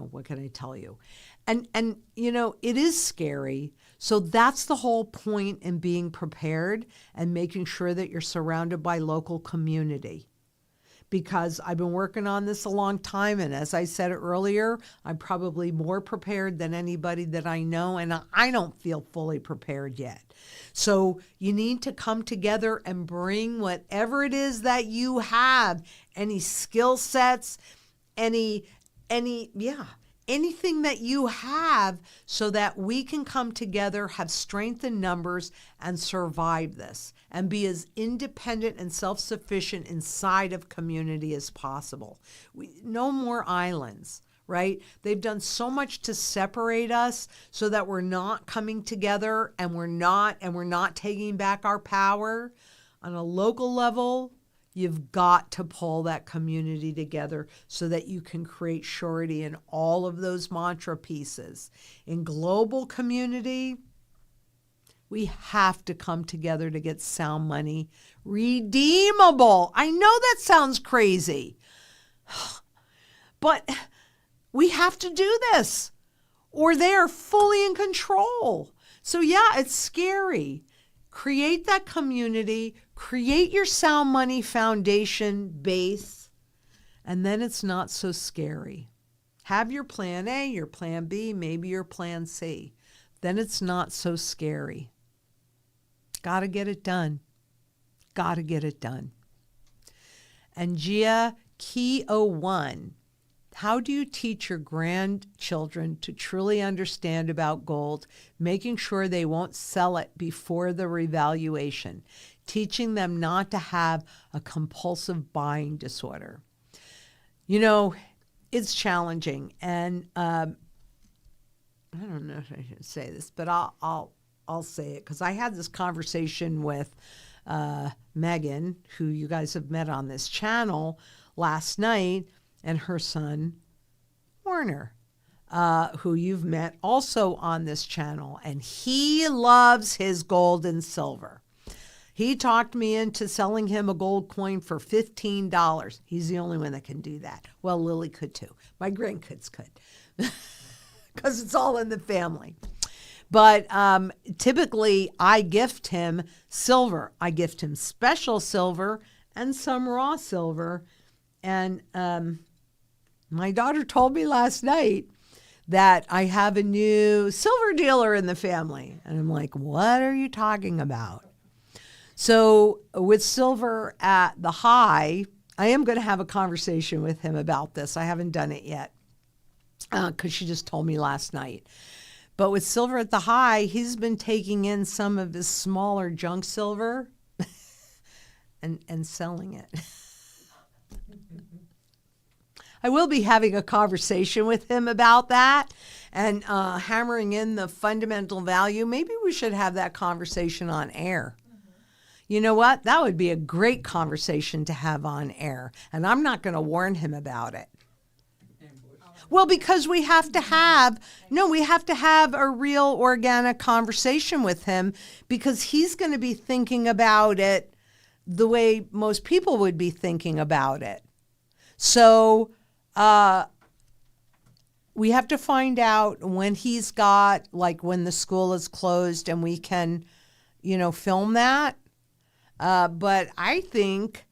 what can I tell you? And it is scary. So that's the whole point in being prepared and making sure that you're surrounded by local community. Because I've been working on this a long time, and as I said earlier, I'm probably more prepared than anybody that I know, and I don't feel fully prepared yet. So you need to come together and bring whatever it is that you have, any skill sets, any anything that you have so that we can come together, have strength in numbers, and survive this and be as independent and self-sufficient inside of community as possible. No more islands, right? They've done so much to separate us so that we're not coming together and we're not taking back our power. On a local level, you've got to pull that community together so that you can create surety in all of those mantra pieces. In global community, we have to come together to get sound money redeemable. I know that sounds crazy, but we have to do this or they are fully in control. So yeah, it's scary. Create that community, create your sound money foundation base, and then it's not so scary. Have your plan A, your plan B, maybe your plan C. Then it's not so scary. Got to get it done. Got to get it done. And Gia, key 01. How do you teach your grandchildren to truly understand about gold, making sure they won't sell it before the revaluation, teaching them not to have a compulsive buying disorder? You know, it's challenging, and I don't know if I should say this, but I'll say it because I had this conversation with Megan, who you guys have met on this channel last night, and her son, Warner, who you've met also on this channel. And he loves his gold and silver. He talked me into selling him a gold coin for $15. He's the only one that can do that. Well, Lily could too. My grandkids could, because it's all in the family. But typically, I gift him silver. I gift him special silver and some raw silver. And my daughter told me last night that I have a new silver dealer in the family. And I'm like, what are you talking about? So with silver at the high, I am going to have a conversation with him about this. I haven't done it yet because she just told me last night. But with silver at the high, he's been taking in some of his smaller junk silver and selling it. I will be having a conversation with him about that and hammering in the fundamental value. Maybe we should have that conversation on air. You know what? That would be a great conversation to have on air. And I'm not going to warn him about it. Well, because we have to have a real organic conversation with him, because he's going to be thinking about it the way most people would be thinking about it. So we have to find out when he's got, like when the school is closed and we can, film that. But I think,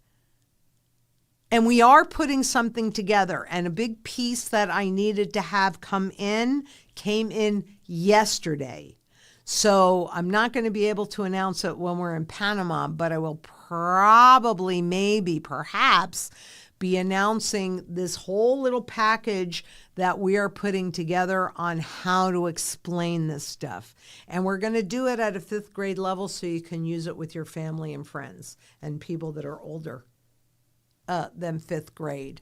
and we are putting something together, and a big piece that I needed to have came in yesterday. So I'm not going to be able to announce it when we're in Panama, but I will probably, perhaps be announcing this whole little package that we are putting together on how to explain this stuff. And we're going to do it at a 5th grade level so you can use it with your family and friends and people that are older than 5th grade.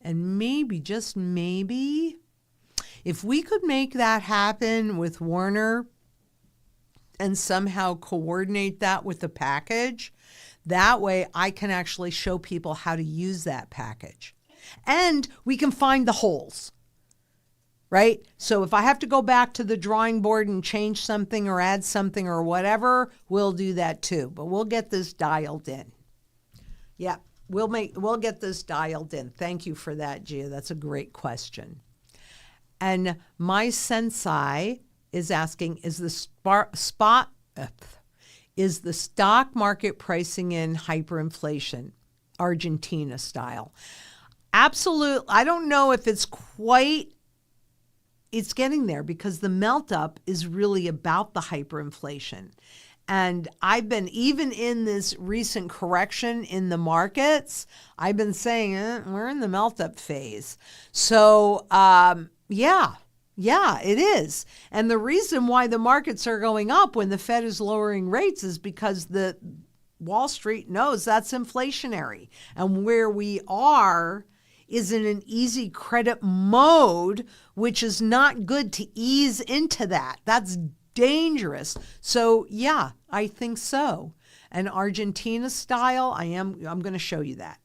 And maybe, just maybe, if we could make that happen with Warner and somehow coordinate that with the package, that way I can actually show people how to use that package. And we can find the holes, right? So if I have to go back to the drawing board and change something or add something or whatever, we'll do that too. But we'll get this dialed in. Yeah, we'll get this dialed in. Thank you for that, Gia. That's a great question. And my sensei is asking, is the stock market pricing in hyperinflation, Argentina style? Absolutely. I don't know if it's getting there, because the melt up is really about the hyperinflation. And I've been, even in this recent correction in the markets, I've been saying we're in the melt up phase. So Yeah. Yeah, it is. And the reason why the markets are going up when the Fed is lowering rates is because the Wall Street knows that's inflationary. And where we are is in an easy credit mode, which is not good to ease into that. That's dangerous. So yeah, I think so. And Argentina style, I'm going to show you that.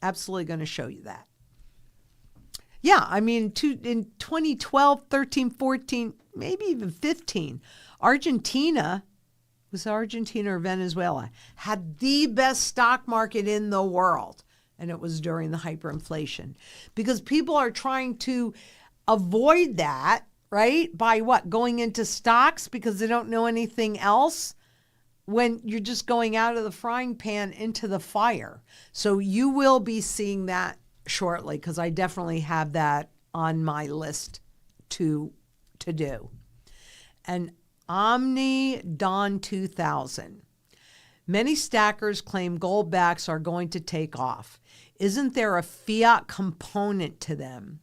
Absolutely going to show you that. Yeah, I mean, in 2012, 13, 14, maybe even 15, Argentina or Venezuela, had the best stock market in the world. And it was during the hyperinflation. Because people are trying to avoid that, right? By what? Going into stocks because they don't know anything else, when you're just going out of the frying pan into the fire. So you will be seeing that shortly, because I definitely have that on my list to do. And Omni Dawn 2000. Many stackers claim gold backs are going to take off. Isn't there a fiat component to them?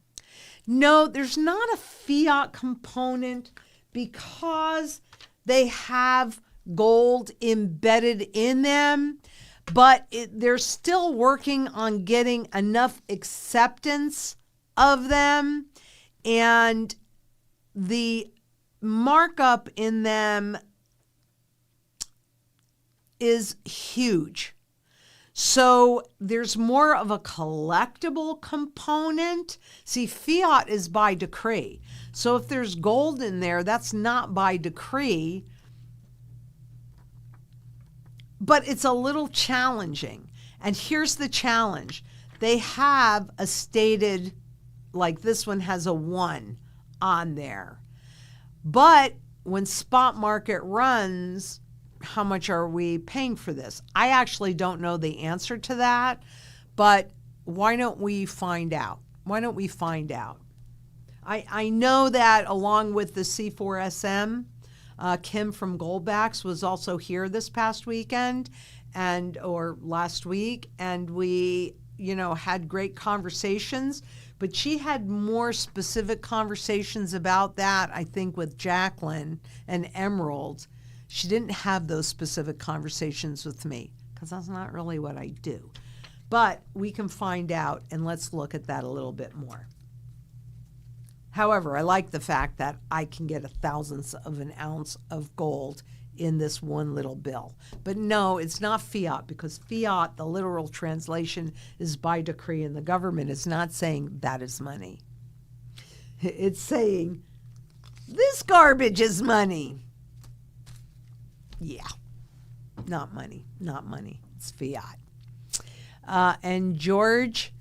No, there's not a fiat component because they have gold embedded in them, but they're still working on getting enough acceptance of them, and the markup in them is huge. So there's more of a collectible component. See, fiat is by decree. So if there's gold in there, that's not by decree. But it's a little challenging. And here's the challenge. They have a stated, like this one has a 1 on there. But when spot market runs, how much are we paying for this? I actually don't know the answer to that, but why don't we find out? Why don't we find out? I know that along with the C4SM, Kim from Goldbacks was also here this past weekend or last week, and we, had great conversations, but she had more specific conversations about that, I think, with Jacqueline and Emerald. She didn't have those specific conversations with me because that's not really what I do. But we can find out, and let's look at that a little bit more. However, I like the fact that I can get 1/1000th of an ounce of gold in this one little bill. But no, it's not fiat, because fiat, the literal translation, is by decree, and the government is not saying that is money. It's saying this garbage is money. Yeah, not money, it's fiat. And George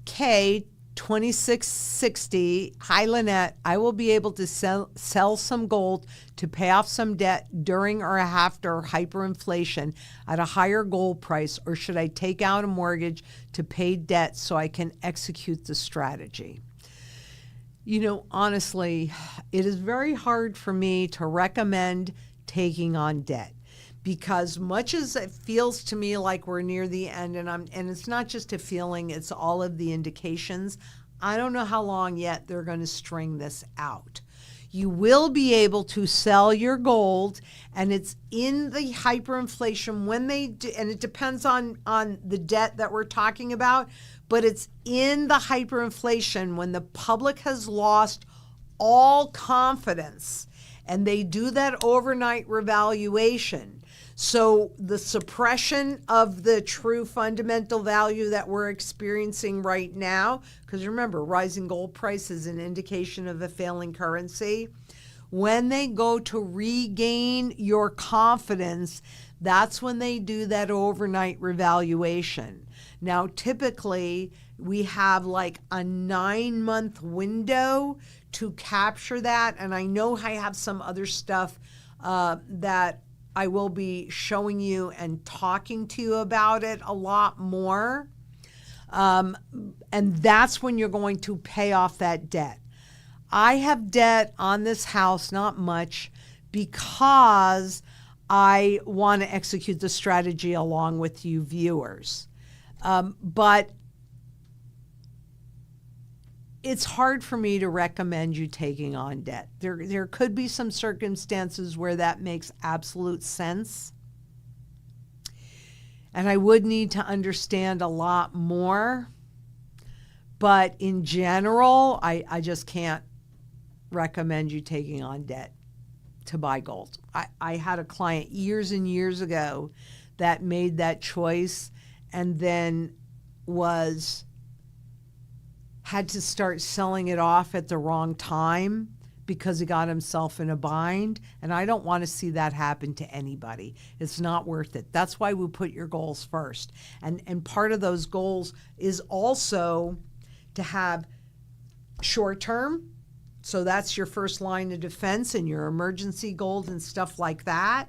K, 2660, hi Lynette, I will be able to sell some gold to pay off some debt during or after hyperinflation at a higher gold price, or should I take out a mortgage to pay debt so I can execute the strategy? Honestly, it is very hard for me to recommend taking on debt, because much as it feels to me like we're near the end, and it's not just a feeling, it's all of the indications, I don't know how long yet they're going to string this out. You will be able to sell your gold, and it's in the hyperinflation when they do, and it depends on the debt that we're talking about, but it's in the hyperinflation when the public has lost all confidence, and they do that overnight revaluation. So the suppression of the true fundamental value that we're experiencing right now, because remember, rising gold price is an indication of a failing currency. When they go to regain your confidence, that's when they do that overnight revaluation. Now, typically, we have like a 9-month window to capture that. And I know I have some other stuff that I will be showing you and talking to you about it a lot more. And that's when you're going to pay off that debt. I have debt on this house, not much, because I want to execute the strategy along with you viewers. But it's hard for me to recommend you taking on debt. There could be some circumstances where that makes absolute sense. And I would need to understand a lot more. But in general, I just can't recommend you taking on debt to buy gold. I had a client years and years ago that made that choice and then had to start selling it off at the wrong time because he got himself in a bind. And I don't want to see that happen to anybody. It's not worth it. That's why we put your goals first. And part of those goals is also to have short term. So that's your first line of defense and your emergency goals and stuff like that.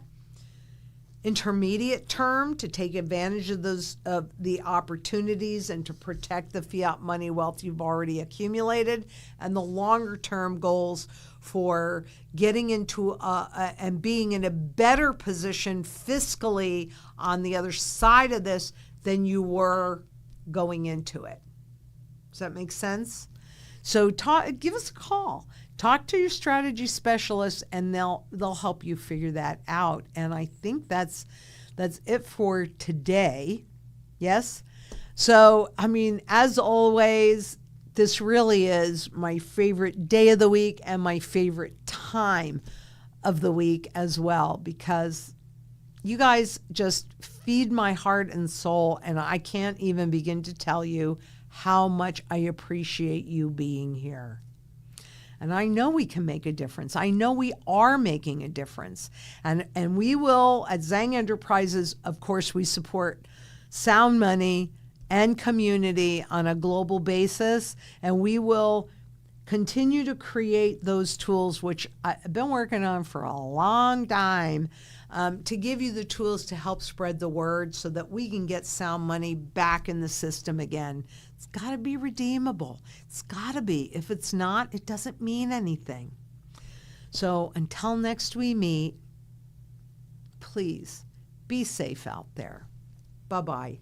Intermediate term, to take advantage of the opportunities and to protect the fiat money wealth you've already accumulated, and the longer term goals for getting into and being in a better position fiscally on the other side of this than you were going into it. Does that make sense? So give us a call. Talk to your strategy specialist, and they'll help you figure that out. And I think that's it for today. Yes. So, I mean, as always, this really is my favorite day of the week and my favorite time of the week as well, because you guys just feed my heart and soul, and I can't even begin to tell you how much I appreciate you being here. And I know we can make a difference. I know we are making a difference. And we will, at Zang Enterprises, of course, we support sound money and community on a global basis. And we will continue to create those tools, which I've been working on for a long time, to give you the tools to help spread the word so that we can get sound money back in the system again. It's got to be redeemable. It's got to be. If it's not, it doesn't mean anything. So until next we meet, please be safe out there. Bye-bye.